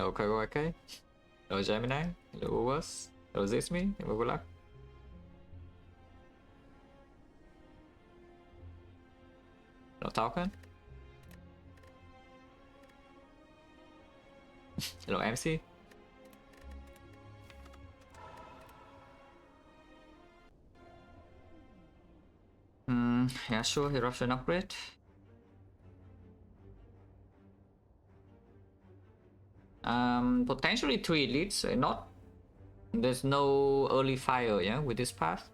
Hello KOK. Hello Gemini. Hello Ubers. Hello Zismi. Good luck. Hello Token. Hello MC. Yeah, sure, eruption upgrade. Potentially 3 elites, not. There's no early fire, yeah, with this path.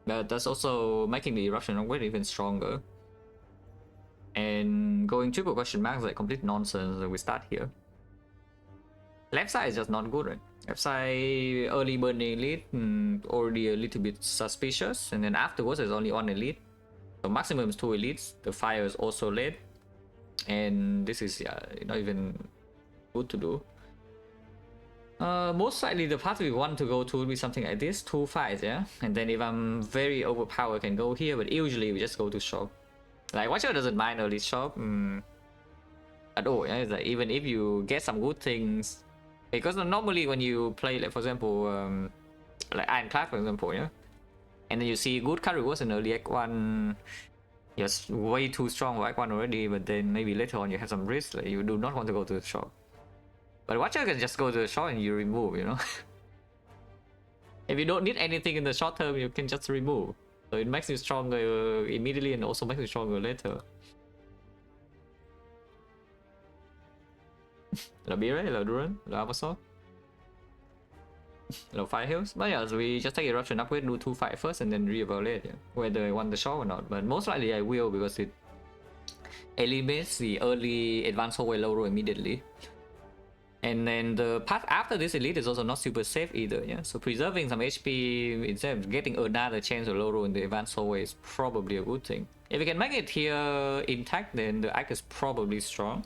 But that's also making the eruption upgrade even stronger. And going triple question marks is like complete nonsense that we start here. Left side is just not good, right? Left side early burning elite, already a little bit suspicious, and then afterwards there's only 1 elite. So maximum is 2 elites. The fire is also late, and this is not even good to do. Most likely the path we want to go to will be something like this, 2 fights, yeah. And then if I'm very overpowered, I can go here. But usually we just go to shop. Like Watcher doesn't mind early shop at all. Yeah, it's like even if you get some good things, because normally when you play, like for example, like Ironclad for example, yeah, and then you see good card rewards in early Act 1, you're way too strong for Act 1 already. But then maybe later on you have some risk, like you do not want to go to the shop. But Watcher can just go to the shop and you remove, you know. If you don't need anything in the short term, you can just remove. So it makes you stronger immediately and also makes you stronger later. Hello Bire, hello Duran, hello Avasaur. Hello Fire Hills. But yeah, so we just take eruption upgrade, do 2 fight first and then reevaluate, yeah, whether I want the shop or not. But most likely I will, because it eliminates the early advanced hallway low roll immediately. And then the path after this elite is also not super safe either, yeah. So preserving some HP instead of getting another chance of low roll in the advanced hallway is probably a good thing. If we can make it here intact, then the act is probably strong.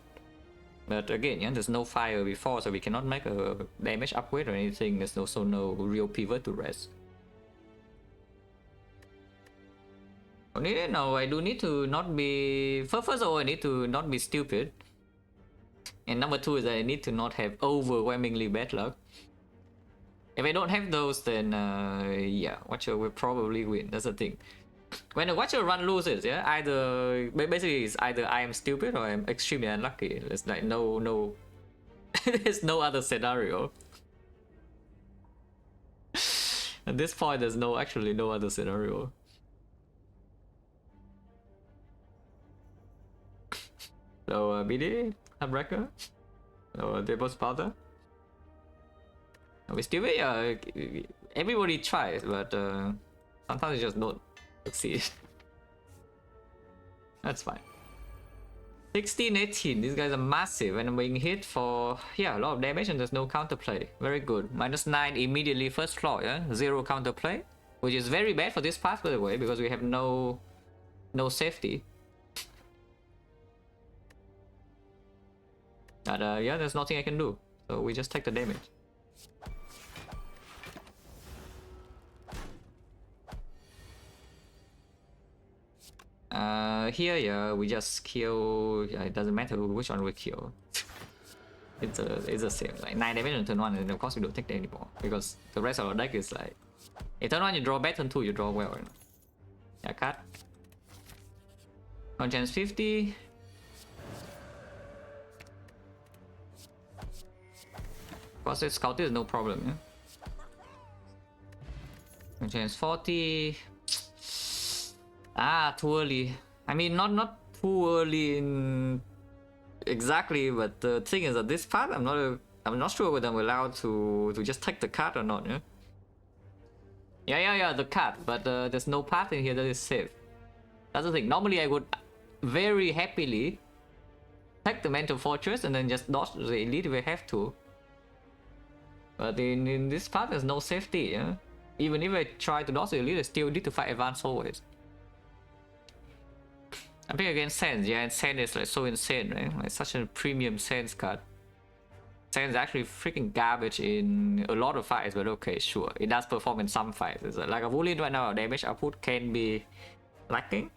But again, yeah, there's no fire before, so we cannot make a damage upgrade or anything. There's also no real pivot to rest. No, I do need to not be... First of all, I need to not be stupid. And number 2 is that I need to not have overwhelmingly bad luck. If I don't have those, then yeah, Watcher will probably win. That's the thing. When a Watcher run loses, yeah, either basically it's either I am stupid or I'm extremely unlucky. There's like no there's no other scenario. At this point, there's actually no other scenario. So BD, Heartbreaker, or Devil's Powder. We still, everybody tries, but sometimes you just don't succeed. That's fine. 16, 18, these guys are massive, and I'm being hit for, yeah, a lot of damage and there's no counterplay. Very good. -9 immediately first floor, yeah? 0 counterplay, which is very bad for this path, by the way, because we have no safety. But yeah, there's nothing I can do, so we just take the damage. Here, yeah, we just kill. Yeah, it doesn't matter which one we kill. it's the same. Like 9 damage on turn 1, and of course we don't take that anymore because the rest of our deck is like, turn 1 you draw bad, turn 2 you draw well. Yeah, cut. On chance 50. Of course, it's scouted is no problem. Yeah. On chance 40. Too early. I mean, not too early in exactly, but the thing is that this part, I'm not sure whether I'm allowed to just take the card or not. Yeah, the card, but there's no path in here that is safe. That's the thing. Normally, I would very happily take the Mental Fortress and then just dodge the elite if I have to. But in this part, there's no safety. Yeah? Even if I try to dodge the elite, I still need to fight advanced always. I'm playing against Sands, yeah, and Sands is like so insane, right? Like such a premium Sands card. Sands is actually freaking garbage in a lot of fights, but okay, sure. It does perform in some fights. It's like a Wooly right now, damage output can be lacking.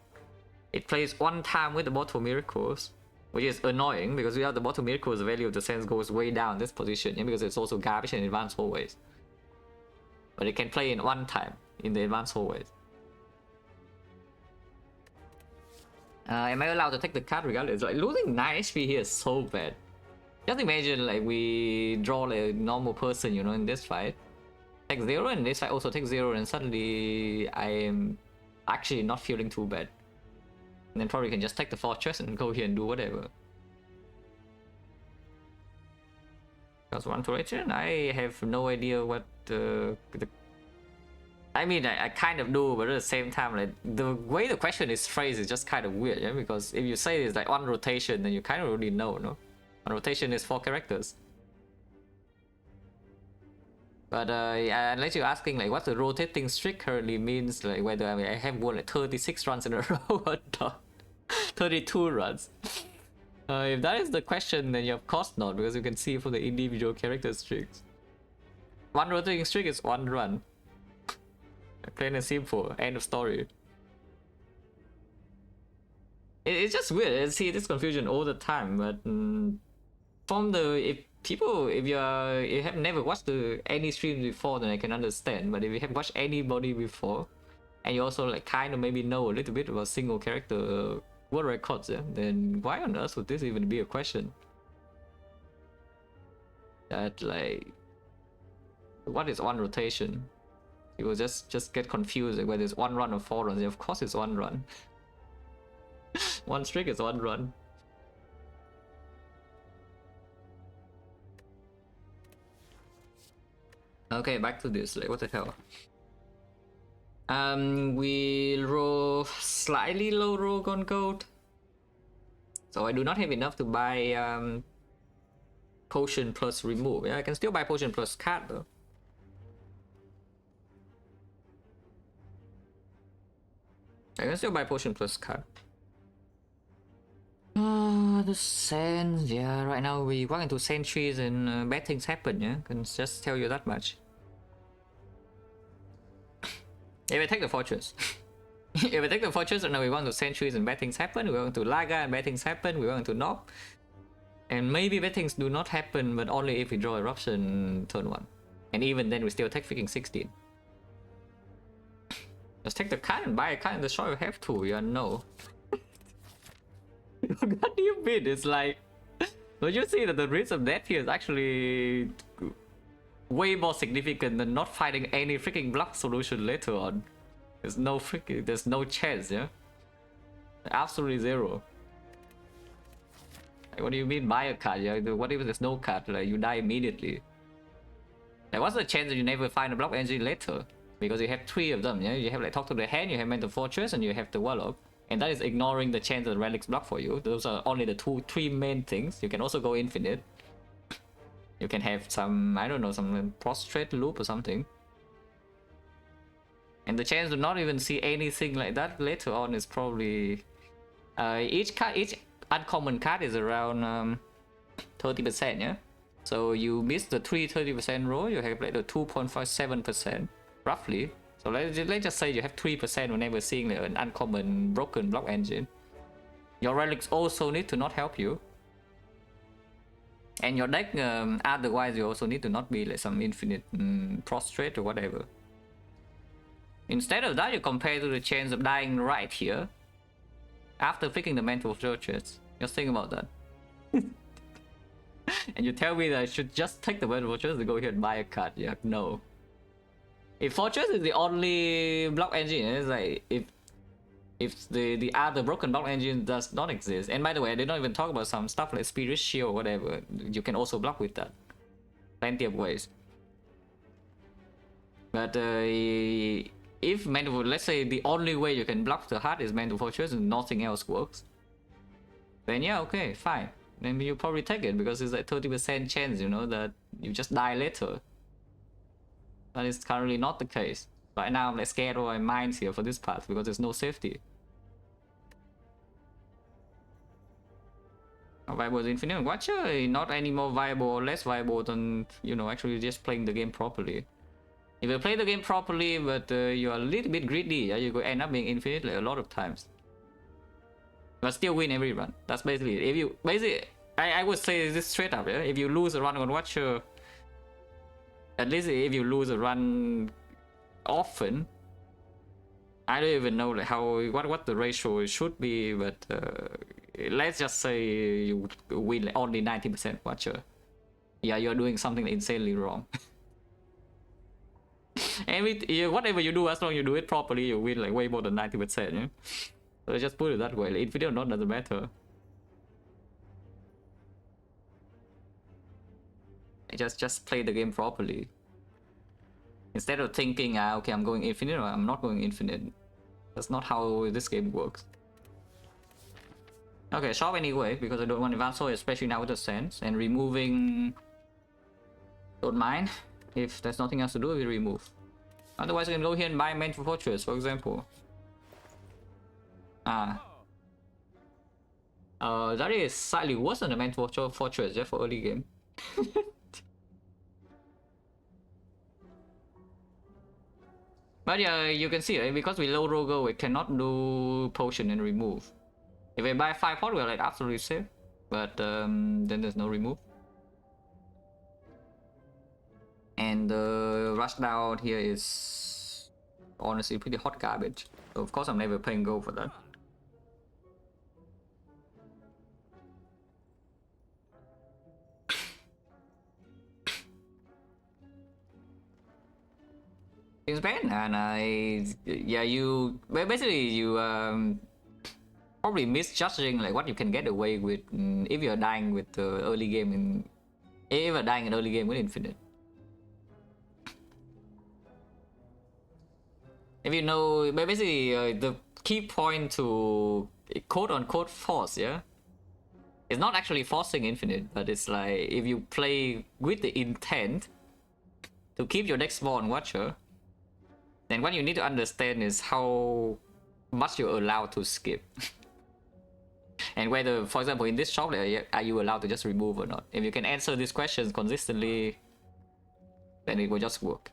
It plays 1 time with the bot for miracles. which is annoying because without the bottom miracle, the value of the sense goes way down this position, yeah, because it's also garbage and advanced hallways. But it can play in one time in the advanced hallways. Am I allowed to take the card regardless? Like losing 9 HP here is so bad. Just imagine like we draw like a normal person, you know, in this fight. Take 0 and this fight also takes 0 and suddenly I am actually not feeling too bad. And then probably can just take the fortress and go here and do whatever. Because one rotation, I have no idea what I mean, I kind of do, but at the same time, like the way the question is phrased is just kind of weird, yeah. Because if you say it's like one rotation, then you kind of already know, no? One rotation is 4 characters. But unless you're asking like what the rotating streak currently means, like whether I have won like 36 runs in a row or not, 32 runs. If that is the question, then of course not, because you can see for the individual character streaks. One rotating streak is 1 run. Plain and simple. End of story. It's just weird. I see this confusion all the time, but from the if you have never watched any stream before, then I can understand. But if you have watched anybody before, and you also like kind of maybe know a little bit about single character world records, yeah, then why on earth would this even be a question? That like, what is one rotation? You will just get confused like, whether it's 1 run or 4 runs. Yeah, of course it's 1 run. One streak is 1 run. Okay, back to this. Like, what the hell? We'll roll slightly low rogue on gold. So I do not have enough to buy potion plus remove. Yeah, I can still buy potion plus card though. I can still buy potion plus card. The sands, yeah, right now we walk into sentries and bad things happen, yeah, can just tell you that much. If I take the fortress, if I take the fortress and now we want to sentries and bad things happen, we want to Laga and bad things happen, we want to knock. And maybe bad things do not happen, but only if we draw eruption turn 1. And even then we still take freaking 16. Just take the card and buy a card in the shop you have to, yeah, no. What do you mean? It's like, don't you see that the risk of death here is actually way more significant than not finding any freaking block solution later on? There's no chance, yeah? Absolutely 0. Like, what do you mean buy a card? Yeah? What if there's no card? Like, you die immediately. Like, what's the chance that you never find a block engine later? Because you have 3 of them, yeah? You have like Talk to the Hand, you have Mental Fortress, and you have the Warlock. And that is ignoring the chance that the relics block for you. Those are only the 3 main things. You can also go infinite. You can have some, I don't know, some prostrate loop or something. And the chance to not even see anything like that later on is probably... each uncommon card is around 30%, yeah? So you miss the 30% roll, you have like the 2.57%. Roughly. So let's just say you have 3% whenever seeing like an uncommon broken block engine. Your relics also need to not help you. And your deck, otherwise you also need to not be like some infinite prostrate or whatever. Instead of that, you compare to the chance of dying right here. After picking the Mental Fortress. Just think about that. And you tell me that I should just take the Mental Fortress and go here and buy a card. Yeah, no. If Fortress is the only block engine, it's like if the other broken block engine does not exist. And by the way, I did not even talk about some stuff like Spirit Shield or whatever. You can also block with that. Plenty of ways. But if let's say the only way you can block the heart is Mental Fortress and nothing else works, then yeah, okay, fine. Then you probably take it because it's like 30% chance, you know, that you just die later. That is currently not the case. Right now I'm like scared of my minds here for this part because there's no safety. Viable is Infinite Watcher, not any more viable or less viable than, you know, actually just playing the game properly. If you play the game properly but you're a little bit greedy, yeah, you could end up being infinite like a lot of times. but still win every run. That's basically it. If you I would say this straight up, yeah? If you lose a run on Watcher, at least if you lose a run often, I don't even know like what the ratio should be, but let's just say you win like only 90% Watcher. Yeah, you're doing something insanely wrong. Whatever you do, as long as you do it properly, you win like way more than 90%. Yeah? So just put it that way. Like, Infinite or not doesn't matter. Just play the game properly. Instead of thinking, okay, I'm going infinite or I'm not going infinite. That's not how this game works. Okay, shop anyway, because I don't want advance sword, especially now with the sense. And removing... Don't mind. If there's nothing else to do, we remove. Otherwise, I can go here and buy Mental Fortress, for example. That is slightly worse than the Mental Fortress, just for early game. But yeah, you can see, right? Because we low Rogo, we cannot do potion and remove. If we buy 5 pot, we're like absolutely safe. But then there's no remove. And the rush down here is honestly pretty hot garbage. So of course I'm never paying gold for that. It's bad, and basically you probably misjudging like what you can get away with if you're dying with the early game if you're dying in early game with infinite. If you know, but basically the key point to quote unquote force, yeah, it's not actually forcing infinite, but it's like if you play with the intent to keep your deck small on Watcher, then what you need to understand is how much you're allowed to skip. And whether, for example, in this shop, are you allowed to just remove or not? If you can answer these questions consistently, then it will just work.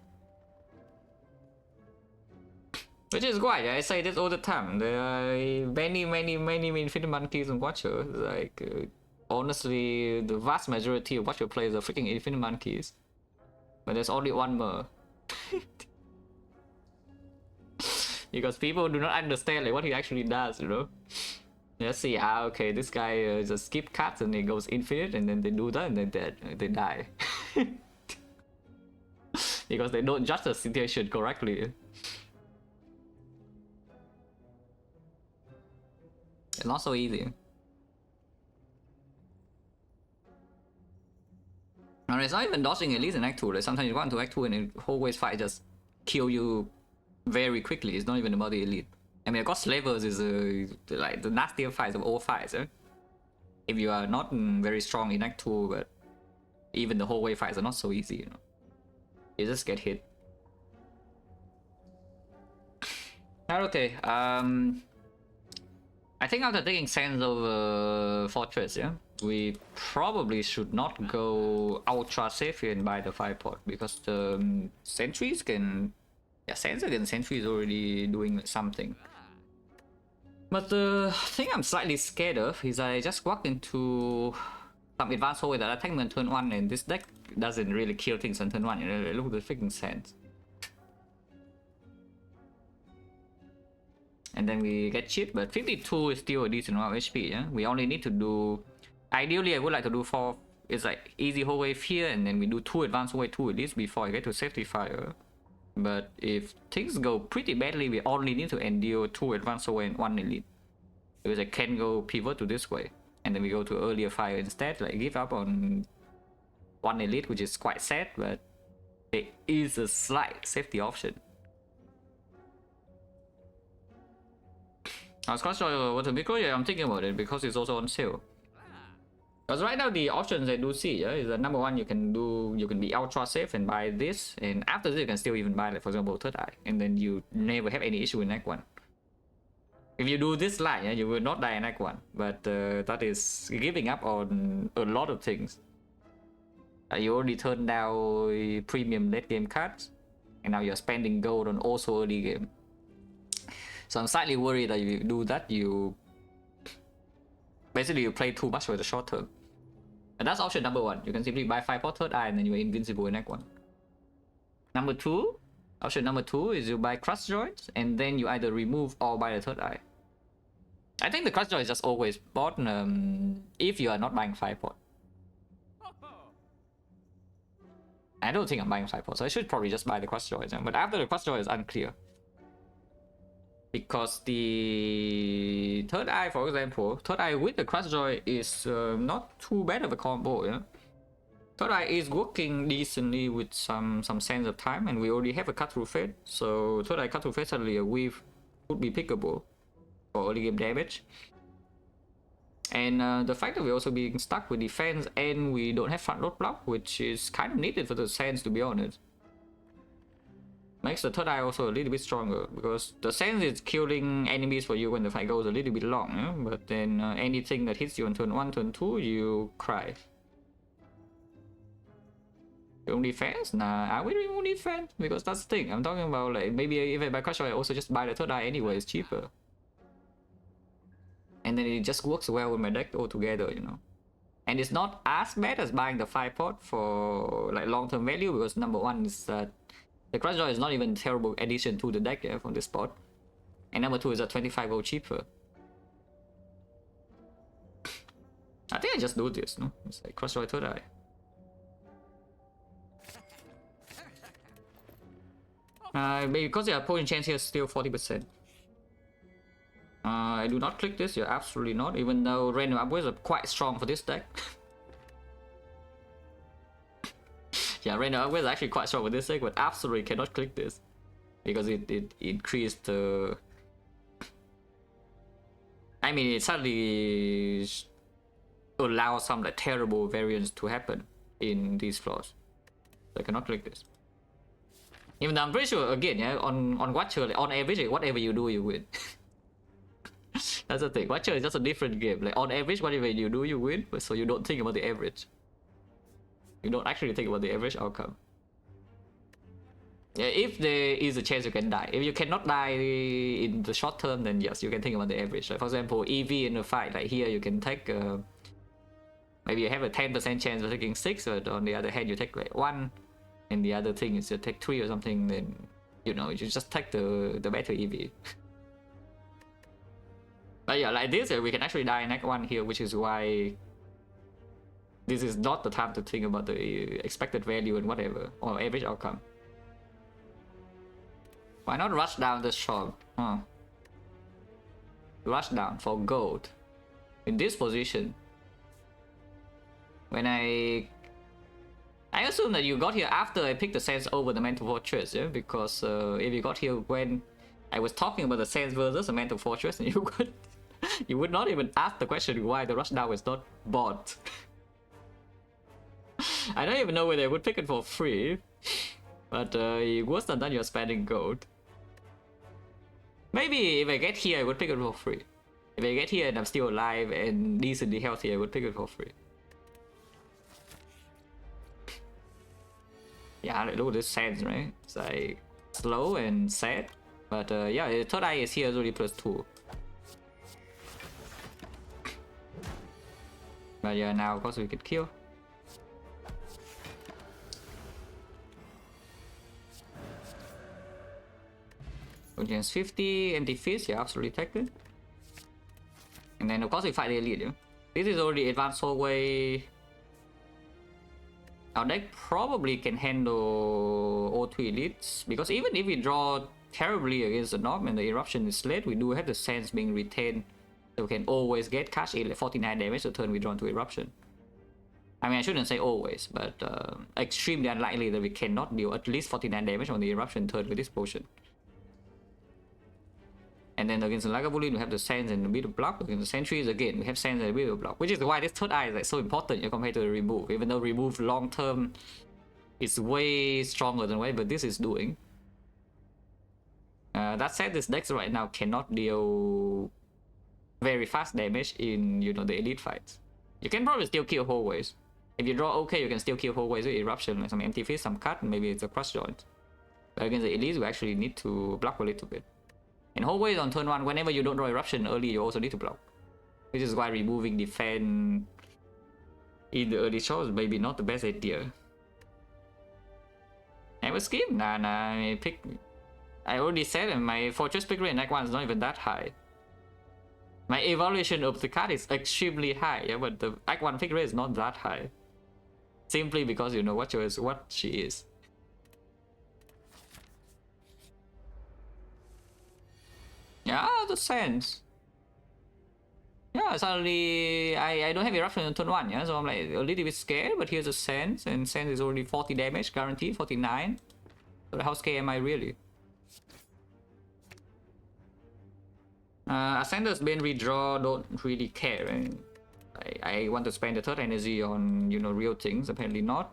Which is why I say this all the time. There are many infinite monkeys on Watcher. Like, honestly, the vast majority of Watcher players are freaking infinite monkeys. But there's only one more. Because people do not understand like what he actually does, you know. Let's see, okay, this guy just skip cards and he goes infinite, and then they do that and then they die. Because they don't judge the situation correctly. It's not so easy. And it's not even dodging at least in Act 2. Like sometimes you go into Act 2 and the whole waste fight just kill you very quickly. It's not even about the elite. I mean, of course, Slavers is like the nastier fights of all fights. Eh? If you are not very strong in Act 2, but even the whole way fights are not so easy, you know. You just get hit. Okay, I think after taking sense of Fortress, yeah, we probably should not go ultra safe here and buy the 5 pot, because the sentries can... Yeah, sense against sentry is already doing something. But the thing I'm slightly scared of is I just walked into some advanced hole that attack me on turn 1, and this deck doesn't really kill things on turn 1, you know, look at the freaking sense. And then we get cheat, but 52 is still a decent amount of HP, yeah? We only need to do... Ideally, I would like to do 4... It's like easy whole wave here, and then we do 2 advanced wave 2 at least before I get to safety fire. But if things go pretty badly, we only need to endure 2 advanced wave and 1 elite. Because I can go pivot to this way. And then we go to earlier fire instead, like give up on 1 elite, which is quite sad, but there is a slight safety option. I was quite sure what to be. Yeah, I'm thinking about it because it's also on sale. Because right now the options I do see, yeah, is that number 1 you can be ultra safe and buy this, and after this you can still even buy, like for example, Third Eye, and then you never have any issue in Act 1. If you do this line, yeah, you will not die in Act 1, but that is giving up on a lot of things. You already turned down premium late game cards, and now you're spending gold on also early game. So I'm slightly worried that if you do that, you basically you play too much for the short term. And that's option number one. You can simply buy 5 for third eye and then you're invincible in act 1. Number 2, option number 2 is you buy crush joints and then you either remove or buy the third eye. I think the crush joint is just always bought if you are not buying 5 pot. I don't think I'm buying 5 pot, so I should probably just buy the crush joint. But after the crush joint is unclear. Because the third eye, for example, third eye with the crush joy is not too bad of a combo. Yeah? Third eye is working decently with some sense of time, and we already have a cut through fate. So third eye cut through fate suddenly a weave would be pickable for early game damage. And the fact that we're also being stuck with defense and we don't have front load block, which is kind of needed for the sense, to be honest, makes the third eye also a little bit stronger, because the sense is killing enemies for you when the fight goes a little bit long, yeah? But then anything that hits you on turn 1, turn 2, you cry. You don't defense? Nah, I really don't defense, because that's the thing. I'm talking about, like, maybe if I buy crush, I also just buy the third eye anyway, it's cheaper. And then it just works well with my deck altogether, you know. And it's not as bad as buying the 5 pot for like long-term value, because number one is that the Crush Joy is not even a terrible addition to the deck, yeah, from this spot. And number 2 is a 25 gold cheaper. I think I just do this, no? It's like Crush Joy third eye. Because your opponent chance here is still 40%. I do not click this, you're absolutely not, even though random upgrades are quite strong for this deck. Yeah, random upgrades are actually quite strong for this deck, but absolutely cannot click this. Because it increased the... I mean, it suddenly allows some like terrible variants to happen in these floors. So I cannot click this. Even though I'm pretty sure, again, yeah, on Watcher, like, on average, whatever you do, you win. That's the thing. Watcher is just a different game. Like, on average, whatever you do, you win. So you don't think about the average. You don't actually think about the average outcome. Yeah, if there is a chance you can die. If you cannot die in the short term, then yes, you can think about the average. Like, for example, EV in a fight, like here you can take... maybe you have a 10% chance of taking 6, but on the other hand, you take like 1. And the other thing is you take 3 or something, then, you know, you just take the better EV. But yeah, like this, we can actually die in Act 1 here, which is why this is not the time to think about the expected value and whatever, or average outcome. Why not rush down the shop? Huh? Rush down for gold. In this position. When I assume that you got here after I picked the Sands over the Mental Fortress, yeah? Because if you got here when I was talking about the Sands versus the Mental Fortress, and you would not even ask the question why the Rushdown was not bought. I don't even know whether I would pick it for free, but worse than that, you're spending gold. Maybe if I get here, I would pick it for free. If I get here and I'm still alive and decently healthy, I would pick it for free. Yeah, look at this Sands, right? It's like slow and sad. But yeah, third eye is here already +2. But yeah, now of course we could kill. Audience 50, anti-fist, yeah, absolutely take it. And then of course we fight the elite, yeah. This is already advanced hallway. Our deck probably can handle all 3 elites, because even if we draw terribly against the Norm and the eruption is late, we do have the Sands being retained, so we can always get cash in like 49 damage the turn we draw into eruption. I mean, I shouldn't say always, but extremely unlikely that we cannot deal at least 49 damage on the eruption turn with this potion. And then against the Lagavulin, we have the Sands and a bit of block. Against the Sentries, again, we have Sands and a bit of block. Which is why this third eye is like so important compared to the remove. Even though remove long term is way stronger than whatever this is doing. That said, this deck right now cannot deal very fast damage in, you know, the elite fights. You can probably still kill hallways. If you draw okay, you can still kill hallways with eruption, like some empty fist, some cut, and maybe it's a crush joint. But against the elites, we actually need to block a little bit. In hallways on turn 1, whenever you don't draw eruption early, you also need to block. which is why removing defense in the early shows maybe not the best idea. Never skip? Nah, I pick. I already said my fortress pick rate in Act 1 is not even that high. My evaluation of the card is extremely high, yeah, but the Act 1 pick rate is not that high. Simply because you know what she is. Yeah, the sense. Yeah, suddenly I don't have eruption on turn 1, yeah, so I'm like a little bit scared, but here's a sense, and sense is already 40 damage, guaranteed, 49. So how scared am I really? Ascender's Bane redraw, don't really care. Right? I want to spend the third energy on, you know, real things, apparently not.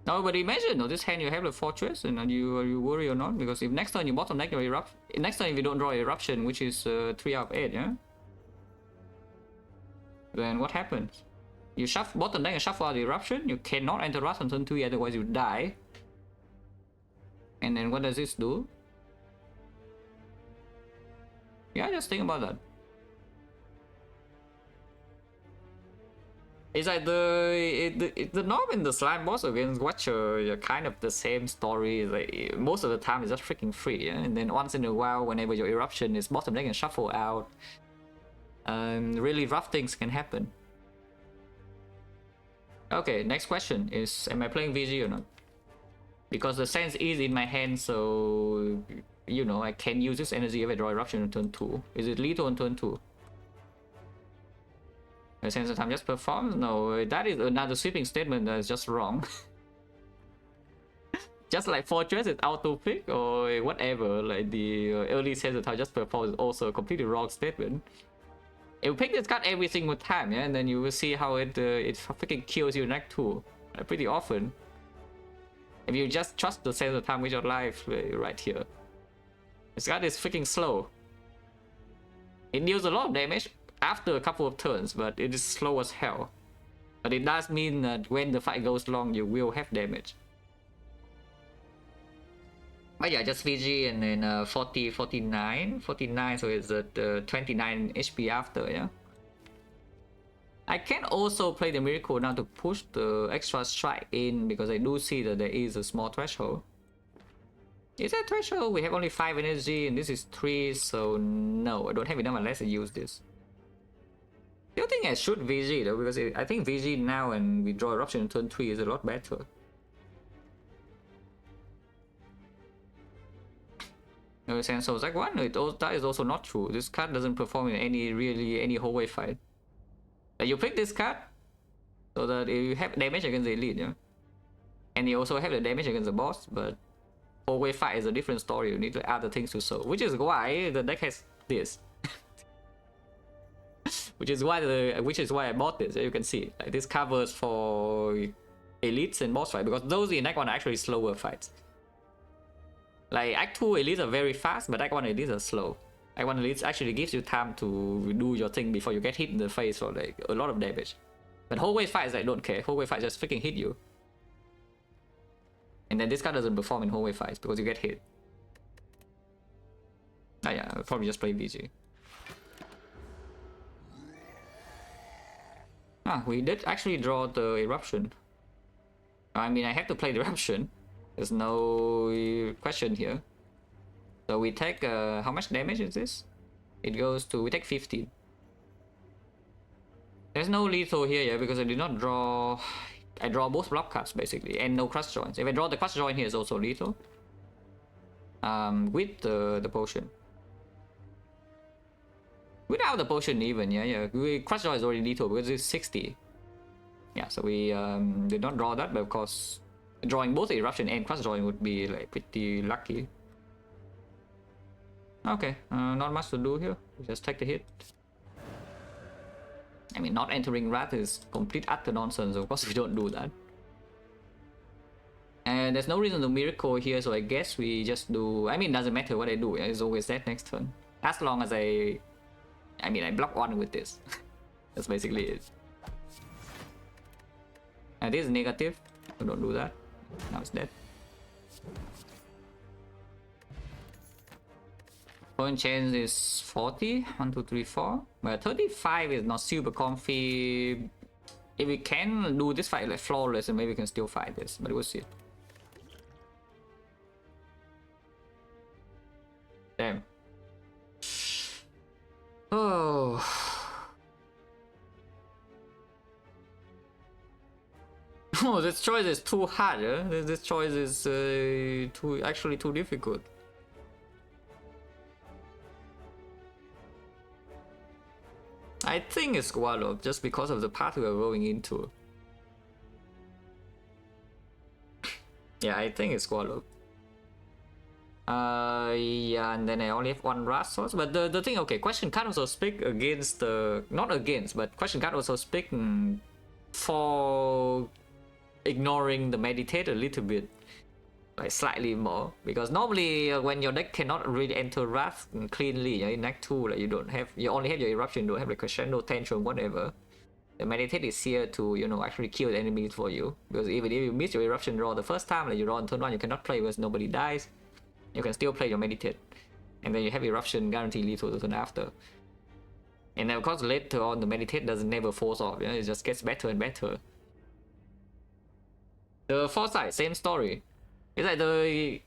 No, but imagine, this hand you have the fortress, and are you worry or not? Because if next turn you bottom deck your eruption, next time if you don't draw eruption, which is 3 out of 8, yeah? Then what happens? You shuffle bottom deck and shuffle out the eruption, you cannot enter Rust on turn 2, otherwise you die. And then what does this do? Yeah, just think about that. It's like the Norm and the Slime boss against Watcher are kind of the same story. Like, most of the time it's just freaking free, yeah? And then once in a while, whenever your eruption is bottom deck and shuffle out, really rough things can happen. Okay, next question is, am I playing VG or not? Because the sense is in my hand, so you know I can use this energy if I draw eruption on turn 2. Is it lethal on turn 2? The sense of time just performs? No, that is another sweeping statement that is just wrong. Just like Fortress is auto pick or whatever, like the early sense of time just performs is also a completely wrong statement. You pick this card every single time, yeah, and then you will see how it freaking kills you in Act 2 pretty often. If you just trust the sense of time with your life right here. This card is freaking slow. It deals a lot of damage after a couple of turns, but it is slow as hell. But it does mean that when the fight goes long, you will have damage. But yeah, just VG and then 40, 49, so it's at 29 HP after, yeah. I can also play the Miracle now to push the extra strike in, because I do see that there is a small threshold. Is that threshold? We have only 5 energy and this is 3, so no, I don't have enough unless I use this. I don't think I should VG though, because I think VG now and we draw eruption in turn 3 is a lot better. No sense, so like one, that is also not true. This card doesn't perform in any hallway fight. You pick this card so that you have damage against the elite, yeah? And you also have the damage against the boss, but hallway fight is a different story. You need to add the things to solve, which is why the deck has this. which is why I bought this. You can see like this covers for elites and boss fight, because those in Act 1 are actually slower fights. Like Act 2 elites are very fast, but Act 1 elites are slow. Act 1 elites actually gives you time to do your thing before you get hit in the face for like a lot of damage. But hallway fights, I don't care. Hallway fights just freaking hit you. And then this card doesn't perform in hallway fights because you get hit. Oh yeah, I'll probably just play VG. Ah, we did actually draw the eruption. I mean, I have to play the eruption. There's no question here. So we take, how much damage is this? It goes to, we take 15. There's no lethal here, yeah, because I did not draw, I draw both block cards basically, and no crush joints. If I draw the crush joint here, is also lethal. With the potion. Without the potion even, yeah. Crush joint is already lethal because it's 60. Yeah, so we did not draw that, but of course, drawing both eruption and crush joint would be like pretty lucky. Okay, not much to do here. Just take the hit. I mean, not entering Wrath is complete utter nonsense. Of course, we don't do that. And there's no reason to miracle here, so I guess we just do. I mean, doesn't matter what I do. It's always dead next turn, as long as I block one with this. That's basically it. And this is negative, so don't do that. Now it's dead. Point change is 40. 1, 2, 3, 4. But 35 is not super comfy. If we can do this fight like flawless, and maybe we can still fight this, but we'll see. Damn. Oh. Oh, this choice is too hard. This choice is actually too difficult. I think it's Gualo, just because of the path we are going into. Yeah, I think it's Gualo. Yeah, and then I only have one Rat source. But the thing, okay, question card also speak against the... Not against, but question card also speak for ignoring the meditate a little bit. Like slightly more. Because normally when your deck cannot really enter Wrath cleanly, in Act 2, like you only have your Eruption, you don't have like Crescendo, Tantrum, whatever. The meditate is here to, you know, actually kill the enemies for you. Because even if you miss your Eruption draw the first time, like you draw on turn 1, you cannot play because nobody dies. You can still play your meditate, and then you have Eruption guarantee lethal the turn after. And then of course later on the meditate doesn't never force off, it just gets better and better. The Foresight, same story. It's like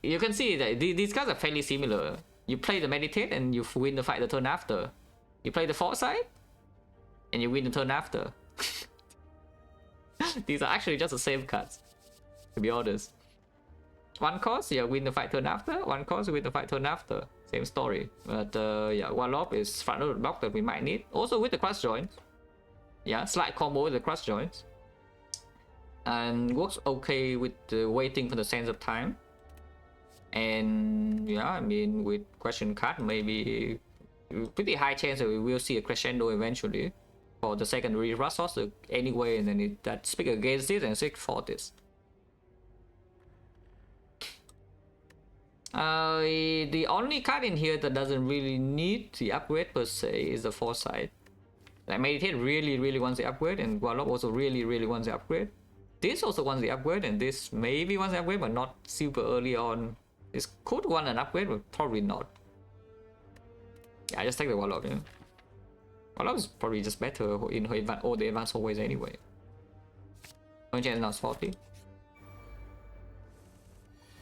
you can see that these guys are fairly similar. You play the meditate and you win the fight the turn after. You play the Foresight and you win the turn after. These are actually just the same cards, to be honest. One cost, yeah, win the fight turn after. One cost, win the fight turn after. Same story. But yeah, Wallop is front load block that we might need. Also with the cross joints. Yeah, slight combo with the cross joints. And works okay with waiting for the sense of time. And yeah, I mean with question card, maybe pretty high chance that we will see a crescendo eventually for the secondary resource anyway, and then that speak against it and speak for this. The only card in here that doesn't really need the upgrade per se is the Foresight. Like Meditate really wants the upgrade, and Wallop also really wants the upgrade. This also wants the upgrade, and this maybe wants the upgrade, but not super early on. This could want an upgrade, but probably not. Yeah, I just take the Wallop, yeah. Wallop is probably just better in her all the advanced always anyway. One chance now is 40.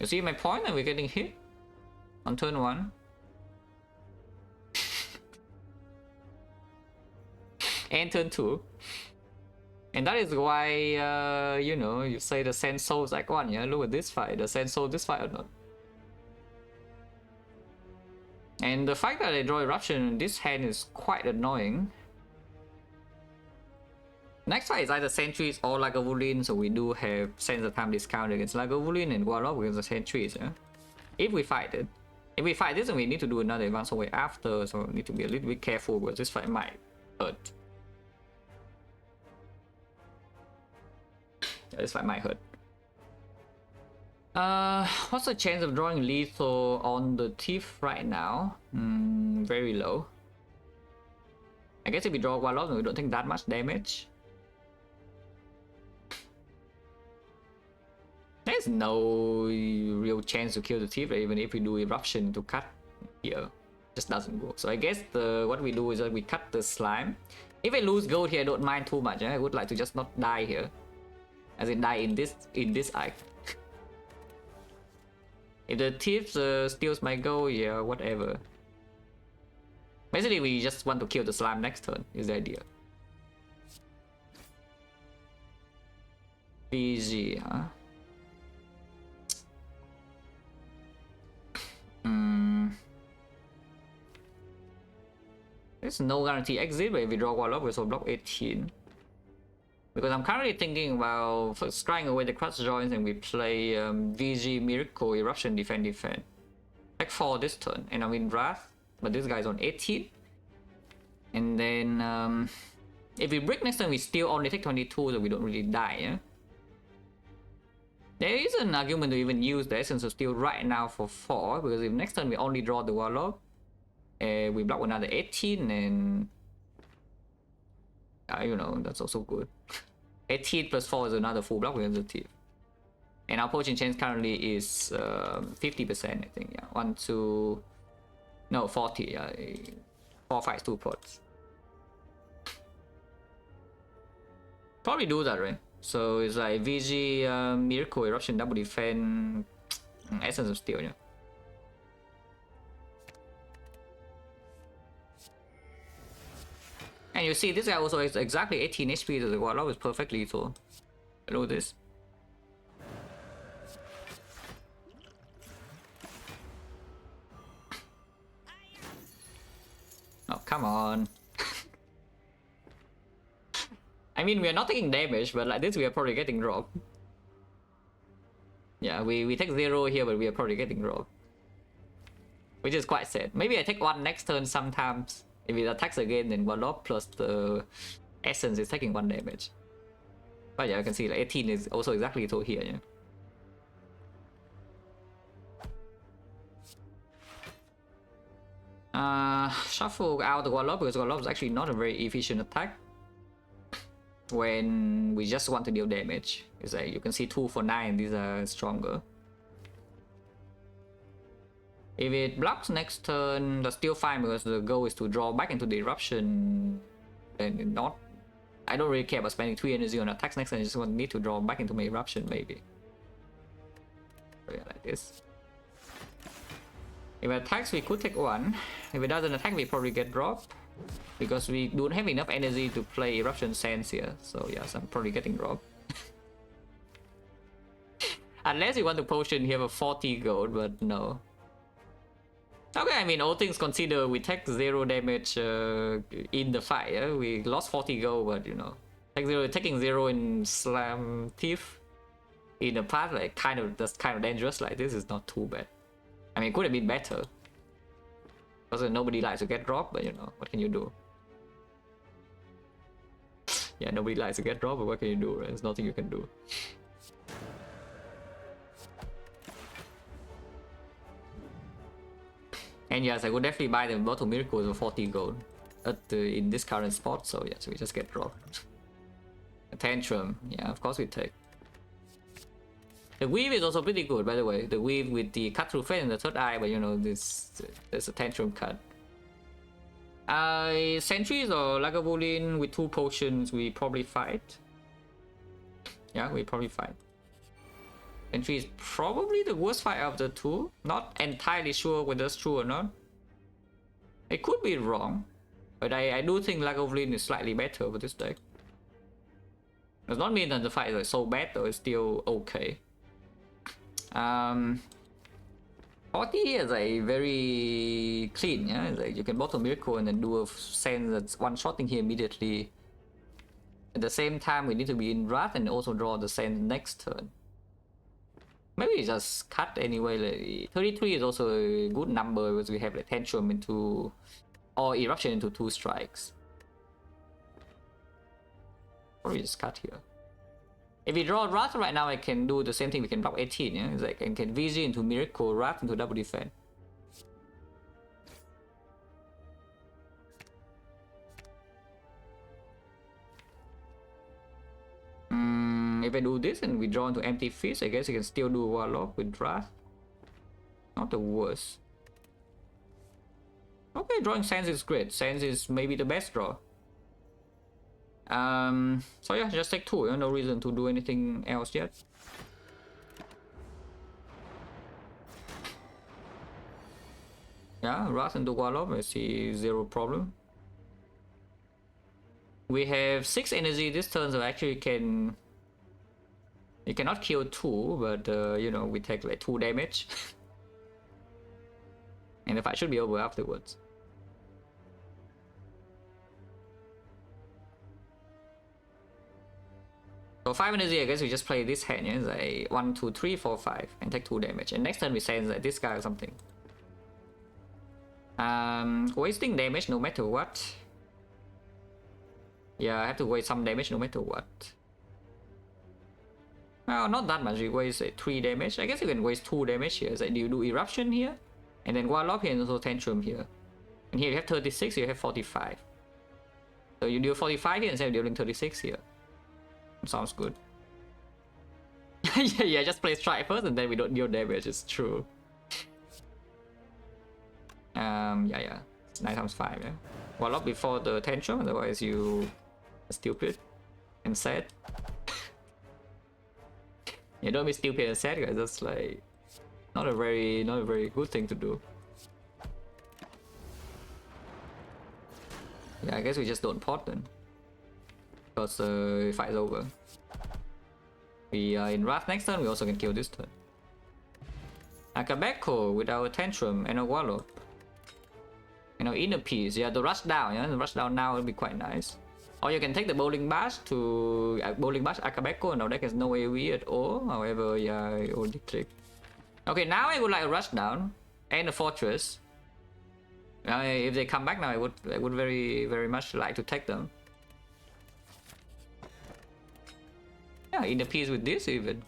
You see my point, and we're getting hit on turn 1. And turn 2. And that is why, you know, you say the Sand Souls Act 1, yeah? Look at this fight, the Sand Soul this fight or not. And the fact that I draw Eruption in this hand is quite annoying. Next fight is either Sentries or Lagavulin, so we do have Sense of Time discount against Lagavulin and Wallop against the Sentries, yeah? If we fight it. If we fight this, then we need to do another advance away after, so we need to be a little bit careful because this fight might hurt. Yeah, this fight might hurt. What's the chance of drawing lethal on the Thief right now? Very low. I guess if we draw Wallop, then we don't take that much damage. There's no real chance to kill the Thief, even if we do Eruption to cut here. Just doesn't work. So I guess what we do is that we cut the Slime. If I lose gold here, I don't mind too much. I would like to just not die here. As in die in this act. If the Thief steals my gold, yeah, whatever. Basically, we just want to kill the Slime next turn, is the idea. PG, huh? There's no guarantee exit, but if we draw Wallop, we also block 18. Because I'm currently thinking about first trying away the Crutch Joints and we play VG, Miracle, Eruption, Defend. Like 4 this turn, and I'm in Wrath, but this guy's on 18. And then if we break next turn, we still only take 22, so we don't really die, yeah? There is an argument to even use the Essence of Steel right now for 4, because if next turn we only draw the Wallop, we block another 18, and you know, that's also good. 18 plus 4 is another full block against the Thief. And our poaching chance currently is 50%, I think. Yeah, 1, 2, No, 40. 4 fights, 2 pots. Probably do that, right? So it's like VG, Miracle, Eruption, Double Defense, Essence of Steel, yeah. And you see, this guy also has exactly 18 HP to the Warlock, is perfect lethal. Look at this. Oh, come on. I mean, we are not taking damage, but like this, we are probably getting dropped. Yeah, we take 0 here, but we are probably getting dropped. Which is quite sad. Maybe I take 1 next turn sometimes. If it attacks again, then Warlock plus the Essence is taking 1 damage. But yeah, you can see like 18 is also exactly lethal here, yeah. Shuffle out the Warlock because Warlock is actually not a very efficient attack when we just want to deal damage. It's like you can see 2 for 9, these are stronger. If it blocks next turn, that's still fine because the goal is to draw back into the eruption. Then not. I don't really care about spending 3 energy on attacks next turn. I just need to draw back into my eruption, maybe. So yeah, like this. If it attacks, we could take 1. If it doesn't attack, we probably get dropped. Because we don't have enough energy to play Eruption Sands here. So yes, I'm probably getting dropped. Unless you want to potion here for 40 gold, but no. Okay, I mean, all things considered, we take 0 damage in the fight. Yeah? We lost 40 gold, but you know, taking 0 in Slam Thief in the past, like that's kind of dangerous. Like this is not too bad. I mean, it could have been better. Because nobody likes to get dropped, but you know, what can you do? Yeah, nobody likes to get dropped, but what can you do, right? There's nothing you can do. And yes, I would definitely buy the Bottle Miracles for 40 gold in this current spot, so yes, we just get dropped. A Tantrum, yeah, of course we take. The Weave is also pretty good, by the way. The Weave with the Cut Through Fate and the Third Eye, but you know, there's a Tantrum cut. Sentries or Lagavulin with 2 potions, we probably fight. Yeah, we probably fight. Sentry is probably the worst fight of the 2. Not entirely sure whether that's true or not. It could be wrong, but I do think Lagavulin is slightly better for this deck. Does not mean that the fight is so bad, though. It's still okay. 40 is a very clean, yeah. It's like you can bottle Miracle and then do a sense that's one-shotting here immediately. At the same time, we need to be in Wrath and also draw the sense next turn. Maybe just cut anyway. Like 33 is also a good number because we have like Tantrum into or Eruption into 2 strikes. Probably just cut here. If we draw Wrath right now, I can do the same thing. We can drop 18, yeah? It's like I can VG into Miracle, Wrath into Double Defense. If I do this and we draw into Empty Fist, I guess you can still do Warlock with Wrath. Not the worst. Okay, drawing Sands is great. Sands is maybe the best draw. So yeah, just take 2, no reason to do anything else yet. Yeah, Wrath into Warlock, I see 0 problem. We have 6 energy this turn, so actually you cannot kill 2, but you know, we take like 2 damage. And the fight should be over afterwards. So 5 energy, I guess we just play this hand, yeah? It's like 1, 2, 3, 4, 5, and take 2 damage. And next turn we send like this guy or something. Wasting damage no matter what. Yeah, I have to waste some damage no matter what. Well, not that much. You waste 3 damage. I guess you can waste 2 damage here. So you do Eruption here, and then Warlock here, and also Tantrum here. And here you have 36, you have 45. So you deal 45 here instead of dealing 36 here. Sounds good. yeah, just play strike first and then we don't deal damage, it's true. Yeah, it's 9 times 5, yeah. Well, up before the tantrum, otherwise you are stupid and sad. Yeah, don't be stupid and sad, guys. That's like not a very good thing to do. Yeah, I guess we just don't pot then, because the fight is over. We are in Wrath next turn. We also can kill this turn. Akabeko with our tantrum and a wallop. You know, inner piece. Yeah, the rush down. Yeah, the rush down now will be quite nice. Or you can take the bowling bash to bowling bash Akabeko. Now deck has no AoE at all. However, yeah, it only click. Okay, now I would like a rush down and a fortress. If they come back now, I would very much like to take them. Yeah, inner piece with this even.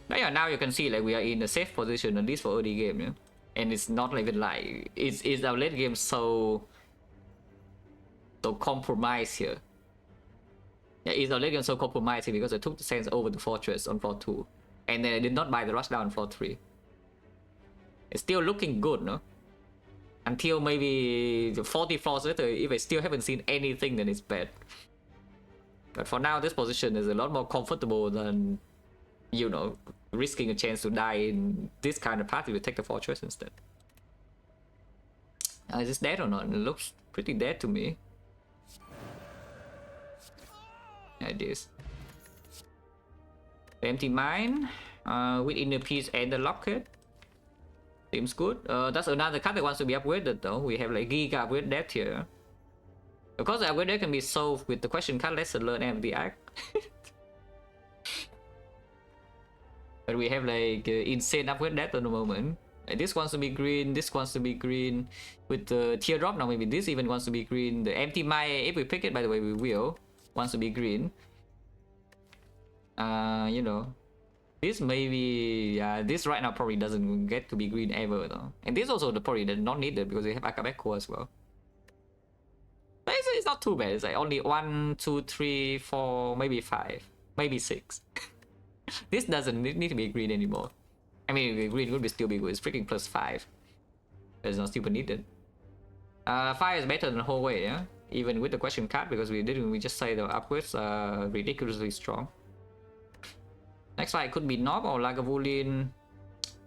But yeah, now you can see like we are in a safe position, at least for early game, yeah. And it's not even like it's our late game so compromised here. Yeah, it's our late game so compromised here because I took the sense over the fortress on floor 2, and then I did not buy the rush down on floor 3. It's still looking good, no? Until maybe 40 floors later, if I still haven't seen anything, then it's bad. But for now, this position is a lot more comfortable than, you know, risking a chance to die in this kind of party. We take the fortress instead. Is this dead or not? It looks pretty dead to me. Yeah, it is. The empty mine with inner piece and the locket. Seems good. That's another card that wants to be upgraded though. We have like Giga upgrade depth here. Of course, the upgrade deck can be solved with the question card Lesson Learned and the Act. But we have like insane upgrade depth at the moment. Like, this wants to be green, this wants to be green. With the teardrop now, maybe this even wants to be green. The empty mine, if we pick it, by the way, we will, wants to be green. You know. This maybe, this right now probably doesn't get to be green ever though. And this also probably not needed because we have Akabeko as well. But it's not too bad. It's like only 1, 2, 3, 4, maybe 5, maybe 6. This doesn't need to be green anymore. I mean, green would still be good. It's freaking +5. It's not super needed. 5 is better than the whole way, yeah? Even with the question card, because we just say the upgrades are ridiculously strong. Next fight could be Nob or Lagavulin.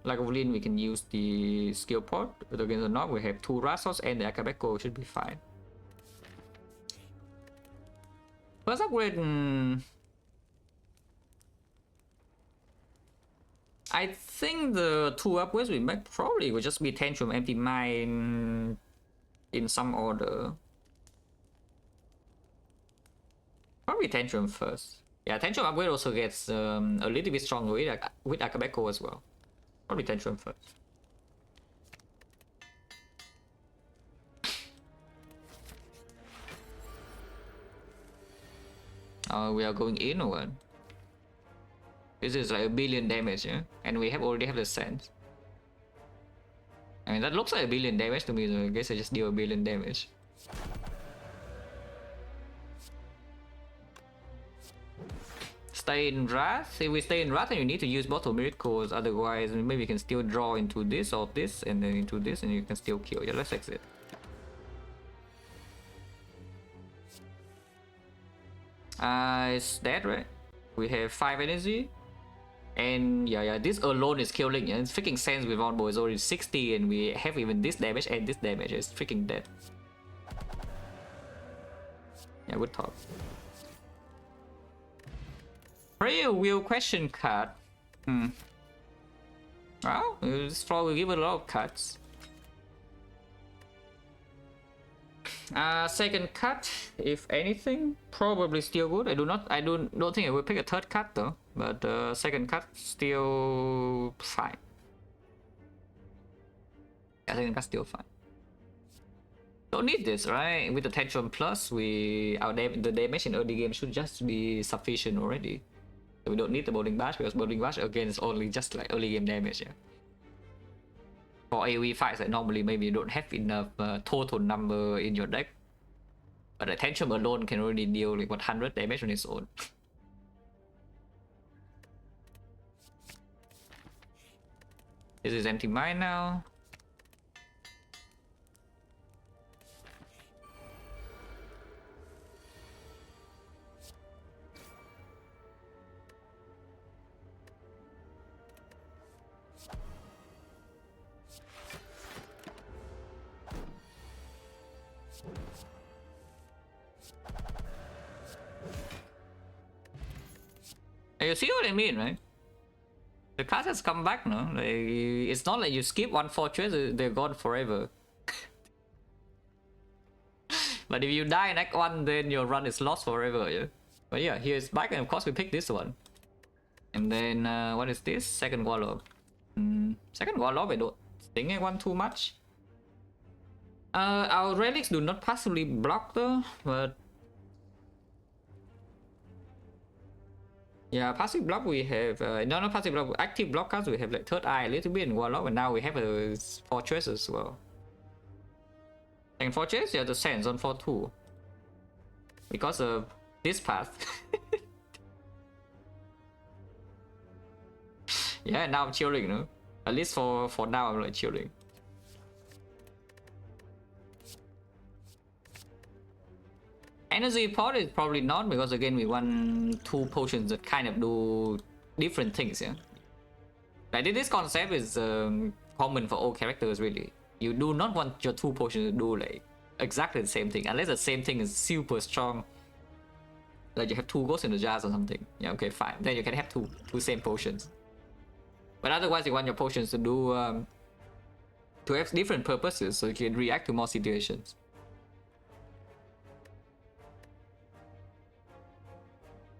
Lagavulin, we can use the skill pot. But against the Nob, we have 2 Rassos and the Akabeko should be fine. First upgrade, I think the 2 upgrades we make probably will just be Tantrum, Empty Mine in some order. Probably Tantrum first. Yeah, Tantrum upgrade also gets a little bit stronger with Akabeko as well. Probably Tantrum first. We are going in or what? This is like 1 billion damage, yeah? And we already have the sense. I mean, that looks like 1 billion damage to me, so I guess I just deal 1 billion damage. Stay in Wrath. If we stay in Wrath, then you need to use both of Miracles, otherwise maybe you can still draw into this or this, and then into this, and you can still kill. Yeah, let's exit. It's dead, right? We have 5 energy. And yeah, this alone is killing. Yeah, it's freaking sense with Roundbow is already 60, and we have even this damage and this damage. It's freaking dead. Yeah, good talk. Prayer Wheel question card. Well, this floor will give it a lot of cuts. Second cut, if anything, probably still good. I don't think I will pick a third cut though, but second cut still fine. I think that's still fine. Don't need this, right? With the Tantrum plus, the damage in early game should just be sufficient already. So we don't need the Bowling Bash, because Bowling Bash again is only just like early game damage, yeah. For AoE fights that normally maybe you don't have enough total number in your deck. But the Tantrum alone can already deal like 100 damage on its own. This is empty mine now. You see what I mean, right? The card has come back now. Like, it's not like you skip one fortress, they're gone forever. But if you die in Act 1, then your run is lost forever, yeah? But yeah, here's back, and of course we pick this one. And then, what is this? Second Warlock. Second Warlock, I don't think I want too much. Our relics do not passively block though, but... Yeah, passive block we have, not passive block, active block cards we have like Third Eye a little bit in Warlock, and now we have a Fortress as well. And Fortress, you have the Sands on 4-2. Because of this path. Yeah, now I'm chilling, no? At least for now I'm like chilling. Energy pot is probably not, because again we want 2 potions that kind of do different things, yeah? Like this concept is common for all characters really. You do not want your 2 potions to do like exactly the same thing, unless the same thing is super strong. Like you have 2 ghosts in the jars or something. Yeah, okay, fine. Then you can have two same potions. But otherwise you want your potions to do to have different purposes, so you can react to more situations.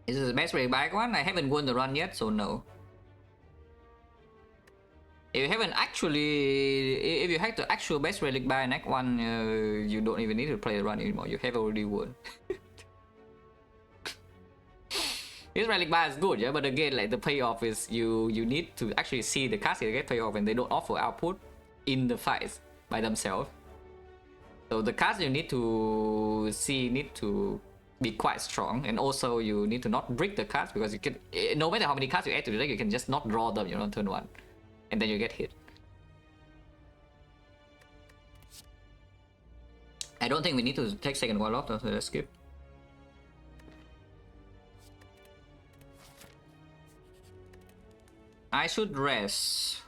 Is this the best relic buy one? I haven't won the run yet, so no. If you haven't actually, if you have the actual best relic buy in Act 1, you don't even need to play the run anymore. You have already won. This relic buy is good, yeah, but again, like the payoff is you need to actually see the cards get payoff, and they don't offer output in the fights by themselves. So the cards you need to see need to be quite strong, and also you need to not brick the cards, because you can, no matter how many cards you add to the deck, you can just not draw them, you know, turn 1, and then you get hit. I don't think we need to take second Warlock, so let's skip. I should rest.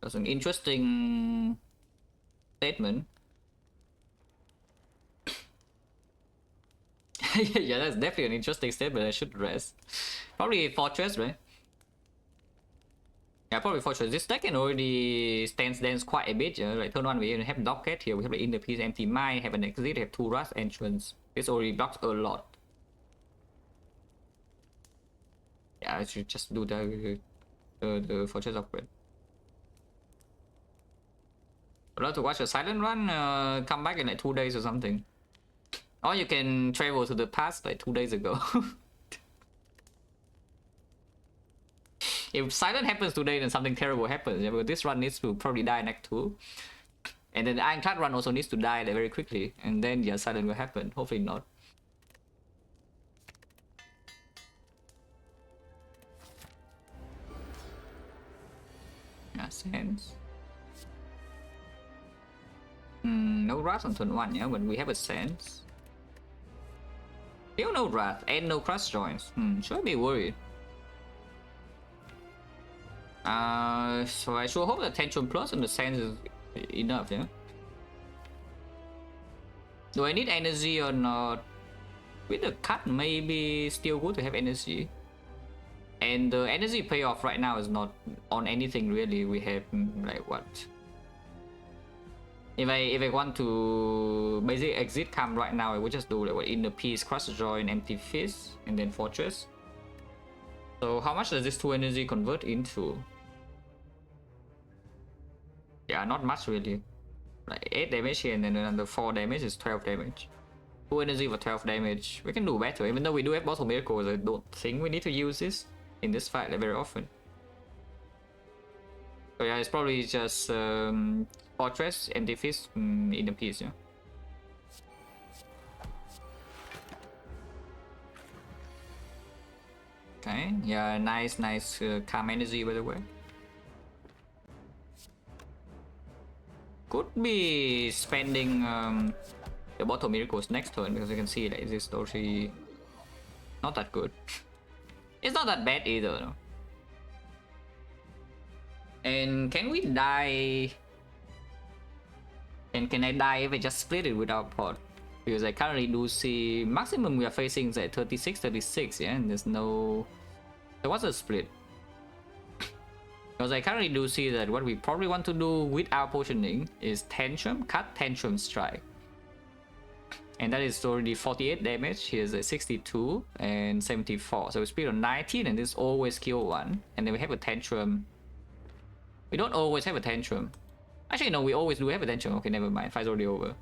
That's an interesting statement. Yeah, that's definitely an interesting statement. I should rest. Probably Fortress, right? Yeah, probably Fortress. This deck can already dance quite a bit. Yeah? Like turn 1 we even have Docket here. We have the Inner Piece, Empty Mind, have an Exit, have 2 Rush entrance. This already blocks a lot. Yeah, I should just do the Fortress upgrade. I'd love to watch a silent run, come back in like 2 days or something. Or you can travel to the past like 2 days ago. If silent happens today, then something terrible happens. Yeah, but this run needs to probably die in Act 2. And then the Ironclad run also needs to die like, very quickly. And then yeah, silent will happen. Hopefully not. Yeah, sense. No Wrath on turn 1, yeah, but we have a sense. Still no Wrath and no Crush Joints. Should I be worried? So I sure hope the Tension Plus and the sense is enough, yeah? Do I need energy or not? With the cut, maybe still good to have energy. And the energy payoff right now is not on anything really. We have like what? If I want to basically exit come right now, I would just do like what, Inner Piece, Crush Joint, Empty Fist, and then Fortress. So how much does this 2 energy convert into? Yeah, not much really. Like 8 damage here, and then another 4 damage is 12 damage. 2 energy for 12 damage. We can do better. Even though we do have Bottle Miracles, I don't think we need to use this in this fight like, very often. So yeah, it's probably just Fortress, Empty Fist, Inner Piece, yeah. Okay, yeah, nice calm energy by the way. Could be spending the bottom miracles next turn, because you can see that this actually not that good. It's not that bad either, no? And can we die? And can I die if I just split it without pot? Because I currently do see maximum we are facing is at 36, 36, yeah, and there's no. So what's the split? Because I currently do see that what we probably want to do with our potioning is Tantrum, cut Tantrum, strike. And that is already 48 damage. Here's a 62 and 74. So we split on 19, and this always kill one. And then we have a Tantrum. We don't always have a Tantrum. Actually, no, we always do have a Tantrum. Okay, never mind. Fight's already over.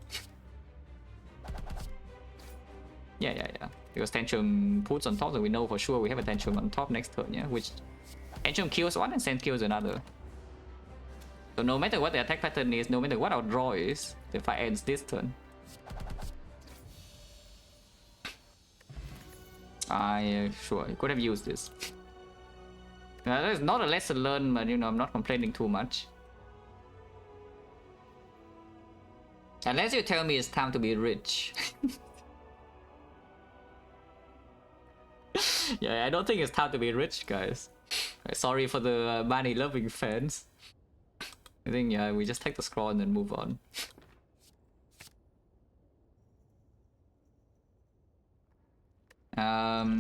Yeah. Because Tantrum puts on top, so we know for sure we have a Tantrum on top next turn, yeah? Which Tantrum kills one and Sand kills another. So no matter what the attack pattern is, no matter what our draw is, the fight ends this turn. Sure, you could have used this. There's not a lesson learned, but you know, I'm not complaining too much. Unless you tell me it's time to be rich. Yeah, I don't think it's time to be rich, guys. Sorry for the money-loving fans. I think, yeah, we just take the scroll and then move on.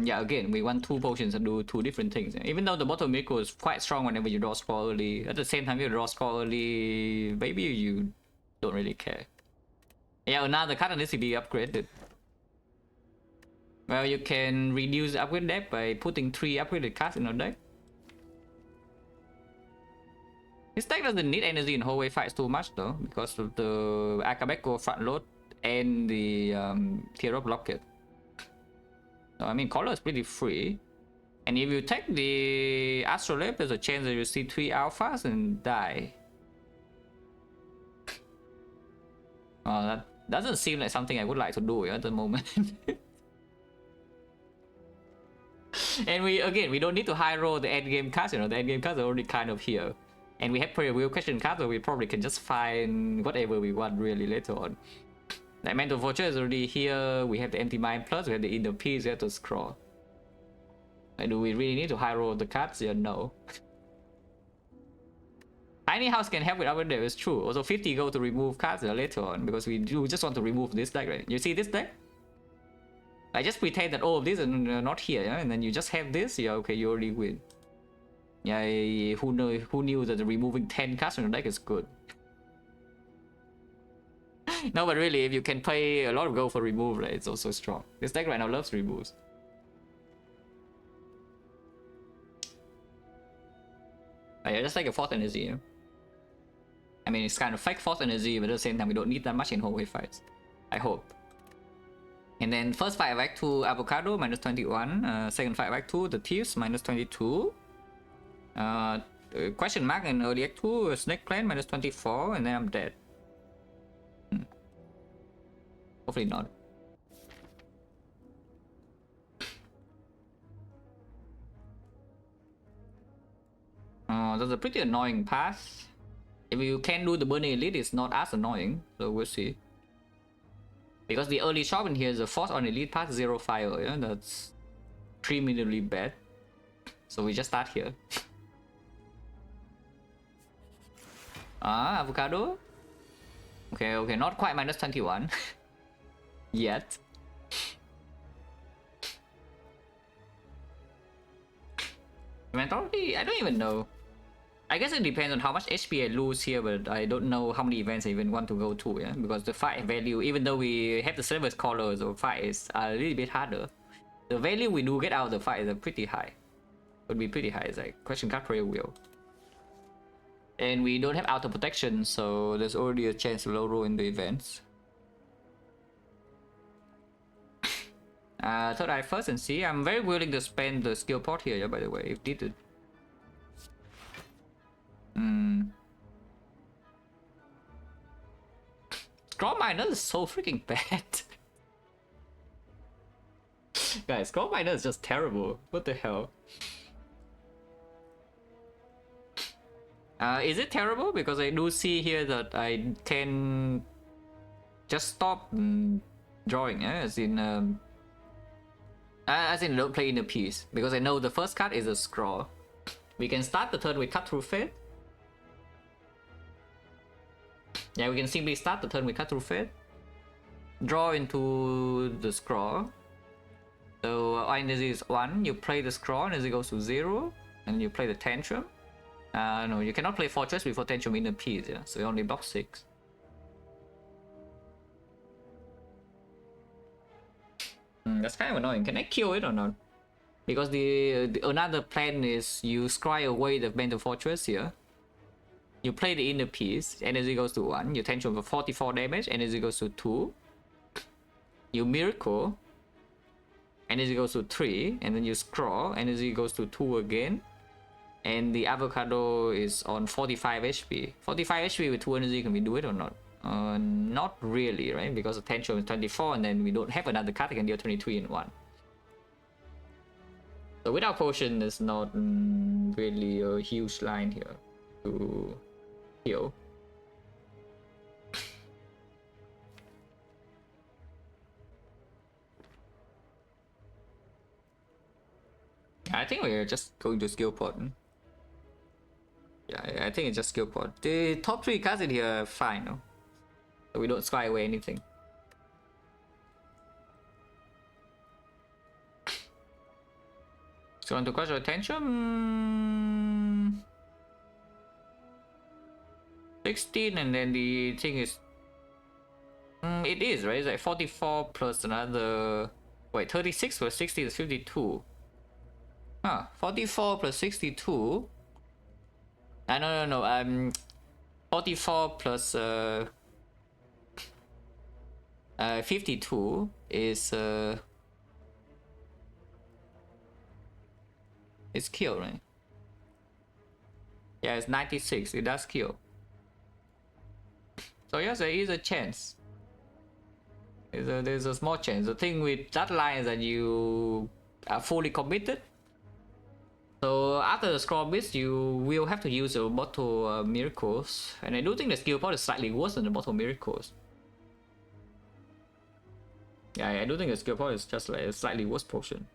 Yeah, again, we want 2 potions and do 2 different things. Even though the bottom miracle is quite strong whenever you draw scroll early, at the same time, if you draw scroll early, maybe you don't really care. Yeah, now the card needs to be upgraded. Well, you can reduce the upgrade deck by putting 3 upgraded cards in your deck. This deck doesn't need energy in hallway fights too much though, because of the Akabeko front load and the Tier of Locket. So I mean, color is pretty free. And if you take the Astrolabe, there's a chance that you see 3 alphas and die. That doesn't seem like something I would like to do at the moment. And we don't need to high roll the end game cards, you know, the end game cards are already kind of here. And we have pre-wheel question cards, so we probably can just find whatever we want really later on. Like Mental Vulture is already here, we have the Empty Mind Plus, we have the Inner Peace, we have to scroll. Like, do we really need to high roll the cards? Yeah, no. Tiny House can help with our deck, it's true. Also 50 gold to remove cards later on, because we do just want to remove this deck, right? You see this deck? I just pretend that all of these are not here, yeah? And then you just have this, yeah, okay, you already win. Yeah, who knew that removing 10 cards from the deck is good? No, but really, if you can pay a lot of gold for remove, right, it's also strong. This deck right now loves removes. Yeah, just like a fourth energy, you know? I mean, it's kind of fake fourth energy, but at the same time, we don't need that much in hallway fights. I hope. And then first fight of Act 2, Avocado, minus 21. Second fight of Act 2, the Thieves, minus 22. Question mark in early Act 2, Snake Plant, minus 24, and then I'm dead. Hopefully not. That's a pretty annoying pass. If you can do the Burning Elite, it's not as annoying, so we'll see. Because the early shop in here is a force on elite pass 0 fire, yeah? That's criminally bad. So we just start here. Avocado. Okay, not quite minus 21. Yet. Inventory? I don't even know. I guess it depends on how much HP I lose here, but I don't know how many events I even want to go to, yeah? Because the fight value, even though we have the service colors or fight is a little bit harder, the value we do get out of the fight is pretty high. Would be pretty high, it's like question card prayer wheel. And we don't have auto protection, so there's already a chance to low roll in the events. Third eye first and see. I'm very willing to spend the skill pot here, yeah, by the way, if needed. Scroll Miner is so freaking bad. Guys, Scroll Miner is just terrible. What the hell? Is it terrible? Because I do see here that I can just stop drawing, as in don't play in a piece, because I know the first card is a scroll. We can start the turn with cut through fate. Yeah, we can simply start the turn with cut through fate, draw into the scroll. So energy is 1, you play the scroll, energy goes to 0, and you play the tantrum. No, you cannot play fortress before tantrum in a piece, yeah, so you only block 6. That's kind of annoying. Can I kill it or not? Because the another plan is you scry away the mental fortress here. You play the inner piece, energy goes to 1, you tantrum for 44 damage, energy goes to 2. You miracle, energy goes to 3, and then you scroll, energy goes to 2 again. And the avocado is on 45 HP. 45 HP with 2 energy, can we do it or not? Not really, right? Because the tantrum is 24, and then we don't have another card that can deal 23 in 1. So without potion, there's not really a huge line here to heal. I think we're just going to skill pot. Yeah, I think it's just skill pot. The top 3 cards in here are fine, no? So we don't scry away anything. So on to crush your attention. 16, and then the thing is it is right. It's like 44 plus another, wait, 36 plus 60 is 52. 44 plus 62. No. 44 plus 52 is it's kill, right? Yeah, it's 96. It does kill. So yes, there is a chance. There's a small chance. The thing with that line is that you are fully committed. So after the scroll bits, you will have to use the bottle miracles, and I do think the skill pot is slightly worse than the bottle miracles. Yeah, I do think the skill pot is just like a slightly worse potion.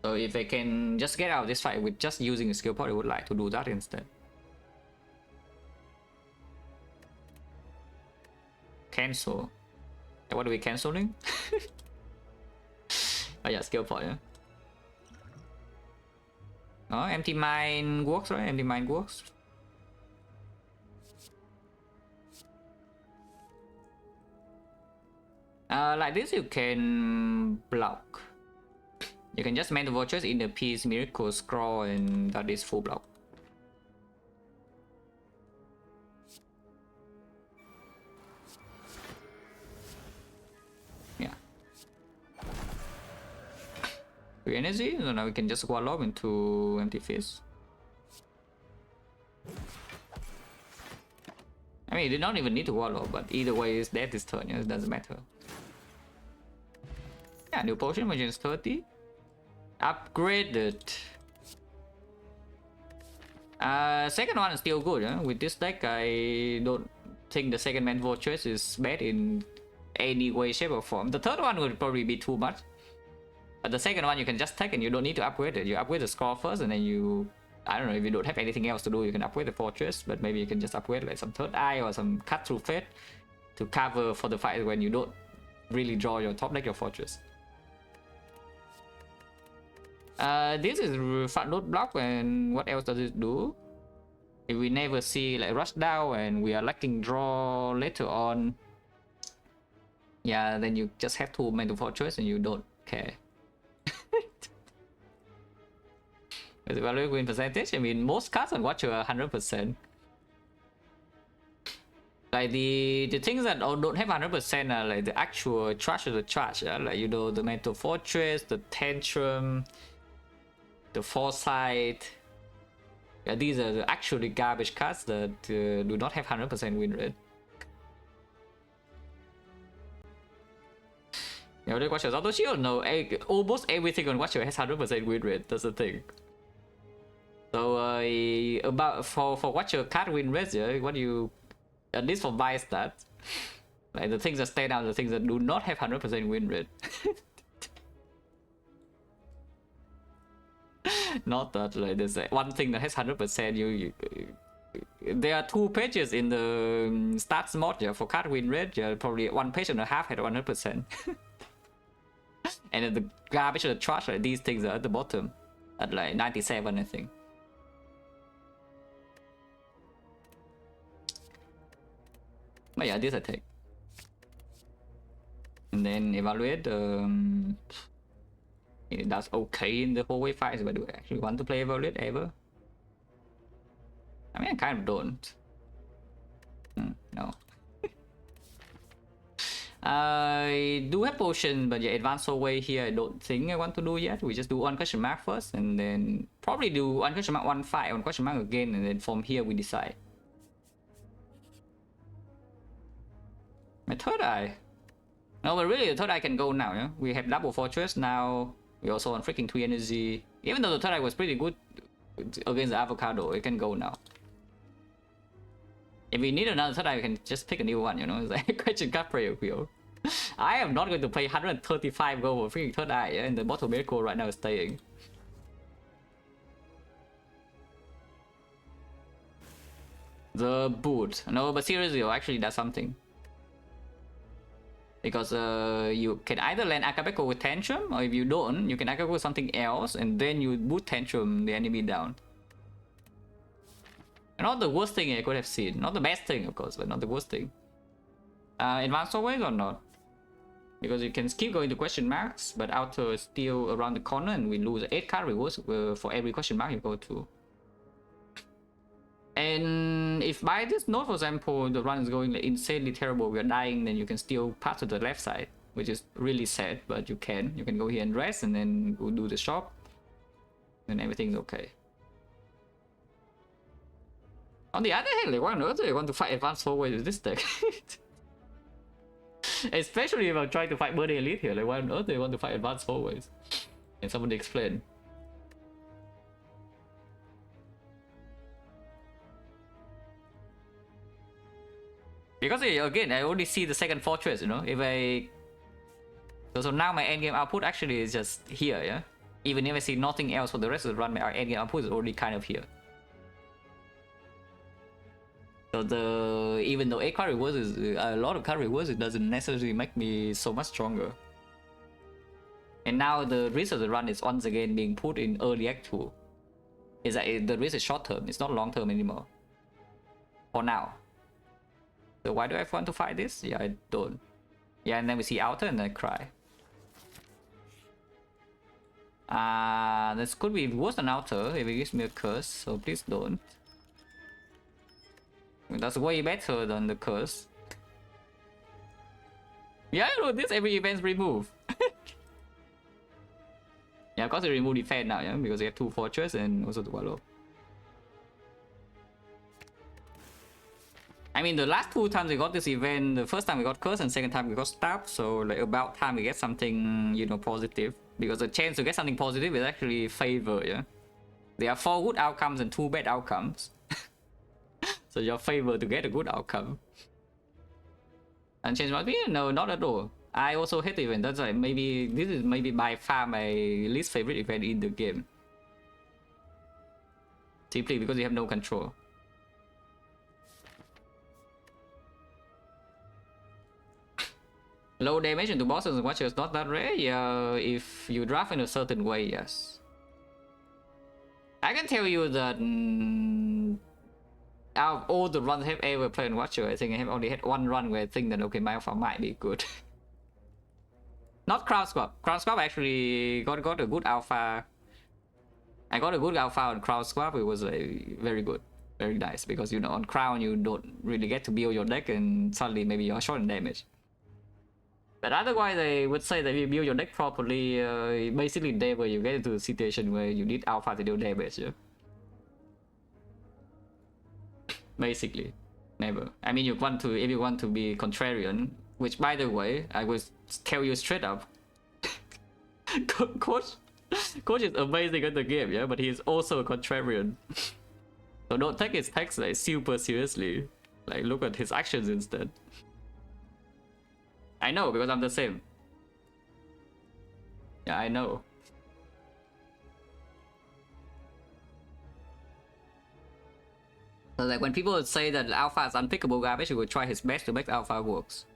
So if I can just get out of this fight with just using a skill pot, I would like to do that instead. Cancel. What are we canceling? Oh yeah, skill pot, yeah. Oh, empty mind works, right? Empty mind works. Like this you can block. You can just mental fortress in the piece, miracle, scroll, and that is full block. Yeah. 3 energy, so now we can just wall into empty fist. I mean, you do not even need to wall up, but either way, it's dead this turn, yeah? It doesn't matter. Yeah, new potion, which is 30. Upgraded. Second one is still good, huh? With this deck, I don't think the second man fortress is bad in any way, shape, or form. The third one would probably be too much. But the second one you can just take and you don't need to upgrade it. You upgrade the score first, and then you, I don't know, if you don't have anything else to do, you can upgrade the fortress, but maybe you can just upgrade like some third eye or some cut through fate to cover for the fight when you don't really draw your top deck, your fortress. This is front load block, and what else does it do? If we never see like rush down and we are lacking draw later on, yeah, then you just have to mental fortress and you don't care. With the value win percentage, I mean most cards on Watcher are 100%. Like the things that don't have 100% are like the actual trash of the trash, yeah? Like, you know, the mental fortress, the tantrum, the foresight. Yeah, these are the actually garbage cards that do not have 100% win rate. You know, the Watcher's auto shield? No, almost everything on Watcher has 100% win rate. That's the thing. So about for what your card win rate, yeah, what you, at least for buy stats, like the things that stand out, the things that do not have 100% win rate. Not that like there's one thing that has 100%. There are 2 pages in the stats mod, yeah, for card win rate. Yeah, probably 1 page and a half had 100%. And then the garbage or the trash, like these things are at the bottom at like 97, I think. But yeah, this I take. And then evaluate. That's okay in the whole way fights, but do I actually want to play evaluate ever? I mean, I kind of don't. No. I do have potion, but yeah, advanced hallway here I don't think I want to do yet. We just do 1 question mark first, and then probably do 1 question mark, 1 fight, 1 question mark again, and then from here we decide. My third eye. No, but really the third eye can go now, yeah? We have double fortress now. We also on freaking 3 energy. Even though the third eye was pretty good against the avocado, it can go now. If we need another third eye, we can just pick a new one, you know? It's like question card prayer wheel. I am not going to pay 135 gold for freaking third eye, yeah? And the bottle miracle right now is staying. The boot. No, but seriously, actually does something. Because you can either land Akabeko with Tantrum, or if you don't, you can Akabeko with something else, and then you boot Tantrum the enemy down. Not the worst thing I could have seen. Not the best thing, of course, but not the worst thing. Advanced always or not? Because you can keep going to question marks, but outer is still around the corner, and we lose 8 card rewards for every question mark you go to. And if by this node, for example, the run is going like insanely terrible, we are dying, then you can still pass to the left side, which is really sad, but you can. You can go here and rest, and then go do the shop, and everything's okay. On the other hand, like, why on earth do I want to fight advanced forward with this deck? Especially if I'm trying to fight Birthday Elite here, like, why on earth do I want to fight advanced forwards? Can somebody explain? Because again, I only see the second fortress, you know. If I so now my endgame output actually is just here, yeah. Even if I see nothing else for the rest of the run, my endgame output is already kind of here. So even though 8 card rewards is a lot of card rewards, it doesn't necessarily make me so much stronger. And now the risk of the run is once again being put in early act 2. Is that the risk is short term, it's not long term anymore. For now. So why do I want to fight this? Yeah, I don't. Yeah, and then we see outer and I cry. This could be worse than outer if it gives me a curse, so please don't. That's way better than the curse. Yeah, I know this every event's remove. Yeah, of course they remove defense now, yeah, because they have 2 fortress and also the wallow. I mean, the last 2 times we got this event, the first time we got curse and second time we got stab, so like about time we get something, you know, positive. Because the chance to get something positive is actually favor, yeah. There are 4 good outcomes and 2 bad outcomes. So your favor to get a good outcome. And change my opinion? No, not at all. I also hate the event. That's like maybe this is maybe by far my least favorite event in the game. Simply because you have no control. Low damage into bosses and watchers not that rare. Yeah, if you draft in a certain way, yes. I can tell you that out of all the runs I have ever played in Watcher, I think I have only had 1 run where I think that okay, my alpha might be good. Not Crown Squab. Crown Squab actually got a good alpha. I got a good alpha on Crown Squab. It was very good, very nice, because you know on Crown you don't really get to build your deck, and suddenly maybe you're short in damage. But otherwise, I would say that if you build your deck properly, basically never you get into a situation where you need alpha to deal damage. Yeah? Basically, never. I mean, if you want to be contrarian, which by the way, I will tell you straight up, coach Coach is amazing at the game, yeah, but he is also a contrarian. So don't take his text like super seriously. Like look at his actions instead. I know because I'm the same. Yeah, I know. So like when people say that alpha is unpickable garbage, he will try his best to make alpha works.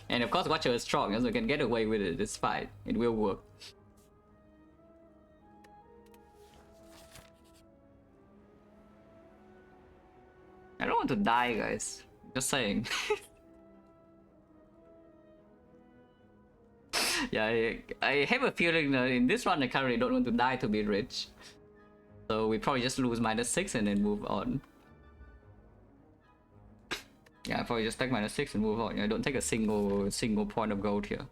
And of course Watcher is strong, so he can get away with it. It's fine. It will work. I don't want to die, guys. Just saying. Yeah, I have a feeling that in this run I currently don't want to die to be rich. So we probably just lose -6 and then move on. Yeah, probably just take -6 and move on. I don't take a single point of gold here.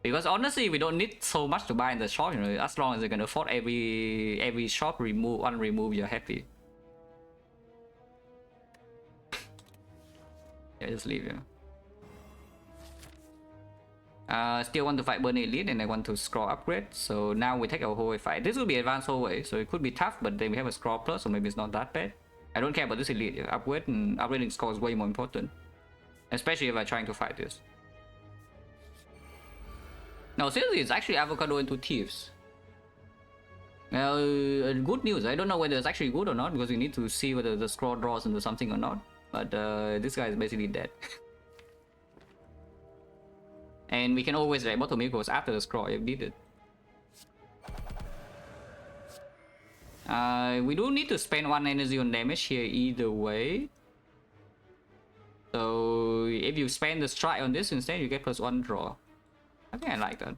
Because honestly, we don't need so much to buy in the shop, you know, as long as you can afford every shop remove, you're happy. Yeah, just leave, yeah. Still want to fight Burn Elite and I want to scroll upgrade. So now we take our hallway fight. This will be advanced hallway, so it could be tough, but then we have a scroll plus, so maybe it's not that bad. I don't care about this elite. Yeah. Upgrade and upgrading score is way more important, especially if I'm trying to fight this. No, seriously, it's actually avocado into thieves. Well, good news. I don't know whether it's actually good or not because we need to see whether the scroll draws into something or not. But this guy is basically dead. And we can always like bottom equals after the scroll if needed. We do need to spend 1 energy on damage here either way. So if you spend the strike on this instead, you get +1 draw. I think I like that.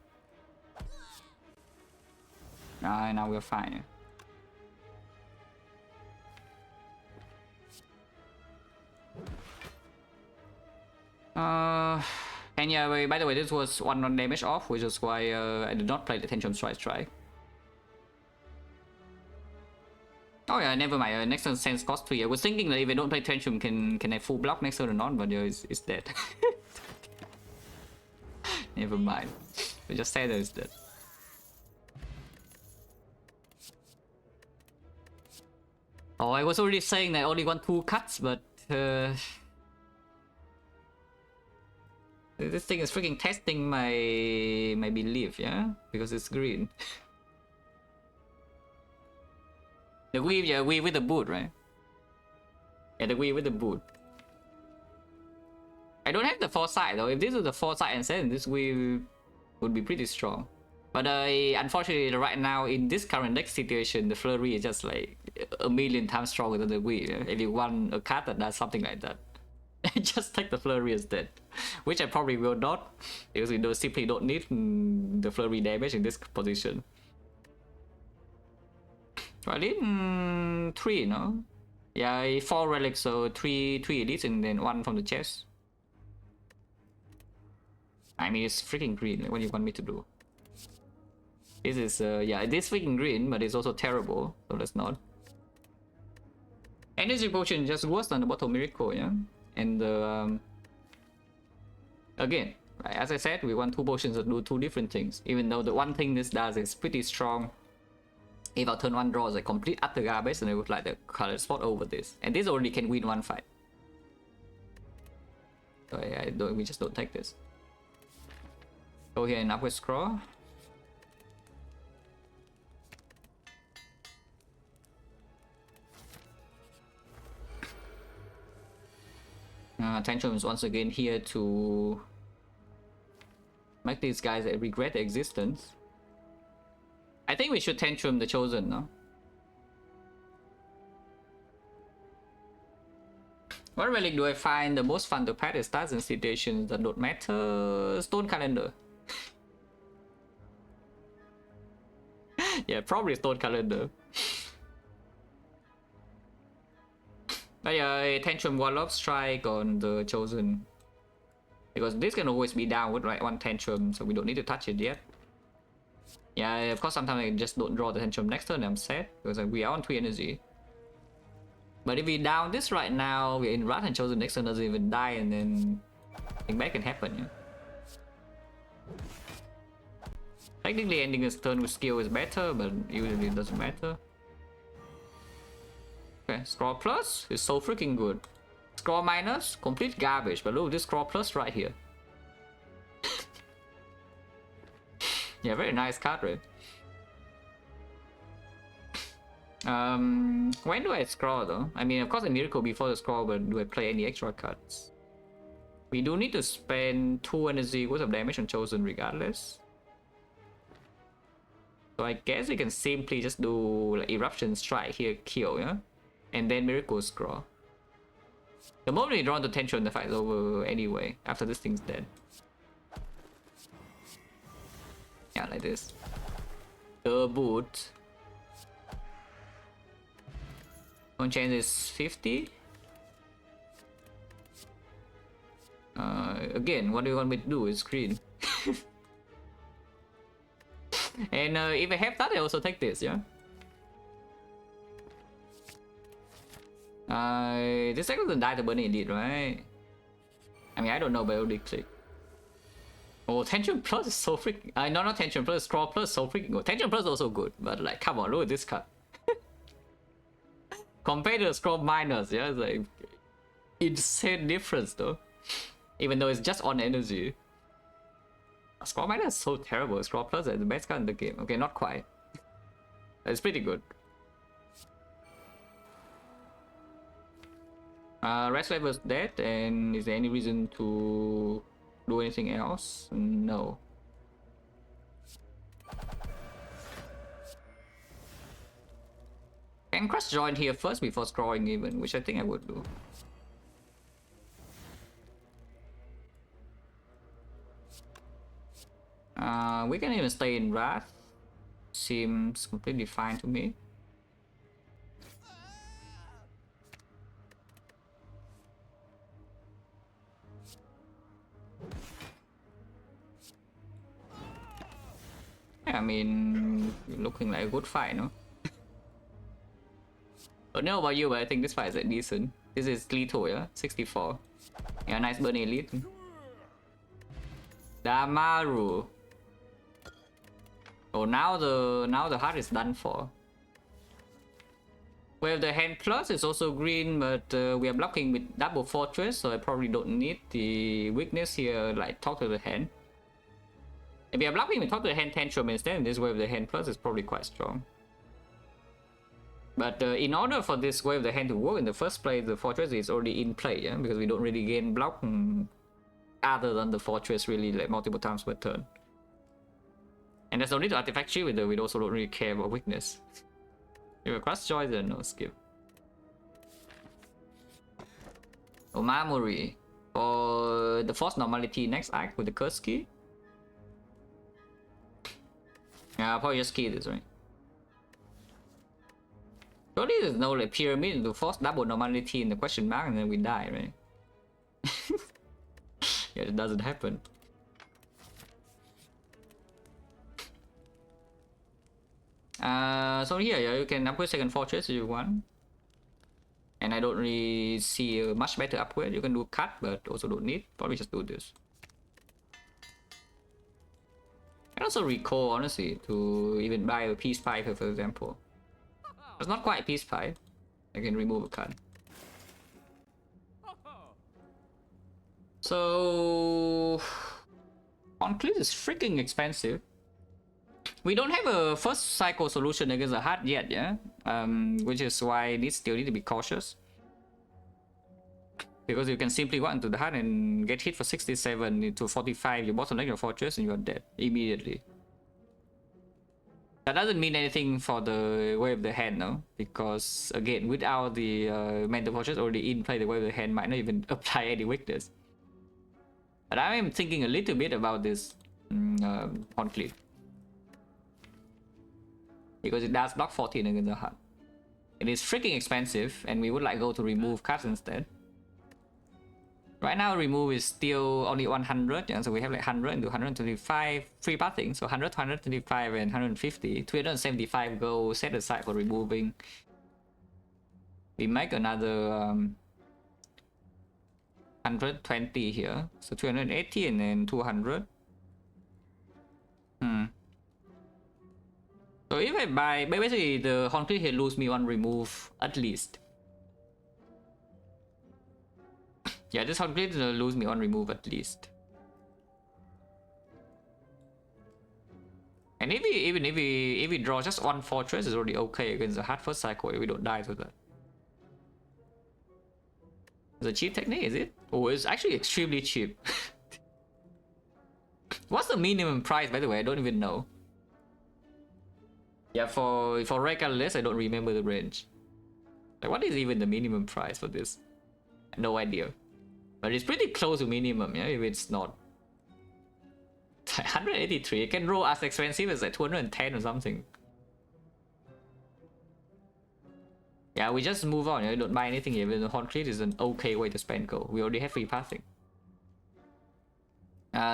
Now we're fine. And yeah, by the way, this was 1 non damage off, which is why I did not play the Tantrum Strike. Oh yeah, never mind. Next turn Sense cost 3. I was thinking that if I don't play Tantrum, can I full block next turn or not? But yeah, it's dead. Never mind. I just said that it's dead. Oh, I was already saying that I only want 2 cuts, but this thing is freaking testing my belief, yeah? Because it's green. The weave, yeah, weave with the boot, right? Yeah, the weave with the boot. I don't have the foresight though. If this was the foresight and then this weave would be pretty strong. But unfortunately, right now in this current deck situation, the flurry is just like a million times stronger than the weave. Yeah? If you want a card that does something like that, just take the flurry instead. Which I probably will not, because we simply don't need the flurry damage in this position. So I need 3, no? Yeah, 4 relics, so 3 elites and then 1 from the chest. I mean, it's freaking green. Like, what do you want me to do? This is, yeah, it is freaking green, but it's also terrible, so let's not. Energy potion just worse than the bottle miracle, yeah? And again, as I said, we want 2 potions that do 2 different things. Even though the one thing this does is pretty strong. If our turn 1 draws a complete utter garbage, then I would like the color spot over this. And this already can win 1 fight. So we just don't take this. Go here and upward scroll. Tantrum is once again here to make these guys regret their existence. I think we should Tantrum the Chosen, no? What relic do I find the most fun to pet is stats in situations that don't matter? Stone Calendar. Yeah, probably Stone Calendar. But yeah, Tantrum Warlock Strike on the Chosen. Because this can always be down with right 1 Tantrum, so we don't need to touch it yet. Yeah, of course sometimes I just don't draw the Tantrum next turn, I'm sad, because we are on 3 energy. But if we down this right now, we're in Wrath and Chosen next turn doesn't even die, and then I think that can happen, yeah. Technically ending his turn with skill is better, but usually it doesn't matter. Okay, scroll plus is so freaking good. Scroll minus, complete garbage, but look, this scroll plus right here. Yeah, very nice card, right? When do I scroll though? I mean, of course a miracle before the scroll, but do I play any extra cards? We do need to spend 2 energy worth of damage on chosen regardless. So I guess we can simply just do like eruption strike here, kill, yeah? And then miracle scroll. The moment we draw the tension, the fight's over anyway, after this thing's dead. Yeah, like this. The boot. One chance is 50. Again, what do you want me to do? It's green. And if I have that, I also take this, yeah? This deck doesn't die to Burning Elite, right? I mean, I don't know, but it'll click. Oh, Tension Plus is so freaking... no, not Tension Plus, Scroll Plus is so freaking good. Tension Plus is also good, but like, come on, look at this card. Compared to the Scroll Minus, yeah, it's like... insane difference, though. Even though it's just on energy. Scroll Minus is so terrible. Scroll Plus is the best card in the game. Okay, not quite. It's pretty good. Red Slave was dead, and is there any reason to do anything else? No. Can Crush join here first before scrolling even, which I think I would do. We can even stay in Wrath. Seems completely fine to me. Yeah, I mean, looking like a good fight, no? I don't know about you, but I think this fight is like decent. This is lethal, yeah? 64. Yeah, nice Burning Elite. Damaru. Oh, now the heart is done for. Well, the hand plus is also green, but we are blocking with double fortress, so I probably don't need the weakness here, like talk to the hand. If we are blocking with talk to the hand tantrum instead, this wave the hand plus is probably quite strong. But in order for this wave the hand to work in the first place, the fortress is already in play, yeah? Because we don't really gain block other than the fortress really like multiple times per turn. And there's no need to artifact shield with it, we also don't really care about weakness. If a cross joy, then no skip. Omamori. For the force normality next act with the curse key. Yeah, I'll probably just key this, right? Surely there's no like pyramid to force double normality in the question mark and then we die, right? Yeah, it doesn't happen. So here, yeah, you can upgrade second fortress if you want. And I don't really see a much better upgrade. You can do cut, but also don't need. Probably just do this. I also recall, honestly, to even buy a peace pipe, for example. It's not quite peace pipe. I can remove a card. So... Conclave is freaking expensive. We don't have a first cycle solution against the heart yet, yeah? Which is why this still need to be cautious. Because you can simply walk into the heart and get hit for 67 into 45, you bottom leg your fortress and you're dead immediately. That doesn't mean anything for the way of the hand, no? Because again, without the mental fortress already in play, the way of the hand might not even apply any weakness. But I am thinking a little bit about this conflict. Because it does block 14 against the heart. It is freaking expensive and we would like go to remove cards instead. Right now remove is still only 100, yeah? So we have like 100 into 125 free pathing, so 100, 125 and 150, 375 go set aside for removing. We make another 120 here, so 380 and then 200. So if I buy, basically the concrete here lose me one remove at least. Yeah, this concrete lose me one remove at least. And if we, even if we draw just one fortress, is already okay against the hard first cycle if we don't die to that. It's a cheap technique, is it? Oh, it's actually extremely cheap. What's the minimum price, by the way? I don't even know. Yeah, for regular list, I don't remember the range. Like, what is even the minimum price for this? No idea. But it's pretty close to minimum, yeah, if it's not. 183, it can roll as expensive as like 210 or something. Yeah, we just move on, yeah, don't buy anything here. The concrete is an okay way to spend gold. We already have free pathing.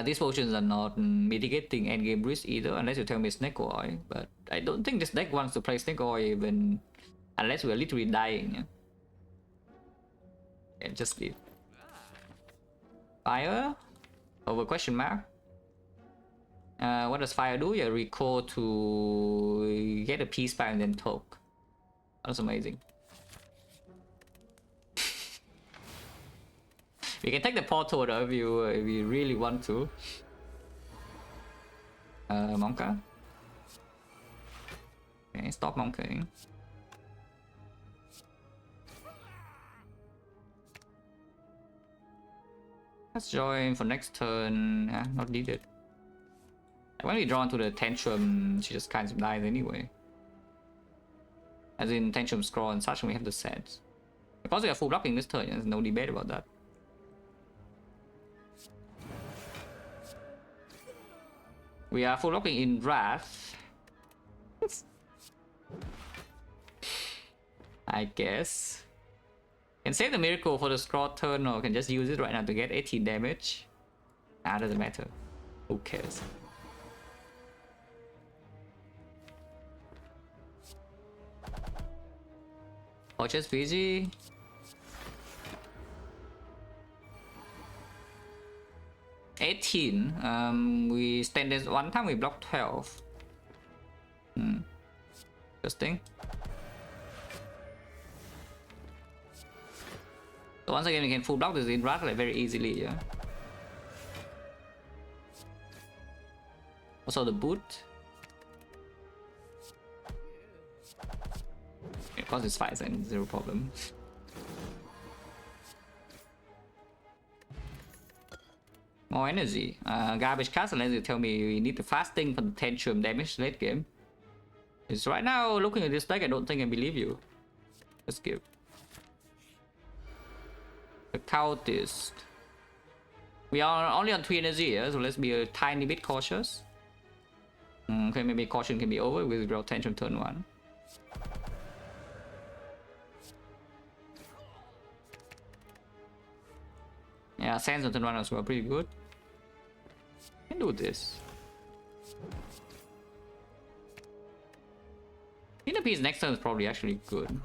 These potions are not mitigating endgame risk either, unless you tell me Snake Oil. But I don't think this deck wants to play Snake Oil even unless we're literally dying. Yeah, yeah, just leave. Fire over question mark. What does fire do? You recall to get a peace spell and then talk. That's amazing. We can take the portal though if you really want to. Monka. Okay, stop monking. Let's join for next turn. Not needed. When we draw into the tantrum, she just kind of dies anyway. As in tantrum scroll and such, and we have the sets. Because we are full blocking this turn, there's no debate about that. We are full blocking in Wrath. I guess. Can save the miracle for the scroll turn, or can just use it right now to get 18 damage. Doesn't matter. Who cares? Purchase Fiji. We stand this one time, we block 12. Interesting. So once again, we can full block this in Wrath like very easily, yeah. Also the boot. Of course it's 5 and 0 problem. More energy. Garbage cast unless you tell me we need the fasting for the tantrum damage late game. It's right now looking at this deck, I don't think I believe you. Let's give. The cultist. We are only on 3 energy here, so let's be a tiny bit cautious. Okay, maybe caution can be over with draw tantrum turn 1. Yeah, Sands on turn 1 as well, pretty good. Can do this. Inner piece next turn is probably actually good.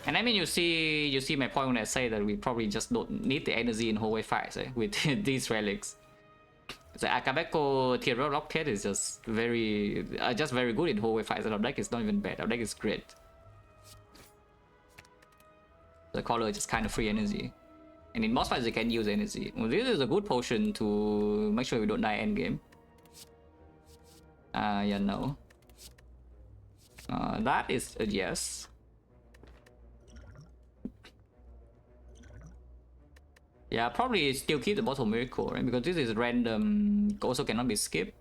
And I mean, you see my point when I say that we probably just don't need the energy in hallway fights with these relics. The Akabeko Tyrell Rocket is just very good in hallway fights, and our deck is not even bad. Our deck is great. The color is just kind of free energy. And in most fights, you can use energy. Well, this is a good potion to make sure we don't die endgame. Yeah, no. That is a yes. Yeah, probably still keep the bottle miracle, right? Because this is random, also cannot be skipped.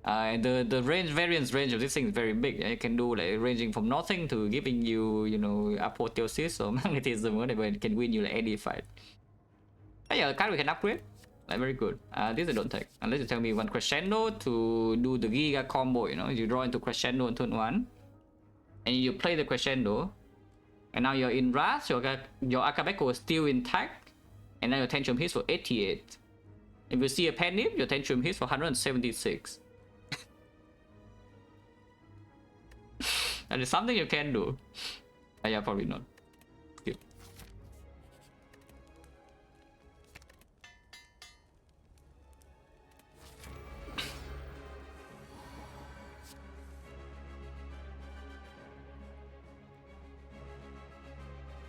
The variance range of this thing is very big. Yeah? You can do like ranging from nothing to giving you, apotheosis or magnetism, whatever. It can win you like any fight. But yeah, the card we can upgrade. Like very good. This I don't take unless you tell me one crescendo to do the Giga combo. You draw into crescendo on turn 1, and you play the crescendo. And now you're in Wrath, your Akabeko is still intact, and now your tantrum hits for 88. If you see a Penip, your tantrum hits for 176. That is something you can do. Yeah, probably not. Skip.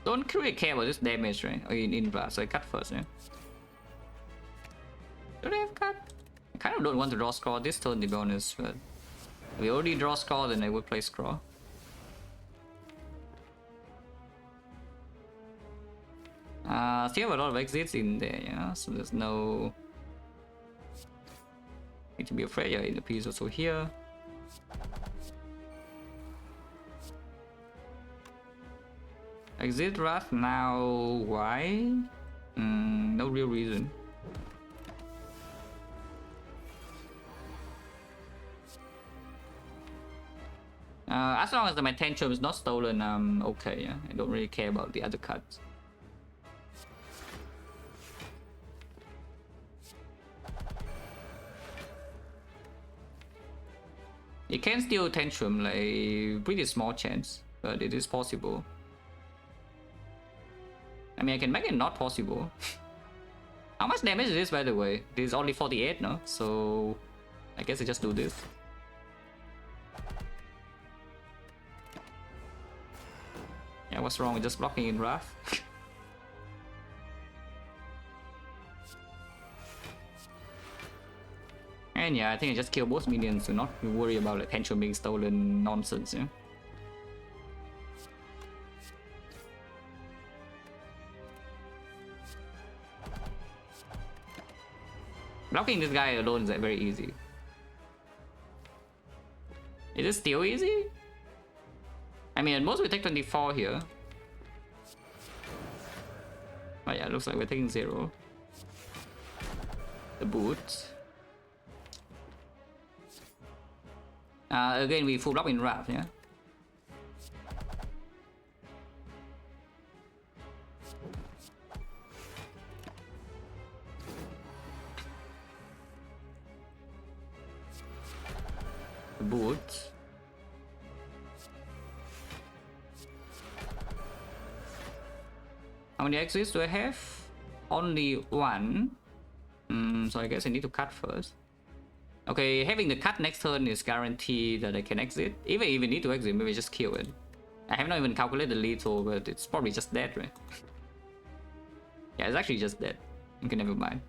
Don't really care about this damage, right? Or in blast, so I cut first, yeah. Do they have cut? I kind of don't want to draw scroll this turn, to be honest, but if we already draw scroll, then I would play scroll. Still have a lot of exits in there, yeah, so there's no need to be afraid. Yeah, the piece also here. Exit Wrath now, why? No real reason. As long as my tantrum is not stolen, I'm okay, yeah. I don't really care about the other cards. It can steal tantrum, like pretty small chance, but it is possible. I mean, I can make it not possible. How much damage is this, by the way? This is only 48, no? So I guess I just do this. Yeah, what's wrong with just blocking in Wrath? And yeah, I think I just kill both minions to not worry about like tantrum being stolen nonsense, yeah. Blocking this guy alone is like very easy. Is it still easy? I mean, at most we take 24 here. Oh yeah, it looks like we're taking 0. The boot. Again, we full block in Wrath, yeah. The boot. How many exits do I have? Only 1. So I guess I need to cut first. Okay, having the cut next turn is guaranteed that I can exit. Even if I need to exit, maybe just kill it. I have not even calculated the lethal, but it's probably just dead, right? Yeah, it's actually just dead. Okay, never mind.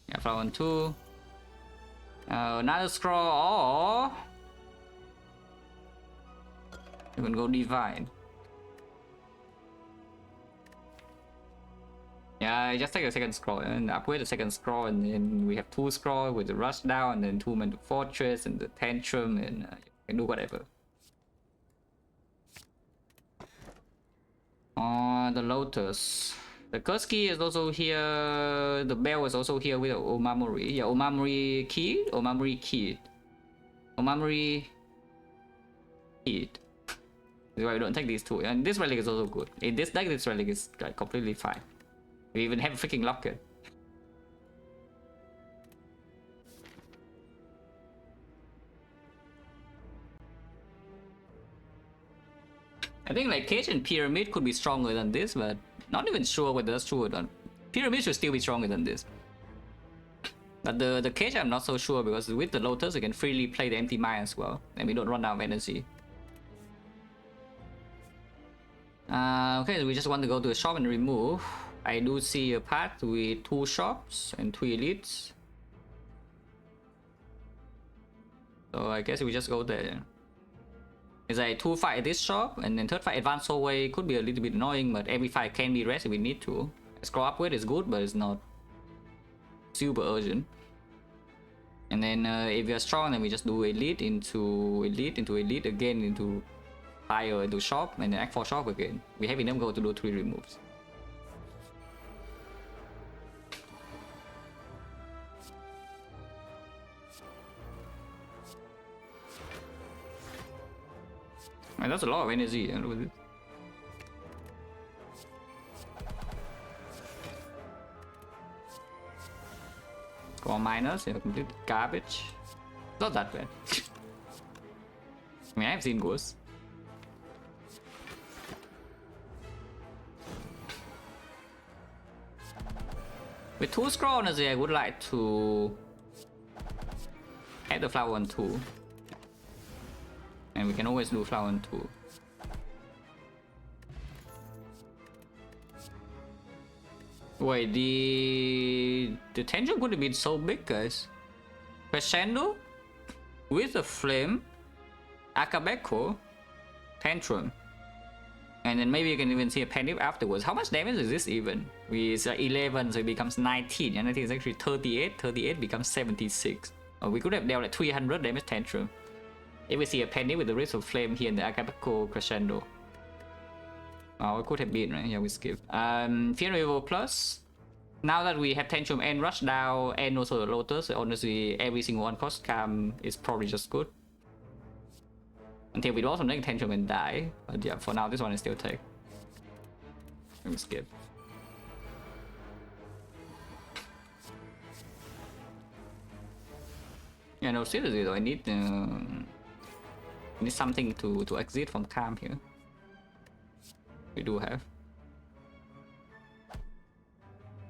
Yeah, flower on 2. Another scroll, or you can go divine. Yeah, I just take a second scroll and upgrade the second scroll, and then we have 2 scroll with the rush down, and then 2 men to fortress and the tantrum, and you can do whatever. The lotus. The curse key is also here. The bell is also here with Omamori. Yeah, Omamori key. Omamori key. Omamori key. That's why we don't take these 2. And this relic is also good. In this deck, this relic is like completely fine. We even have a freaking locket. I think like Cage and Pyramid could be stronger than this, but not even sure whether that's true or not. Pyramid should still be stronger than this. But the Cage I'm not so sure, because with the Lotus you can freely play the Empty Mind as well, and we don't run out of energy. Okay, so we just want to go to a shop and remove. I do see a path with 2 shops and 2 elites. So I guess we just go there. It's like 2 fight at this shop, and then 3rd fight advanced away could be a little bit annoying, but every fight can be rest if we need to. Scroll upgrade is good, but it's not super urgent. And then if we are strong, then we just do elite into elite into elite again into fire into shop, and then act for shop again. We have enough gold to do 3 removes. Man, that's a lot of energy. Look at this. Score minus, yeah, complete garbage. Not that bad. I mean, I've seen worse. With 2 scroll, honestly, I would like to add the flower on 2. And we can always do flower on 2. Wait, the tantrum could have been so big, guys. Crescendo with a flame, Akabeko, tantrum. And then maybe you can even see a panic afterwards. How much damage is this even? It's 11, so it becomes 19. And I think it's actually 38. 38 becomes 76. Oh, we could have dealt like 300 damage tantrum. If we see a panic with the Wrist of Flame here in the Akabeko Crescendo. Oh, it could have been, right? Yeah, we skip. Fear Revival Plus. Now that we have Tantrum and Rush Down and also the Lotus, honestly, every single one cost Calm is probably just good. Until we do also make Tantrum and die. But yeah, for now, this one is still take. Let me skip. Yeah, no, seriously though, I need something to exit from Calm here. We do have.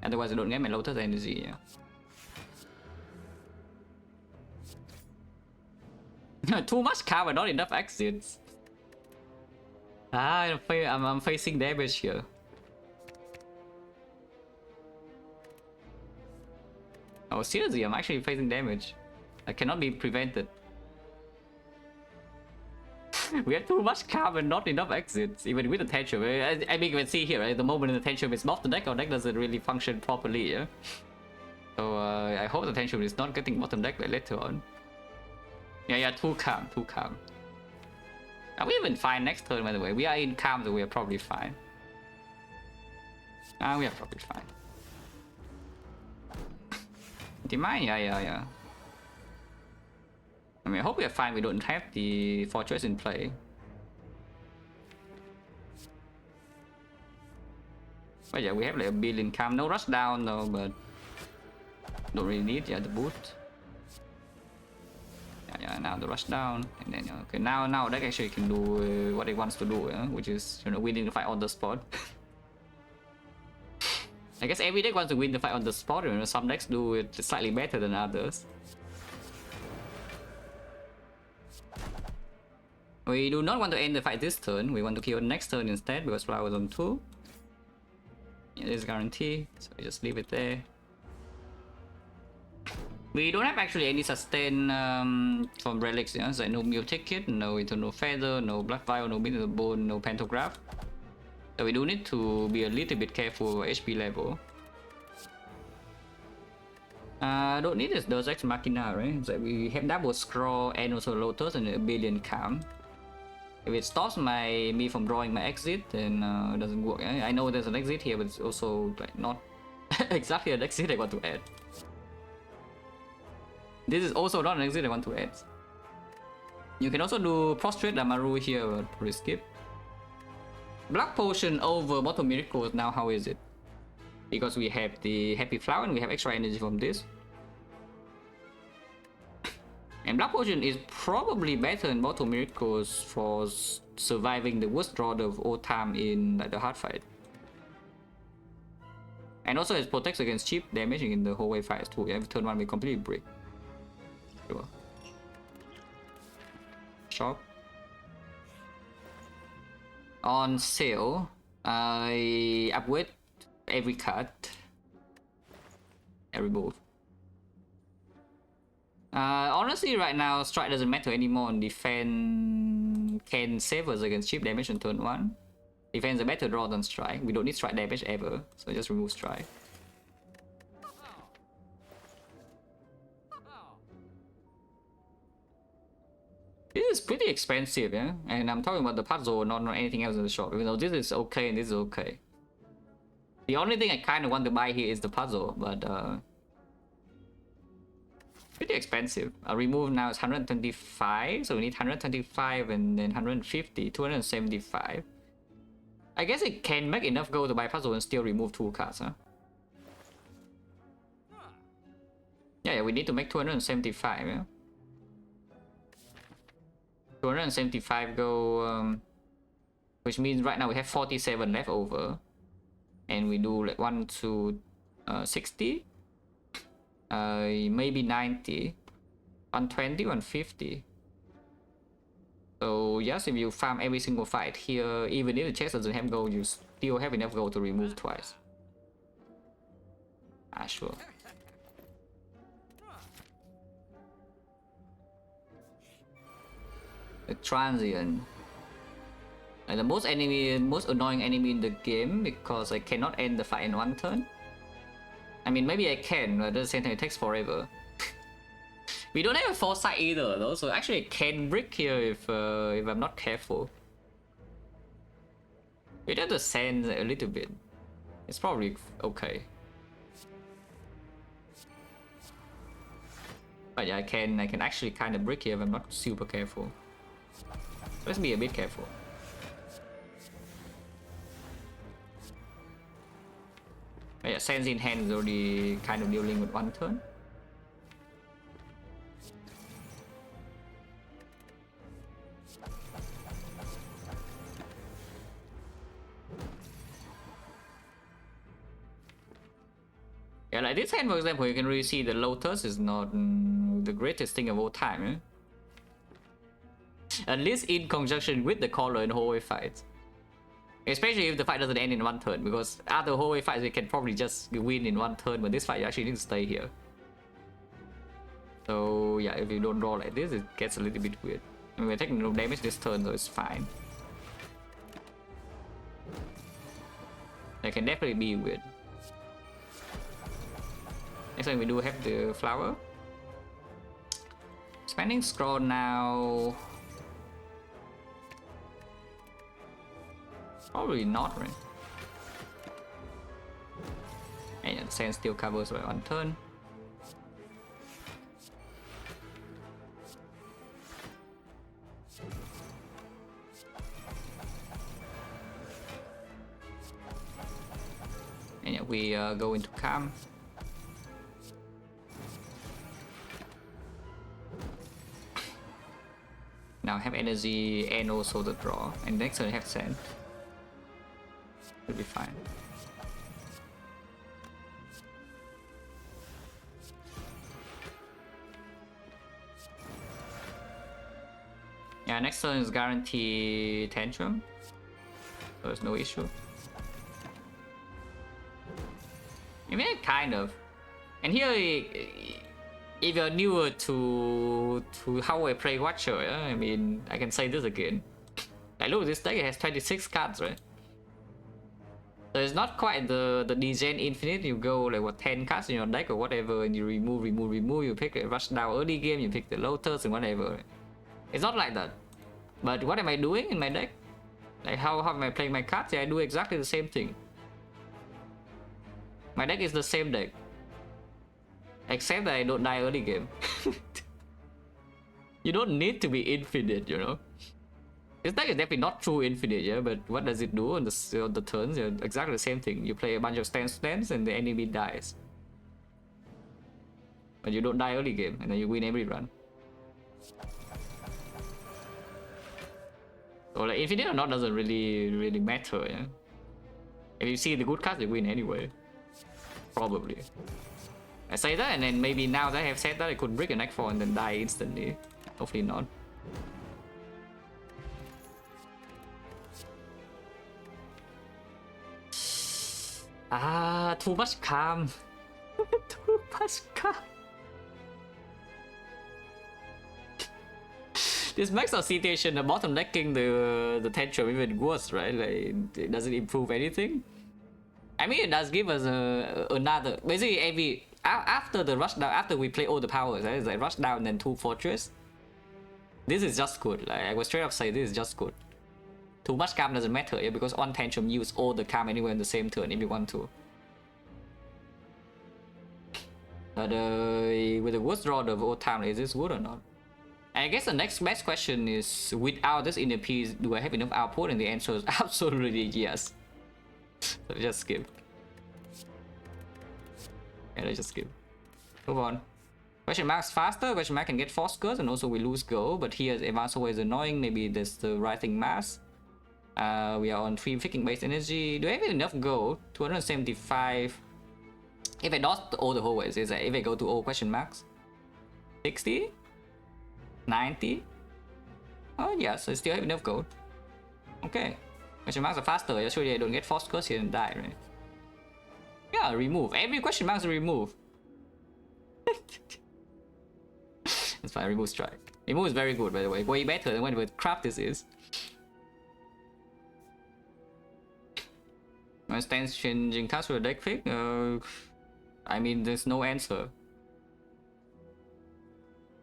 Otherwise I don't get my Lotus energy, yeah. Too much Calm and not enough exits. I'm facing damage here. Oh, seriously, I'm actually facing damage. I cannot be prevented. We have too much Calm and not enough exits, even with the Tantrum. I mean, you can see here, right? The moment the Tantrum is off the deck, our deck doesn't really function properly, yeah? So, I hope the Tantrum is not getting bottom deck later on. Yeah, too Calm. Are we even fine next turn, by the way? We are in Calm, so we are probably fine. We are probably fine. Demine, yeah. I mean, I hope we are fine. We don't have the Fortress in play. But yeah, we have like a billion Calm. No Rush Down though, but don't really need the boot. Yeah, now the Rush Down, and then okay, now that actually can do what it wants to do, which is winning the fight on the spot. I guess every deck wants to win the fight on the spot. Some decks do it slightly better than others. We do not want to end the fight this turn. We want to kill next turn instead because flowers on 2. Yeah, this is guarantee, so we just leave it there. We don't have actually any sustain from relics, yeah? So no Mule Ticket, no Eternal Feather, no Black Vial, no Mineral Bone, no Pantograph. So we do need to be a little bit careful with HP level. Don't need this Deus Ex Machina, right? So we have double Scroll and also Lotus and a billion Calm. If it stops me from drawing my exit, then it doesn't work. I know there's an exit here, but it's also like not exactly an exit I want to add. This is also not an exit I want to add. You can also do Prostrate Damaru here, but probably skip. Black Potion over Mortal Miracles, now how is it? Because we have the Happy Flower and we have extra energy from this. And Black Potion is probably better than Mortal Miracles for surviving the worst draw of all time in like, the hard fight. And also it protects against cheap damaging in the whole wave fights too. Every turn 1 we completely break. Sure. Shop. On sale, I upgrade every card. I remove. Honestly, right now, strike doesn't matter anymore. Defense can save us against cheap damage on turn 1. Defense is a better draw than strike. We don't need strike damage ever, so just remove strike. This is pretty expensive, yeah? And I'm talking about the puzzle, not anything else in the shop. Even though this is okay and this is okay. The only thing I kind of want to buy here is the puzzle, but pretty expensive. Remove now is 125, so we need 125 and then 150, 275. I guess it can make enough gold to buy puzzle and still remove 2 cards, huh? Yeah, we need to make 275, yeah? 275 go, which means right now we have 47 left over. And we do like 1, 2, 60, maybe 90, 120, 150. So yes, if you farm every single fight here, even if the chest doesn't have gold, you still have enough gold to remove twice. Ah, sure. The transient. Like the most annoying enemy in the game, because I cannot end the fight in one turn. I mean, maybe I can, but at the same time it takes forever. We don't have a foresight either though, so actually I can brick here if I'm not careful. We have to sand a little bit. It's probably okay. But yeah, I can actually kind of brick here if I'm not super careful. Let's be a bit careful. But yeah, Sands in hand is already kind of dealing with one turn. Yeah, like this hand, for example, you can really see the Lotus is not the greatest thing of all time. Eh? At least in conjunction with the collar in hallway fights. Especially if the fight doesn't end in one turn, because other hallway fights you can probably just win in one turn, but this fight you actually need to stay here. So yeah, if you don't draw like this, it gets a little bit weird. I mean, we're taking no damage this turn, so it's fine. It can definitely be weird. Next time we do have the flower. Spending scroll now. Probably not, right? And yeah, Sand still covers by one turn. And yeah, we go into calm. Now have energy and also the draw, and next turn have sand. Should be fine. Yeah, next turn is guarantee tantrum, so there's no issue. I mean, kind of. And here, if you're newer to how I play Watcher, yeah? I mean, I can say this again. Like, look, this deck has 26 cards, right? So it's not quite the Degen Infinite. You go like what 10 cards in your deck or whatever, and you remove. You pick a Rush Down early game. You pick the Lotus and whatever. Right? It's not like that. But what am I doing in my deck? Like how am I playing my cards? Yeah, I do exactly the same thing. My deck is the same deck, except that I don't die early game. You don't need to be infinite, you know. This deck is definitely not true infinite, yeah, but what does it do on the turns? Yeah, exactly the same thing. You play a bunch of stands and the enemy dies. But you don't die early game, and then you win every run. So like infinite or not doesn't really matter, yeah. If you see the good cards, you win anyway. Probably. I say that, and then maybe now that I have said that, I could break a neck 4 and then die instantly. Hopefully not. Ah, too much calm. Too much calm. This makes our situation, the bottom decking the tantrum even worse, right? Like, it doesn't improve anything. I mean, it does give us another. Basically, after the rush down, after we play all the powers, right? It's like rush down and then 2 fortress. This is just good. Like, I was straight up say this is just good. Too much calm doesn't matter, yeah, because on tantrum use all the calm anywhere in the same turn if you want to. But with the worst draw of all time, is this good or not? I guess the next best question is, without this inner piece, do I have enough output? And the answer is absolutely yes. So just skip. Yeah, let's just skip. Move on. Question mark's faster. Question mark can get force curse, and also we lose gold. But here, advance always annoying. Maybe there's the writing mass. We are on 3 freaking base energy. Do I have enough gold? 275. If I dodge all the hallways, is that if I go to all question marks, 60, 90. Oh yes, I still have enough gold. Okay, question marks are faster. Usually I don't get force curse here and die, right? Yeah, remove every question marks. Remove. That's fine. Remove strike. Remove is very good, by the way. Way better than whatever crap this is. My stance changing task for a deck pick? I mean, there's no answer.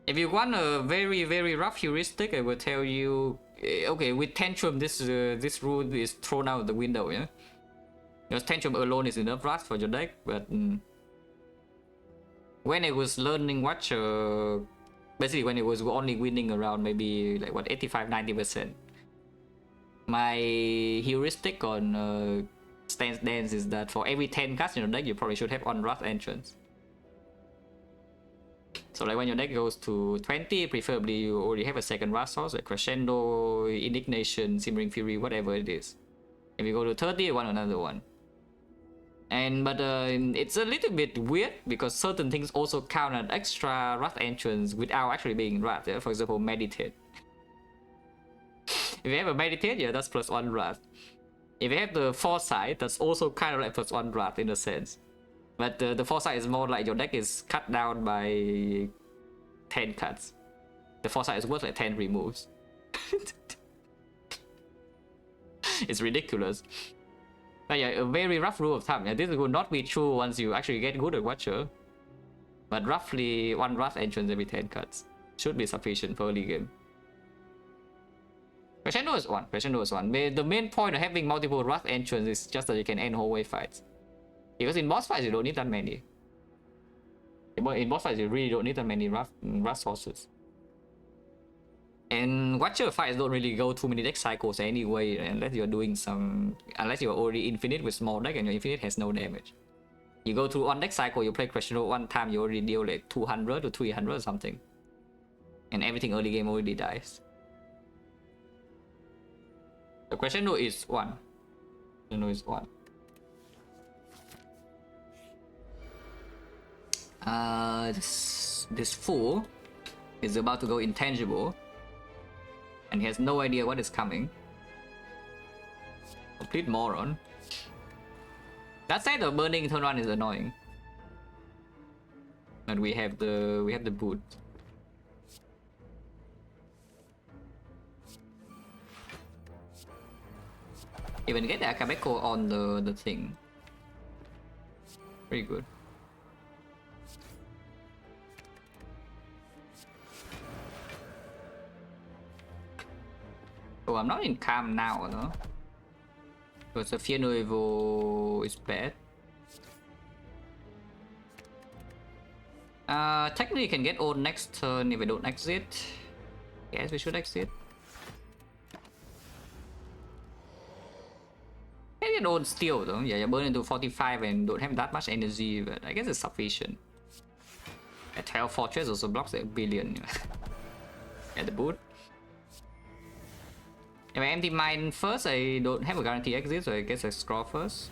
If you want a very rough heuristic, I will tell you. Okay, with Tantrum, this rule is thrown out the window, yeah. Because Tantrum alone is enough wrath for your deck, but when I was learning Watcher, basically when it was only winning around maybe like what 85-90%, my heuristic on Stance Dance is that for every 10 cards in your deck, you probably should have on Wrath entrance. So like when your deck goes to 20, preferably you already have a second Wrath source, like Crescendo, Indignation, Simmering Fury, whatever it is. If you go to 30, you want another one. But it's a little bit weird because certain things also count as extra Wrath entrance without actually being Wrath. Yeah? For example, Meditate. If you have a Meditate, yeah, that's +1 Wrath. If you have the Foresight, that's also kind of like +1 Wrath in a sense. But the Foresight is more like your deck is cut down by 10 cuts. The Foresight is worth like 10 removes. It's ridiculous. But yeah, a very rough rule of thumb. Yeah, this will not be true once you actually get good at Watcher. But roughly 1 Wrath entrance every 10 cuts should be sufficient for early game. Crescendo is 1. Crescendo is 1. The main point of having multiple Wrath entrance is just that you can end hallway fights. Because in boss fights you don't need that many. In boss fights you really don't need that many Wrath sources. And Watcher fights don't really go too many deck cycles anyway, unless you're doing unless you're already infinite with small deck and your infinite has no damage. You go through one deck cycle, you play Crescendo one time, you already deal like 200 to 300 or something. And everything early game already dies. The Crescendo is 1. Crescendo is 1. This fool is about to go intangible. And he has no idea what is coming. Complete moron. That said, the burning turn 1 is annoying. And we have the boot. Even get the Akabeko on the thing. Pretty good. Oh, I'm not in calm now, no? Because the Fear Nouveau is bad. Technically you can get old next turn if we don't exit. Yes, we should exit. Can get old still though. Yeah, you burn into 45 and don't have that much energy, but I guess it's sufficient. A Tail Fortress also blocks a billion. At the boot. If I empty mine first, I don't have a guarantee exit, so I guess I scroll first.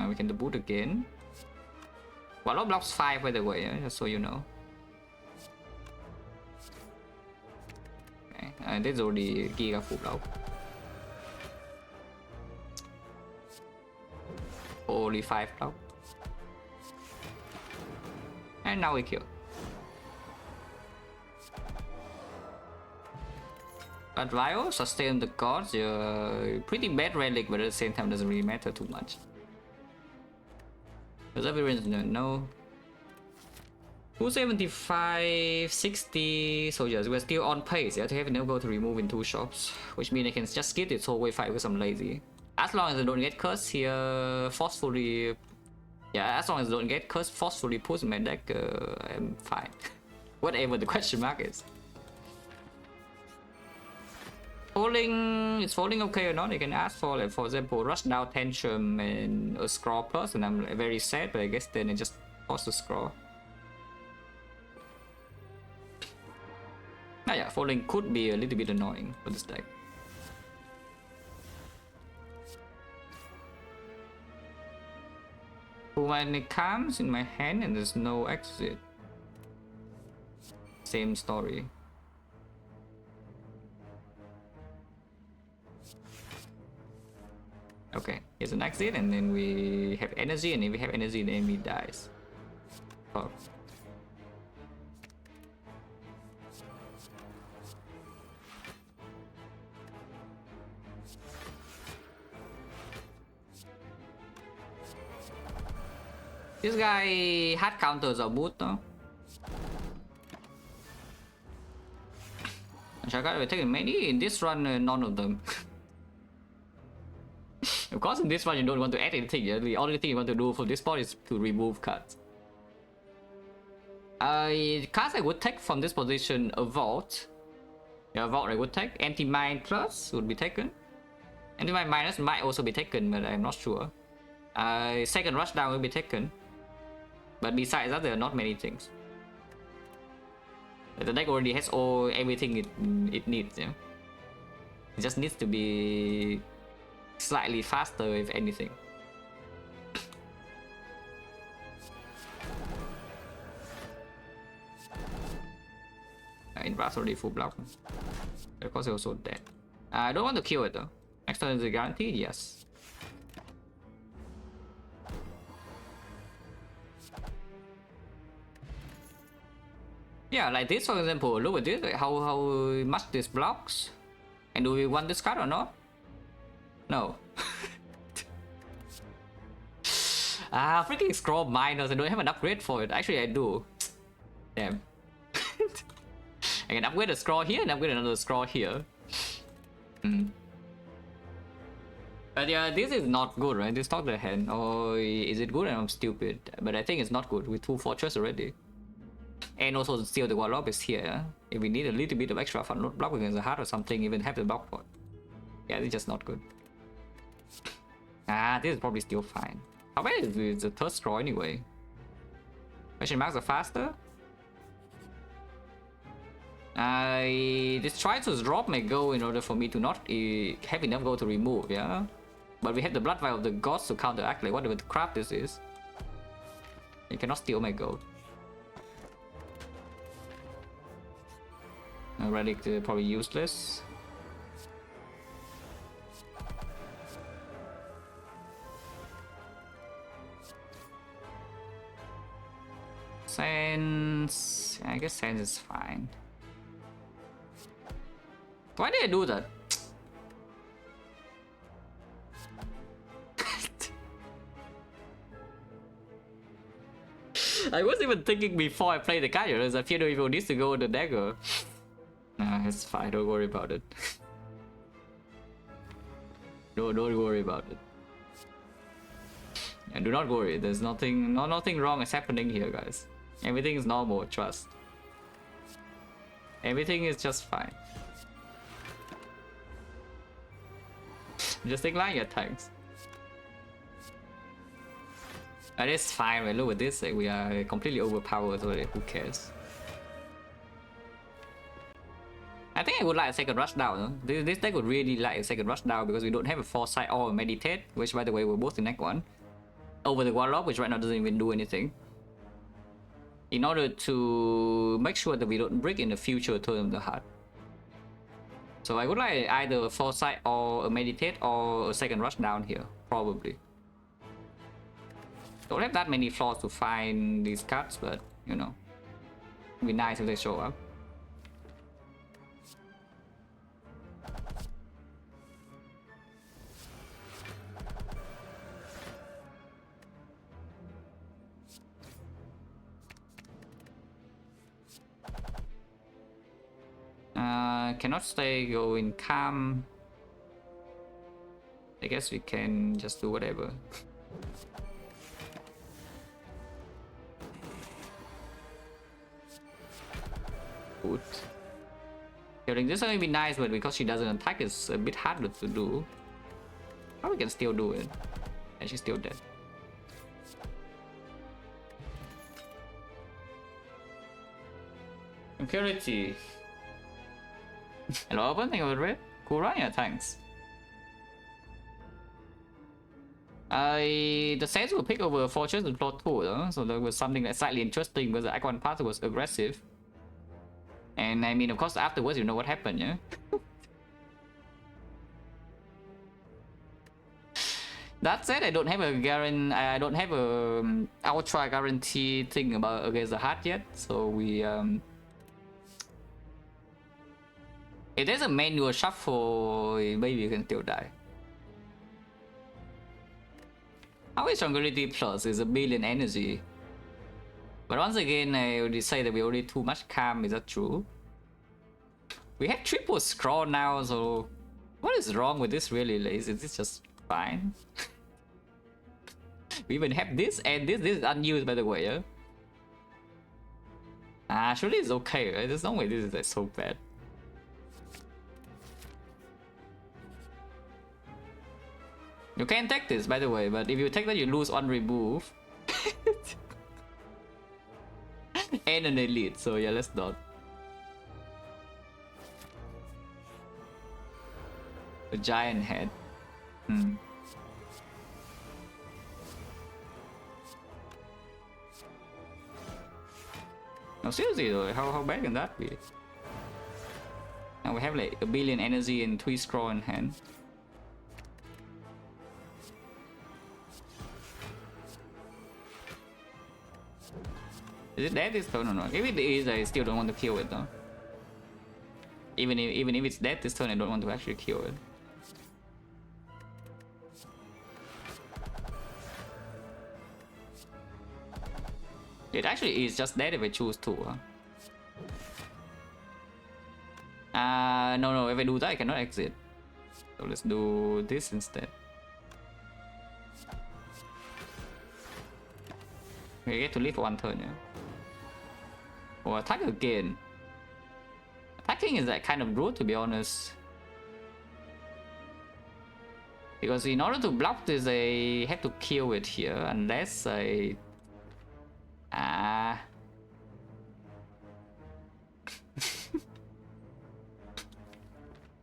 We can debut again. Wallow blocks 5 by the way, just so you know. Okay, this is already Giga full block. Only 5 block. And now we kill. But Vio sustain the gods, pretty bad relic, but at the same time doesn't really matter too much. Perseverance, no. 275, 60 soldiers. We're still on pace. Yeah, to have enough gold to remove in 2 shops, which means I can just skip this whole way fight because I'm lazy. As long as I don't get cursed here, forcefully. Yeah, as long as I don't get cursed, forcefully push my deck, I'm fine. Whatever the question mark is. Is falling okay or not? I can ask for, like, for example, Rush Down Tantrum and a Scroll Plus, and I'm very sad, but I guess then I just force the Scroll. Now yeah, falling could be a little bit annoying for this deck. When it comes in my hand and there's no exit. Same story. Okay, here's an exit, and then we have energy, and if we have energy, the enemy dies. Oh. This guy had counters or boot though. I got taken many in this run, none of them. Of course, in this one you don't want to add anything. Yeah? The only thing you want to do for this part is to remove cards. Cards I would take from this position: a vault. Yeah, a vault I would take. Anti-mine plus would be taken. Anti-mine minus might also be taken, but I'm not sure. Second rush down will be taken. But besides that, there are not many things. The deck already has everything it needs. Yeah, it just needs to be slightly faster, if anything. In brass already full block. Of course, it's also dead. I don't want to kill it though. Next turn is a guaranteed, yes. Yeah, like this for example. Look at this, like how much this blocks. And do we want this card or not? No. Freaking scroll minus. I don't have an upgrade for it. Actually, I do. Damn. I can upgrade a scroll here and upgrade another scroll here. But yeah, this is not good, right? This talk the hand. Or is it good and I'm stupid? But I think it's not good with 2 fortress already. And also still the wall is here. If we need a little bit of extra for not block against the heart or something, even have the block for it. Yeah, it's just not good. This is probably still fine. How bad is the third scroll anyway? Question marks are faster. This try to drop my go in order for me to not have enough go to remove, yeah? But we have the blood vial of the gods to counteract like whatever the crap this is. You cannot steal my gold. Relic probably useless. Sense, I guess sense is fine. Why did I do that? I was even thinking before I played the card, I feel if it needs to go with the dagger. Nah, it's fine, don't worry about it. Don't worry about it. And do not worry, there's nothing wrong is happening here, guys. Everything is normal, trust. Everything is just fine. Just decline your tanks. But it's fine, man. Look at this, like, we are completely overpowered, so who cares? I think I would like a second rush down. Huh? This deck would really like a second rush down because we don't have a foresight or a meditate, which by the way we're both in deck 1. Over the warlock, which right now doesn't even do anything. In order to make sure that we don't break in the future turn of the heart. So I would like either a foresight or a meditate or a second rush down here, probably. Don't have that many flaws to find these cards, but you know, it'd be nice if they show up. Cannot stay going calm. I guess we can just do whatever. Good. Killing this will be nice, but because she doesn't attack, it's a bit harder to do. But we can still do it. And she's still dead. Impurity. Hello, open. Thank you for the red. Cool run, yeah, thanks. The Saints will pick over Fortress and Plot 2, so there was something that's slightly interesting because the Icon Path was aggressive. And I mean, of course, afterwards, you know what happened, yeah? That said, I don't have a ultra guarantee thing about against the heart yet, so we if there's a manual shuffle, maybe you can still die. How is Tranquility Plus is a billion energy? But once again, I already say that we already too much calm. Is that true? We have triple scroll now, so what is wrong with this really? Is this just fine? We even have this, and this is unused by the way, yeah? Surely it's okay, right? There's no way this is like, so bad. You can take this, by the way, but if you take that, you lose on remove. And an elite, so yeah, let's not. A giant head. No, seriously though, how bad can that be? Now we have like a billion energy and 3 scroll in hand. Is it dead this turn or not? If it is, I still don't want to kill it though. Even if it's dead this turn, I don't want to actually kill it. It actually is just dead if I choose to, huh? No, if I do that, I cannot exit. So let's do this instead. We get to live 1 turn, yeah? Or attack again. Attacking is like kind of rude, to be honest. Because in order to block this, I have to kill it here, unless I...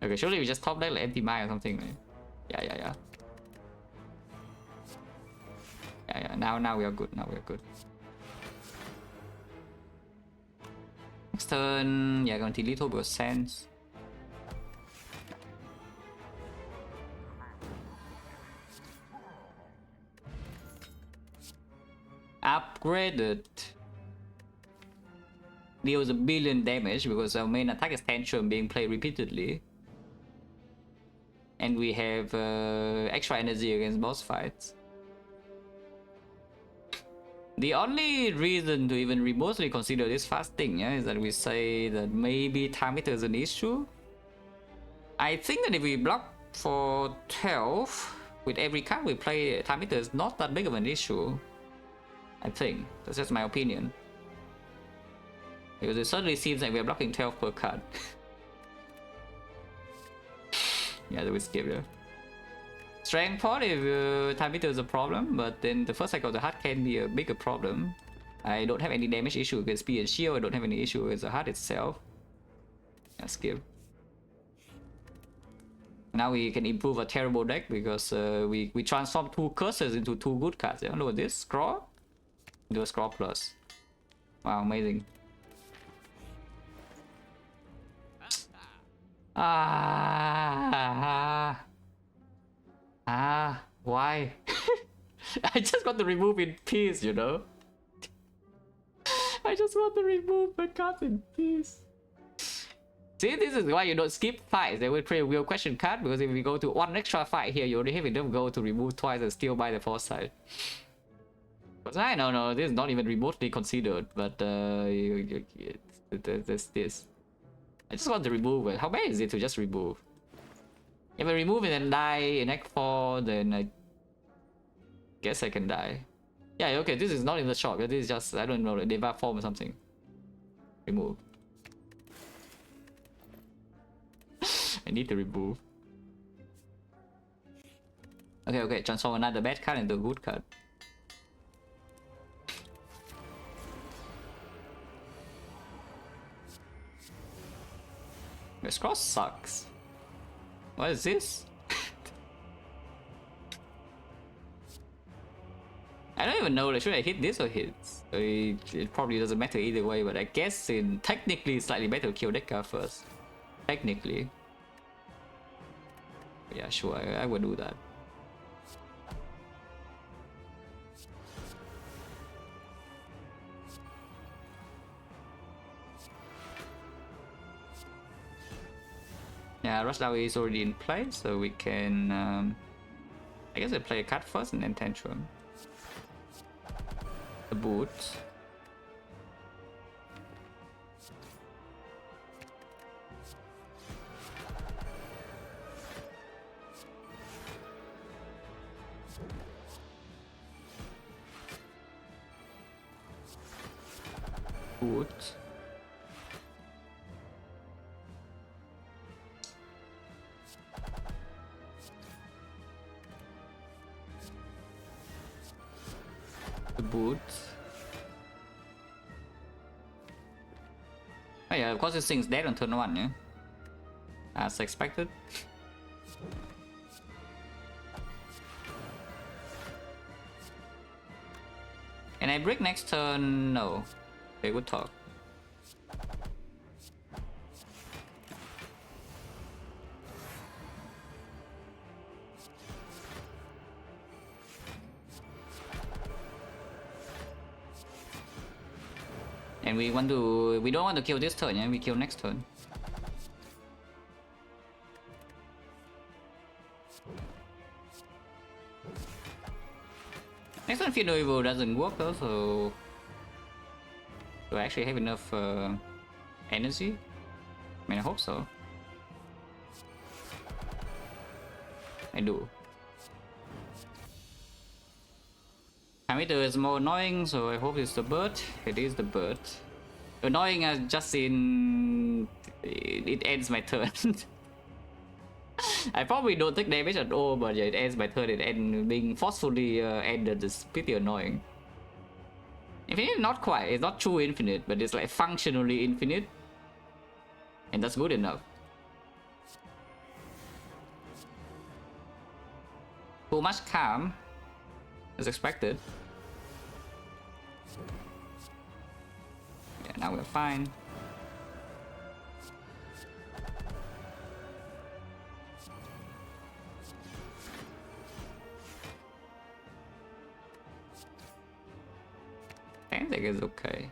Okay, surely we just top deck like empty mind or something, right? Yeah. Now we are good, Next turn, yeah, guarantee little bit of sense. Upgraded. Deals a billion damage because our main attack is Tantrum being played repeatedly. And we have extra energy against boss fights. The only reason to even remotely consider this fasting, yeah, is that we say that maybe time meter is an issue. I think that if we block for 12 with every card we play, time meter is not that big of an issue. I think that's just my opinion. Because it certainly seems like we're blocking 12 per card. Yeah, that was scary. Strength pot if time meter is a problem, but then the first cycle of the heart can be a bigger problem. I don't have any damage issue against speed and shield. I don't have any issue with the heart itself. Yeah, skip. Now we can improve a terrible deck because we transform 2 curses into 2 good cards. Yeah, look at this scroll. Do a scroll plus. Wow, amazing. Why? I just want to remove in peace, you know? I just want to remove the cards in peace. See, this is why you don't skip fights. They will play a real question card because if we go to 1 extra fight here, you only have enough go to remove twice and still buy the foresight. But I don't know, this is not even remotely considered, but there's this. I just want to remove it. How bad is it to just remove? If I remove it and die in Act 4, then I guess I can die. Yeah, okay, this is not in the shop. This is just, I don't know, a Deva form or something. Remove. I need to remove. Okay, transform another bad card into a good card. This cross sucks. What is this? even know, like, should I hit this or hit? It probably doesn't matter either way, but I guess technically it's slightly better to kill that guy first. Technically. Yeah, sure, I would do that. Yeah, Rush Down is already in play, so we can... I guess I play a card first and then Tantrum. The boot. Boot. The boot. Oh yeah, of course this thing's dead on turn 1, yeah? As expected. And I break next turn? No. Okay, good talk. And we don't want to kill this turn, yeah? We kill next turn. Next turn Fear No Evil doesn't work though, so... Do I actually have enough energy? I mean, I hope so. I do. Hammer is more annoying, so I hope it's the bird. It is the bird. Annoying as just in... It ends my turn. I probably don't take damage at all, but yeah, it ends my turn. It ends being forcefully ended is pretty annoying. Infinite, not quite. It's not true infinite, but it's like functionally infinite. And that's good enough. Too much calm, as expected. Yeah, now we're fine. I think it's okay.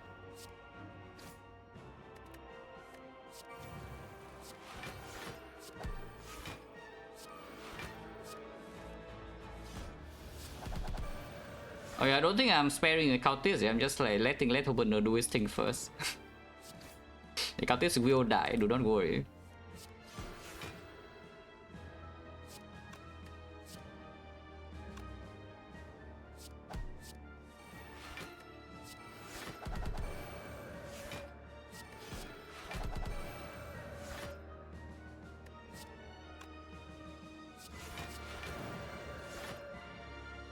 Oh yeah, I don't think I'm sparing the cultist. I'm just like letting Lethoburner do his thing first. The cultist will die, do not worry.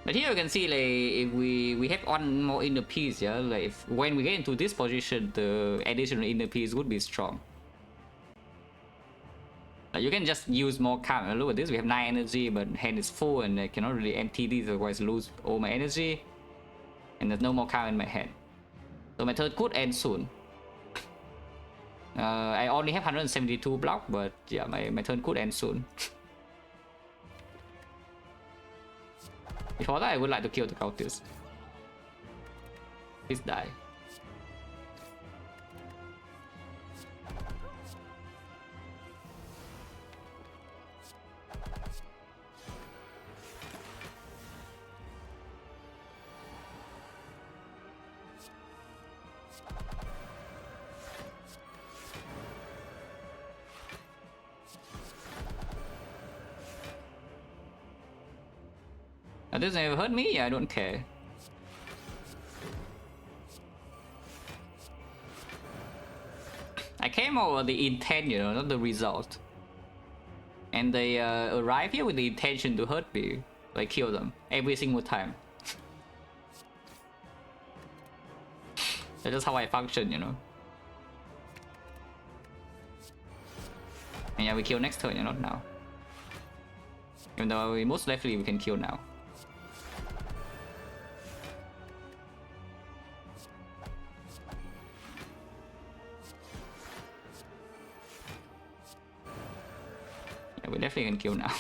But here you can see, like, if we have one more inner piece, yeah, like when we get into this position, the additional inner piece would be strong. Like, you can just use more calm. Look at this, we have 9 energy, but hand is full, and I cannot really empty these, otherwise lose all my energy. And there's no more calm in my hand. So my turn could end soon. I only have 172 block, but yeah, my turn could end soon. Before that, I would like to kill the cultist. Please die. Now, this never hurt me? I don't care. I came over the intent, you know, not the result. And they arrive here with the intention to hurt me. So I kill them every single time. That's just how I function, you know. And yeah, we kill next turn, you know, not now. Even though most likely we can kill now. we definitely can kill now.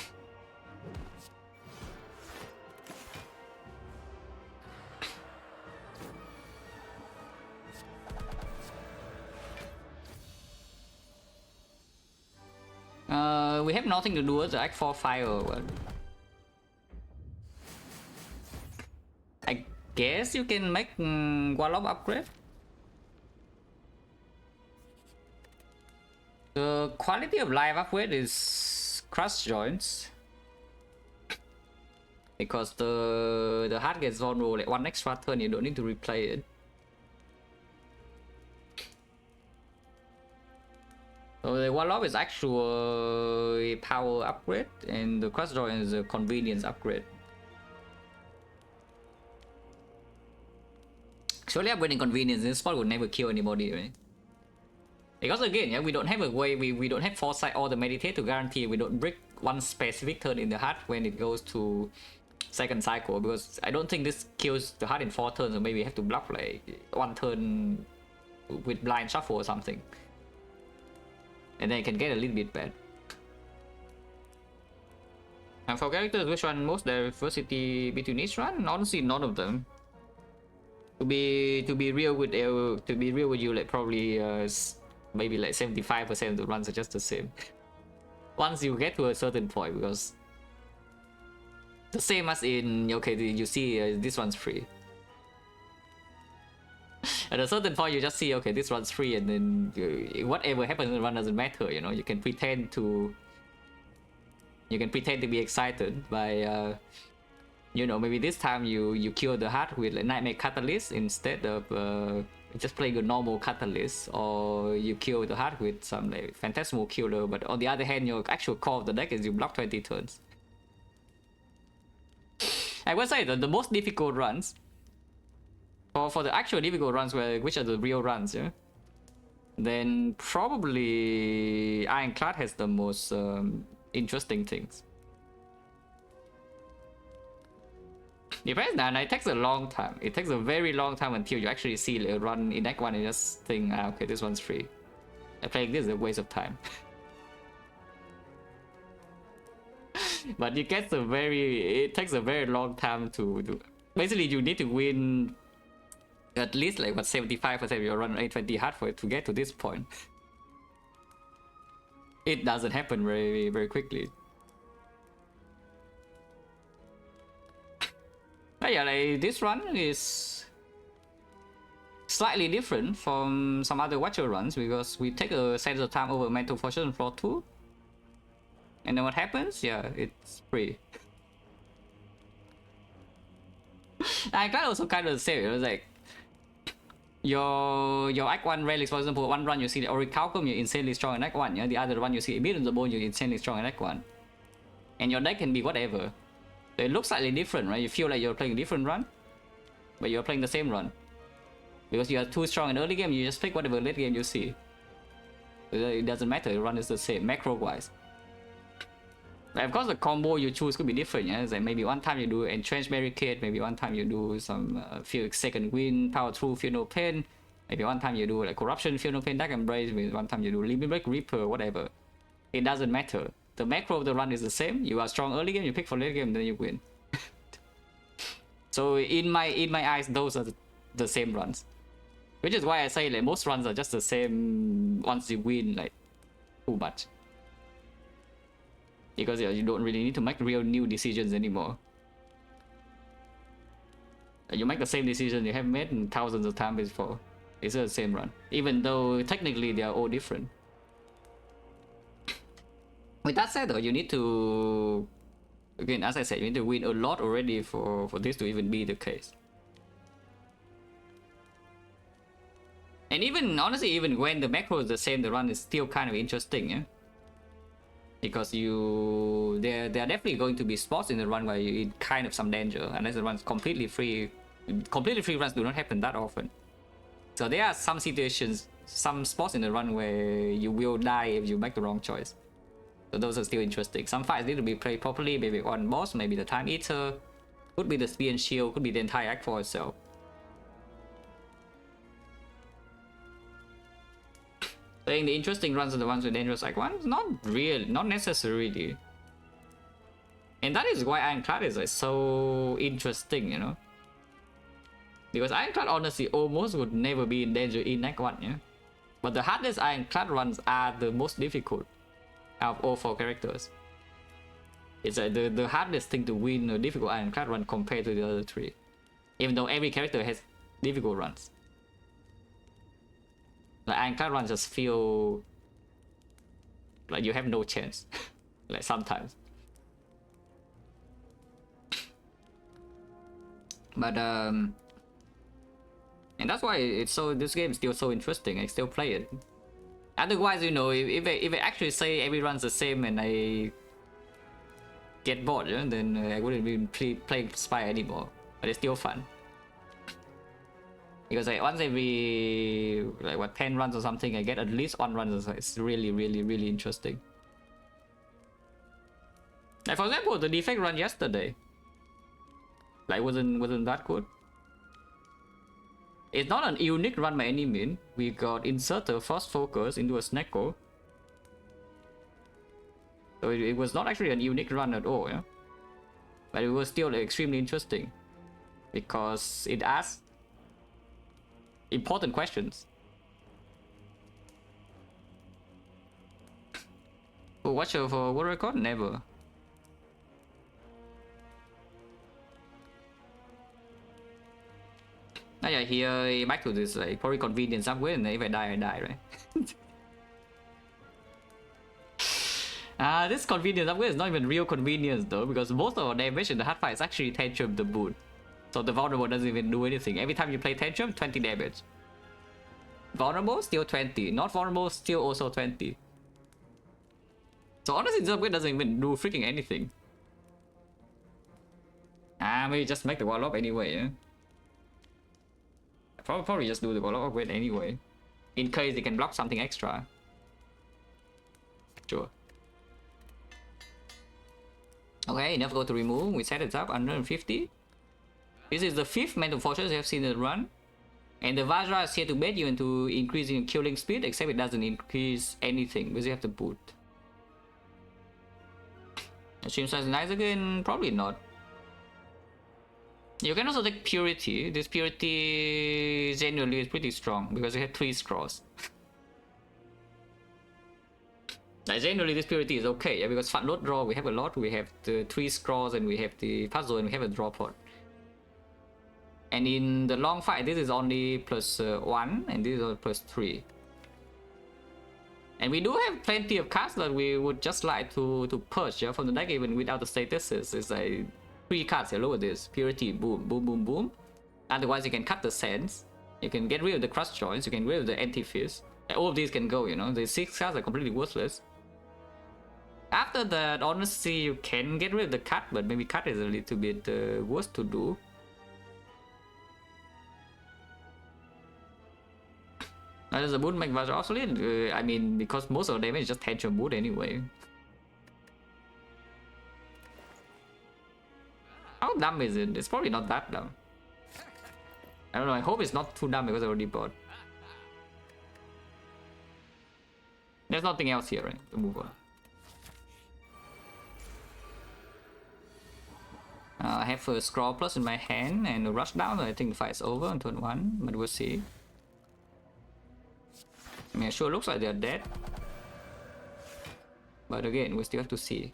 We have nothing to do with the Act 4 fire. But I guess you can make Wallop upgrade. The quality of life upgrade is crush joints. Because the heart gets vulnerable like 1 extra turn, you don't need to replay it. So the Wallop is actual power upgrade, and the crush joint is a convenience upgrade. Surely upgrading convenience, this spot would never kill anybody, right? Because again, yeah, we don't have a way, we don't have foresight or the meditate to guarantee we don't break one specific turn in the heart when it goes to second cycle, because I don't think this kills the heart in 4 turns, or maybe you have to block like 1 turn with blind shuffle or something. And then it can get a little bit bad. And for characters, which one most diversity between each run? Honestly, none of them. To be real with you, like probably maybe like 75% of the runs are just the same. Once you get to a certain point, because the same as in, okay, you see this one's free. At a certain point, you just see, okay, this runs free, and then whatever happens in the run doesn't matter. You know, you can pretend to be excited by, you know, maybe this time you kill the heart with like Nightmare Catalyst instead of just playing a normal Catalyst, or you kill the heart with some like Phantasmal Killer. But on the other hand, your actual core of the deck is you block 20 turns. I would say that the most difficult runs. For the actual difficult runs, which are the real runs, yeah, then probably Ironclad has the most interesting things. Depends, and it takes a long time. It takes a very long time until you actually see a run in Act 1 and just think, okay, this one's free. Playing this is a waste of time. But it takes a very long time to do. Basically, you need to win at least like what 75% of your run A20 hard for it to get to this point. It doesn't happen very, very quickly. But yeah, like this run is slightly different from some other Watcher runs because we take a sense of time over Mental Fortune on floor 2. And then what happens? Yeah, it's free. I can also kind of say it was like your Act 1 relics, for example, one run you see the Orichalcum, you're insanely strong in Act 1, yeah? The other one you see Immune the Bone, you're insanely strong in Act 1. And your deck can be whatever. So it looks slightly different, right? You feel like you're playing a different run, but you're playing the same run. Because you are too strong in early game, you just pick whatever late game you see. It doesn't matter, the run is the same, macro-wise. But of course, the combo you choose could be different, yeah? It's like maybe one time you do Entrenched Barricade, maybe one time you do some Feel Second Wind, Power Through, Feel No Pain. Maybe one time you do like Corruption, Feel No Pain, Dark Embrace, maybe one time you do Limit Break, Reaper, whatever. It doesn't matter. The macro of the run is the same. You are strong early game, you pick for late game, then you win. So in my eyes, those are the same runs. Which is why I say like most runs are just the same once you win like too much. Because yeah, you don't really need to make real new decisions anymore. You make the same decision you have made thousands of times before. It's the same run. Even though technically they are all different. With that said though, you need to... Again, as I said, you need to win a lot already for this to even be the case. And even, honestly, even when the macro is the same, the run is still kind of interesting, yeah? Because there are definitely going to be spots in the run where you're in kind of some danger, unless the run's completely free. Completely free runs do not happen that often. So there are some situations, some spots in the run where you will die if you make the wrong choice. So those are still interesting. Some fights need to be played properly, maybe one boss, maybe the Time Eater, could be the Spear and Shield, could be the entire Act 4 itself. Saying the interesting runs are the ones with dangerous icons? Not really, not necessarily. And that is why Ironclad is like so interesting, you know? Because Ironclad honestly almost would never be in danger in Act 1, yeah? But the hardest Ironclad runs are the most difficult out of all 4 characters. It's like the hardest thing to win a difficult Ironclad run compared to the other 3. Even though every character has difficult runs. Like Ironclad runs just feel like you have no chance. Like sometimes. But and that's why it's so, this game is still so interesting. I still play it. Otherwise, you know, if I actually say every run's the same and I get bored, yeah, then I wouldn't be playing Spire anymore. But it's still fun. Because like once every like what 10 runs or something, I get at least 1 run. So it's really interesting. Like for example, the defect run yesterday, like wasn't that good. It's not an unique run by any means. We got inserter fast focus into a XecnaR. So it was not actually a unique run at all, yeah. But it was still extremely interesting because it asked important questions. Oh, watch out for world record? Never. Now yeah, here back to this like probably convenience upgrade, and if I die, right? This convenience upgrade is not even real convenience though, because most of our damage in the hard fight is actually Tantrum the boot. So the vulnerable doesn't even do anything. Every time you play Tantrum, 20 damage. Vulnerable, still 20. Not vulnerable, still also 20. So honestly, this upgrade doesn't even do freaking anything. Maybe just make the wall up anyway, yeah? Probably just do the wall upgrade anyway. In case they can block something extra. Sure. Okay, enough go to remove. We set it up, 150. This is the 5th Mental Fortress you have seen it run. And the Vajra is here to bait you into increasing your killing speed, except it doesn't increase anything because you have to boot. Stream size nice again? Probably not. You can also take Purity. This Purity generally is pretty strong because it has 3 scrolls. Generally this Purity is okay, yeah, because fat load draw we have a lot. We have the 3 scrolls and we have the puzzle and we have a draw pod. And in the long fight, this is only +1 and this is plus 3. And we do have plenty of cards that we would just like to purge, yeah, from the deck even without the statuses. It's like 3 cards here, look at this. Purity, boom, boom, boom, boom. Otherwise you can cut the sands. You can get rid of the crush joints, you can get rid of the anti-fist. All of these can go, you know. The 6 cards are completely worthless. After that, honestly, you can get rid of the cut, but maybe cut is a little bit worse to do. Now does the boot make Vajra obsolete? I mean, because most of the damage is just Tantrum boot anyway. How dumb is it? It's probably not that dumb. I don't know, I hope it's not too dumb because I already bought. There's nothing else here, right? To move on. I have a Scroll Plus in my hand and a Rush Down. I think the fight is over on turn 1, but we'll see. I mean, it sure looks like they're dead. But again, we still have to see.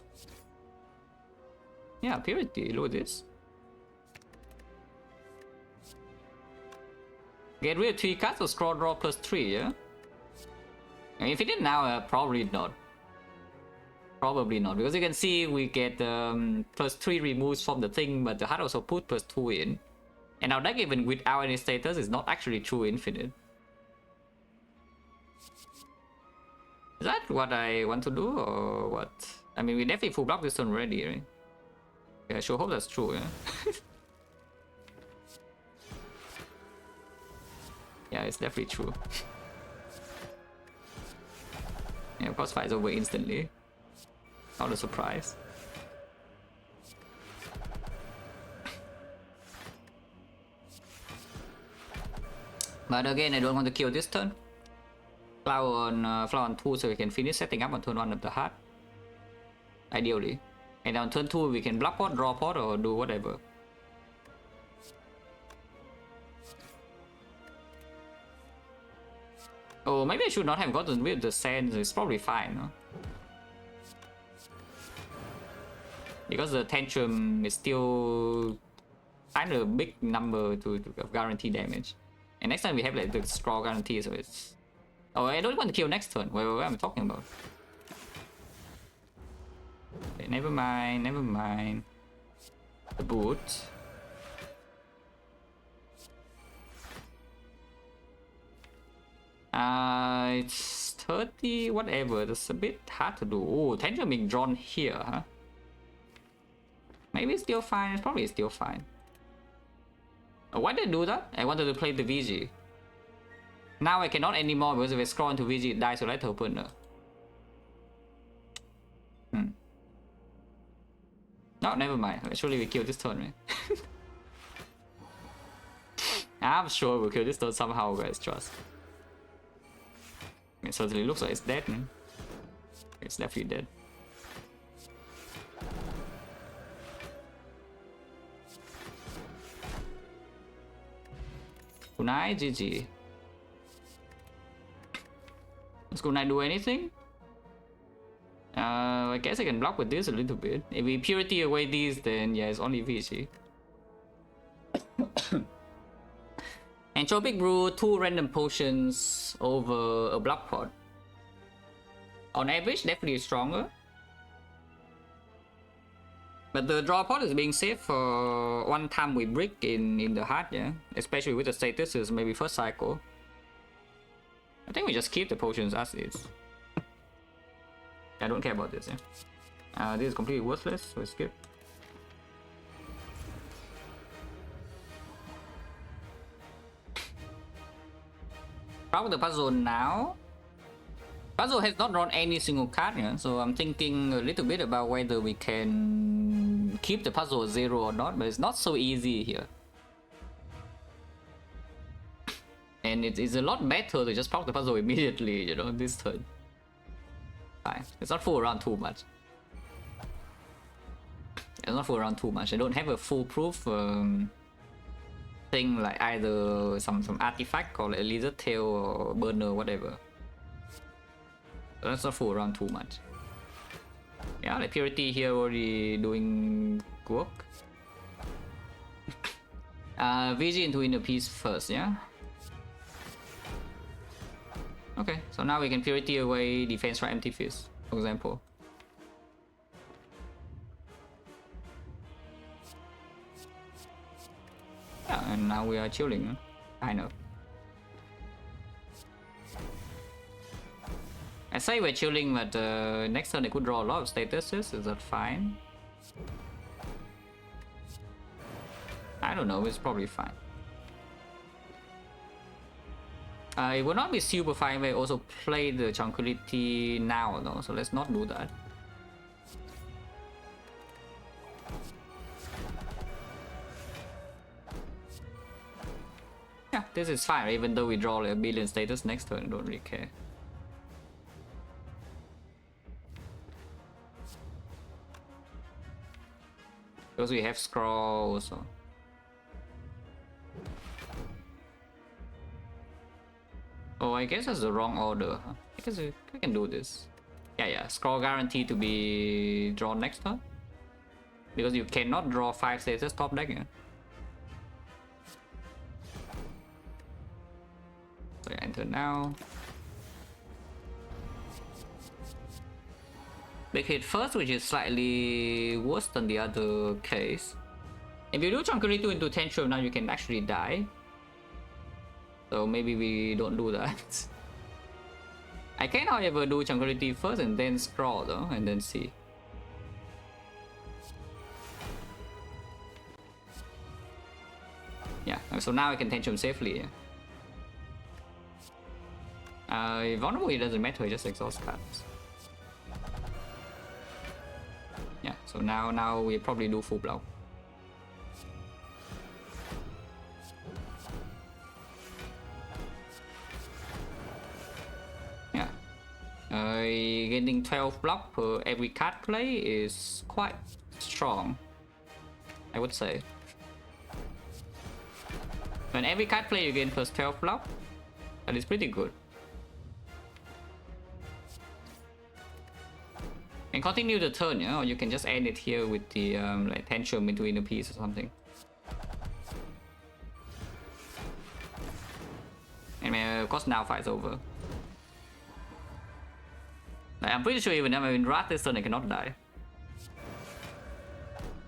Yeah, Purity, look at this. Get rid of 3 cards, so scroll draw +3, yeah? And if it did now, probably not. Probably not, because you can see we get +3 removes from the thing, but the HUD also put +2 in. And our deck, even without any status, is not actually true infinite. Is that what I want to do, or what? I mean, we definitely full block this turn already, right? Yeah, I sure hope that's true, yeah? Yeah, it's definitely true. Yeah, of course, fight is over instantly. Not a surprise. But again, I don't want to kill this turn. flower on 2 so we can finish setting up on turn 1 of the heart. Ideally. And on turn 2 we can block pot, draw pot, or do whatever. Oh, maybe I should not have gotten rid of the sands. It's probably fine, no? Because the tantrum is still kind of a big number to guarantee damage. And next time we have like the scroll guarantee, so it's... Oh, I don't want to kill next turn. What am I talking about? Okay, never mind, never mind. The boot. It's 30, whatever. That's a bit hard to do. Oh, tantrum being drawn here, huh? Maybe it's still fine. It's probably still fine. Oh, why did I do that? I wanted to play the VG. Now I cannot anymore because if I scroll into VG, it dies, so let's open. No, never mind. Actually, we kill this turn, right? I'm sure we'll kill this turn somehow, guys. Trust. It certainly looks like it's dead, man. It's definitely dead. Kunai, GG. Does Kunai do anything? I guess I can block with this a little bit. If we purity away these, then yeah, it's only VG. Entropic Brew, 2 random potions over a block pot. On average, definitely stronger. But the draw pot is being saved for one time we brick in the heart, yeah. Especially with the statuses, maybe first cycle. I think we just keep the potions as is. I don't care about this, yeah. This is completely worthless, so we skip. Probably the puzzle now. Puzzle has not drawn any single card, yeah, so I'm thinking a little bit about whether we can keep the puzzle 0 or not, but it's not so easy here. And it is a lot better to just pop the puzzle immediately, you know, this turn. Fine. Let's not fool around too much. Let's not fool around too much. I don't have a foolproof thing like either some artifact or like a lizard tail or burner or whatever. So let's not fool around too much. Yeah, like purity here already doing work. VG into inner piece first, yeah. Okay, so now we can purity away defense from empty fist, for example. Yeah, and now we are chilling, kind of. I say we're chilling, but next turn they could draw a lot of statuses. Is that fine? I don't know, it's probably fine. It would not be super fine if I also play the tranquility now though, so let's not do that. Yeah, this is fine, even though we draw like a billion status next turn, I don't really care. Because we have scroll also. Oh, I guess that's the wrong order. Huh? I guess we can do this. Yeah, scroll guarantee to be drawn next turn. Because you cannot draw 5 status top deck. Yeah? So yeah, enter now. Big hit first, which is slightly worse than the other case. If you do Tranquility into Tantrum, now you can actually die. So maybe we don't do that. I can, however, do Tranquility first and then scroll though, and then see. Yeah, so now I can Tantrum safely. Yeah. Vulnerable, it doesn't matter, it just exhaust cards. Yeah, so now we probably do full block. Getting 12 block per every card play is quite strong, I would say. When every card play you gain plus 12 block, that is pretty good. And continue the turn, yeah? Or you can just end it here with the like tantrum between the piece or something. And of course now fight's over. Like, I'm pretty sure even if I'm in Wrath this turn I cannot die.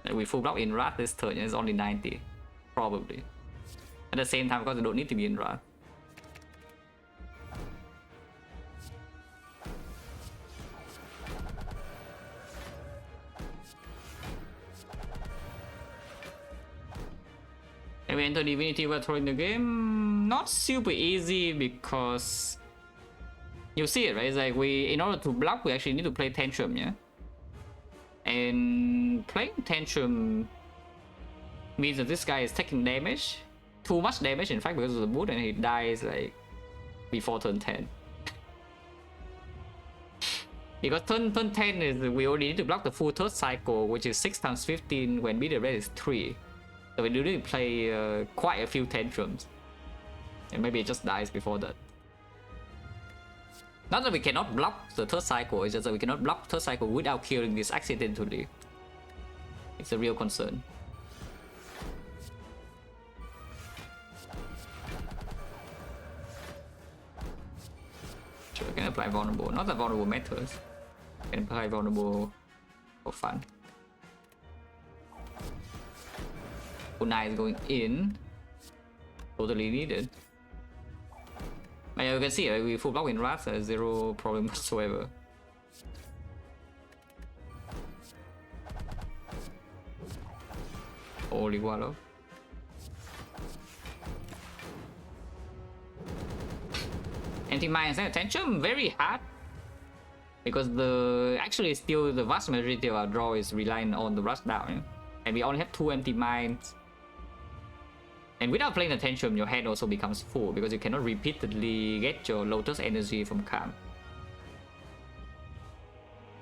Like, we full block in Wrath this turn, it's only 90. Probably. At the same time, because I don't need to be in Wrath. And we enter Divinity while throwing the game. Not super easy because you see it, right? It's like in order to block, we actually need to play Tantrum, yeah? And playing Tantrum means that this guy is taking damage. Too much damage, in fact, because of the mood, and he dies like before turn 10. Because turn 10 is we only need to block the full third cycle, which is 6 times 15 when meter rate is 3. So we do need to play quite a few tantrums. And maybe it just dies before that. Not that we cannot block the third cycle, it's just that we cannot block third cycle without killing this accidentally. It's a real concern. Sure, I can apply vulnerable. Not that vulnerable matters. I can apply vulnerable for fun. Kunai is going in. Totally needed. But yeah, you can see, right? We full block in Wrath, zero problem whatsoever. Holy wallow. Anti-mine attention, very hard. Because actually still the vast majority of our draw is relying on the rush down. Yeah? And we only have 2 anti-mines. And without playing the Tantrum, your hand also becomes full because you cannot repeatedly get your Lotus energy from Calm.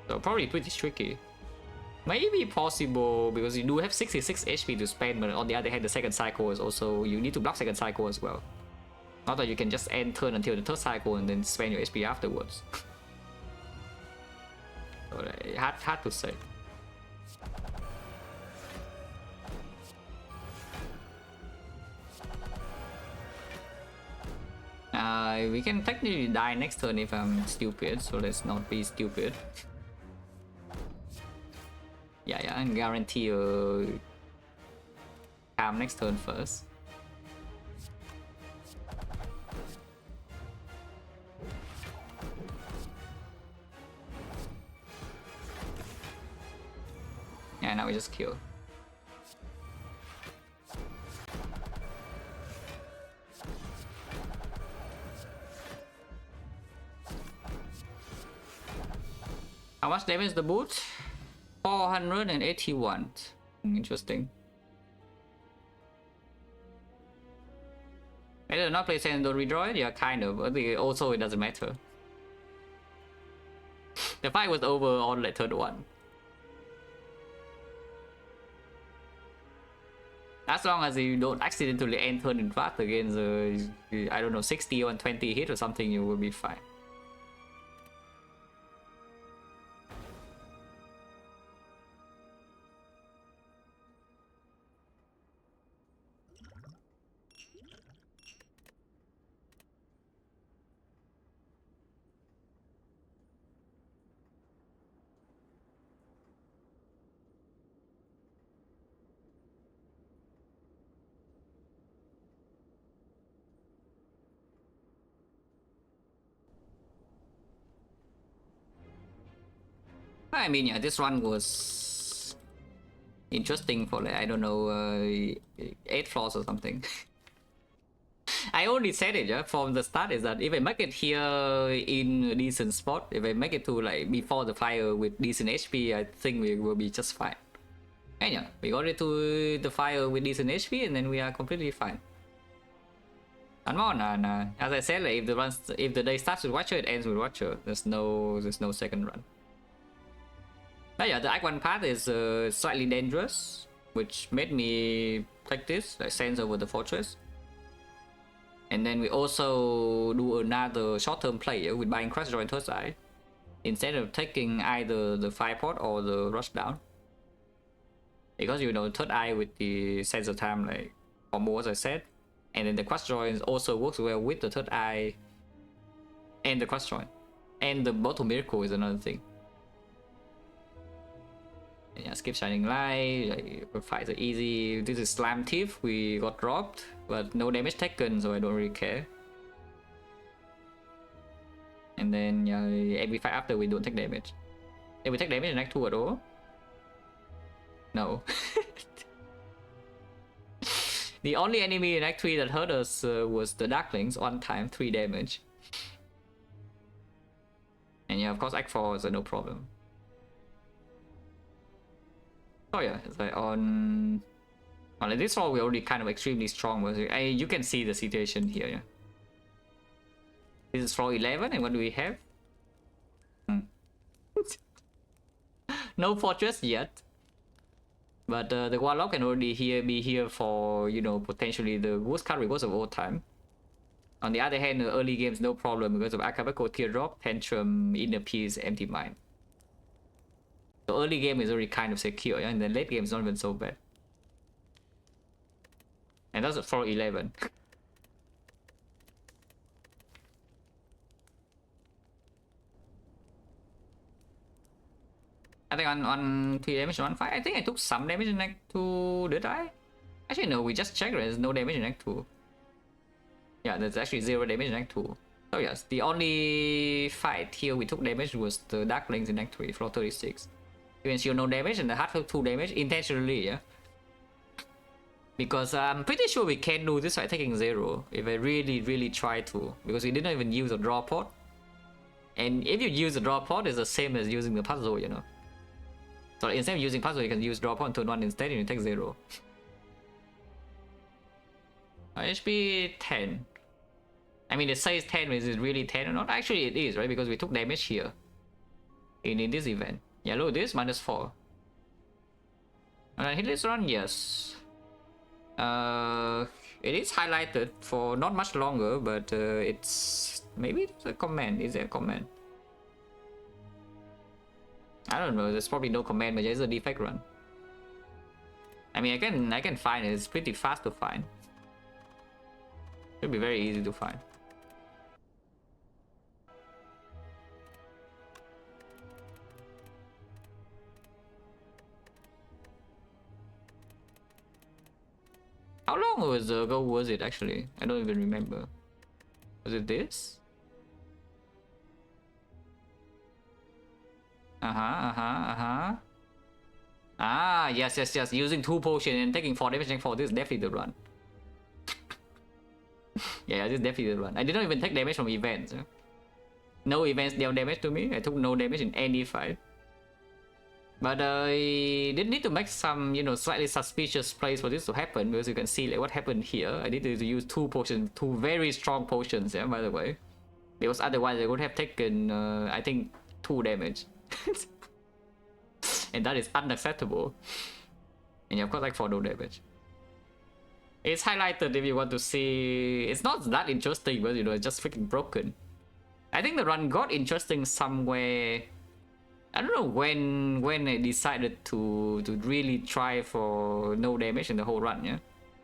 So probably pretty tricky. Maybe possible because you do have 66 HP to spend, but on the other hand, the second cycle is also, you need to block second cycle as well. Not that you can just end turn until the third cycle and then spend your HP afterwards. So, hard to say. We can technically die next turn if I'm stupid, so let's not be stupid. Yeah, and guarantee a Calm next turn first. Yeah, now we just kill. How much damage the boot? 481. Interesting. I did not play Sand, don't redraw it? Yeah, kind of. But also, it doesn't matter. The fight was over on like third one. As long as you don't accidentally end turn in Wrath against I don't know, 60 or 20 hit or something, you will be fine. I mean, yeah, this run was interesting for like, I don't know, 8 floors or something. I only said it, yeah, from the start is that if I make it here in a decent spot, if I make it to like before the fire with decent HP, I think we will be just fine. And yeah, we got it to the fire with decent HP and then we are completely fine. And more, nah. As I said, like, if the day starts with Watcher, it ends with Watcher. There's no second run. But yeah, the Act 1 path is slightly dangerous, which made me take this, like Sands over the Fortress. And then we also do another short-term play with buying Crash Joy and Third Eye, instead of taking either the Fire Pot or the Rush down. Because you know, Third Eye with the Sense of Time, like combo as I said, and then the Crush Joint also works well with the Third Eye and the Crush Joint. And the Bottle Miracle is another thing. And yeah, skip Shining Light, like, fights are easy. This is Slam Thief, we got dropped, but no damage taken, so I don't really care. And then yeah, every fight after we don't take damage. Did we take damage in Act 2 at all? No. The only enemy in Act 3 that hurt us was the Darklings on time, 3 damage. And yeah, of course Act 4 is no problem. Oh yeah, it's like on... Well, in this roll we're already kind of extremely strong, but you can see the situation here, yeah. This is floor 11, and what do we have? No Fortress yet. But the Warlock can already be here for, you know, potentially the worst card rewards of all time. On the other hand, the early games no problem because of Akabako, Teardrop, Tantrum, Inner Peace, Empty Mind. The early game is already kind of secure, yeah? And the late game is not even so bad. And that's for 11. I think on 3 damage in 1 fight, I think I took some damage in Act 2, did I? Actually no, we just checked, there's no damage in Act 2. Yeah, there's actually 0 damage in Act 2. So yes, the only fight here we took damage was the Darklings in Act 3, floor 36. You can show no damage and the Heart took 2 damage, intentionally, yeah? Because I'm pretty sure we can do this by taking 0, if I really try to. Because we didn't even use a draw pot. And if you use a draw pot, it's the same as using the puzzle, you know? So instead of using puzzle, you can use draw pot on turn 1 instead and you take 0. HP 10. I mean, it says 10, is it really 10 or not? Actually, it is, right? Because we took damage here. In this event. Yeah, look, this minus 4. Hit this run, yes. It is highlighted for not much longer, but it's... Maybe it's a command. Is there a command? I don't know, there's probably no command, but there's a defect run. I mean, I can find it, it's pretty fast to find. Should be very easy to find. How long ago was it actually? I don't even remember. Was it this? Ah, yes. Using 2 potions and taking 4 damage for this is definitely the run. Yeah, this is definitely the run. I did not even take damage from events. No events dealt damage to me. I took no damage in any fight. But I did need to make some, you know, slightly suspicious plays for this to happen, because you can see like what happened here. I needed to use 2 potions, 2 very strong potions, yeah, by the way. Because otherwise I would have taken, I think, 2 damage. And that is unacceptable. And of course, like, for no damage. It's highlighted if you want to see. It's not that interesting, but you know, it's just freaking broken. I think the run got interesting somewhere. I don't know when I decided to really try for no damage in the whole run, yeah.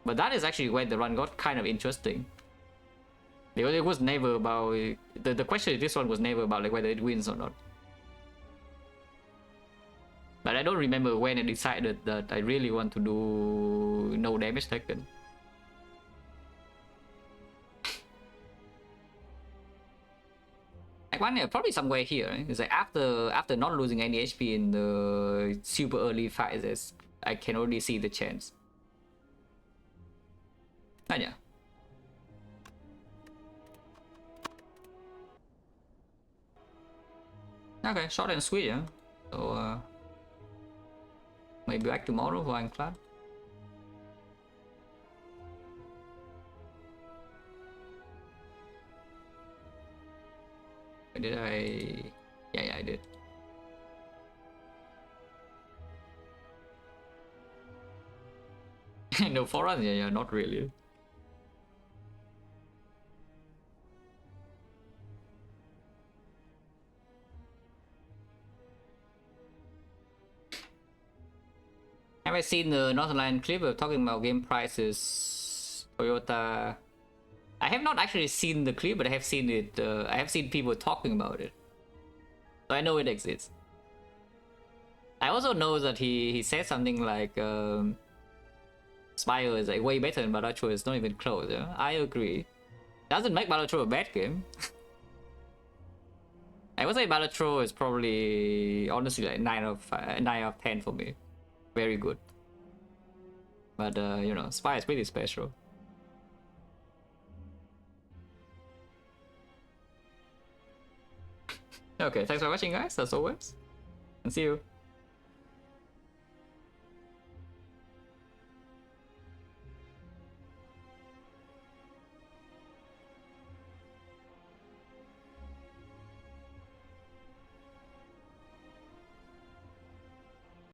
But that is actually when the run got kind of interesting. Because it was never about the question of this one was never about like whether it wins or not. But I don't remember when I decided that I really want to do no damage taken. Like one, yeah, probably somewhere here. Right? It's like after not losing any HP in the super early fights, I can already see the chance. But yeah. Okay, short and sweet, yeah. So maybe back tomorrow for Ironclad. Did I? Yeah, I did. No foreruns, yeah, not really. Have I seen the Northern clip of talking about game prices? Toyota. I have not actually seen the clip, but I have seen it. I have seen people talking about it, so I know it exists. I also know that he said something like Spire is like way better than Balatro. It's not even close. Yeah, I agree. Doesn't make Balatro a bad game. I would say Balatro is probably honestly like 9 of 10 for me. Very good. But you know, Spire is pretty special. Okay, thanks for watching guys, as always. And see you.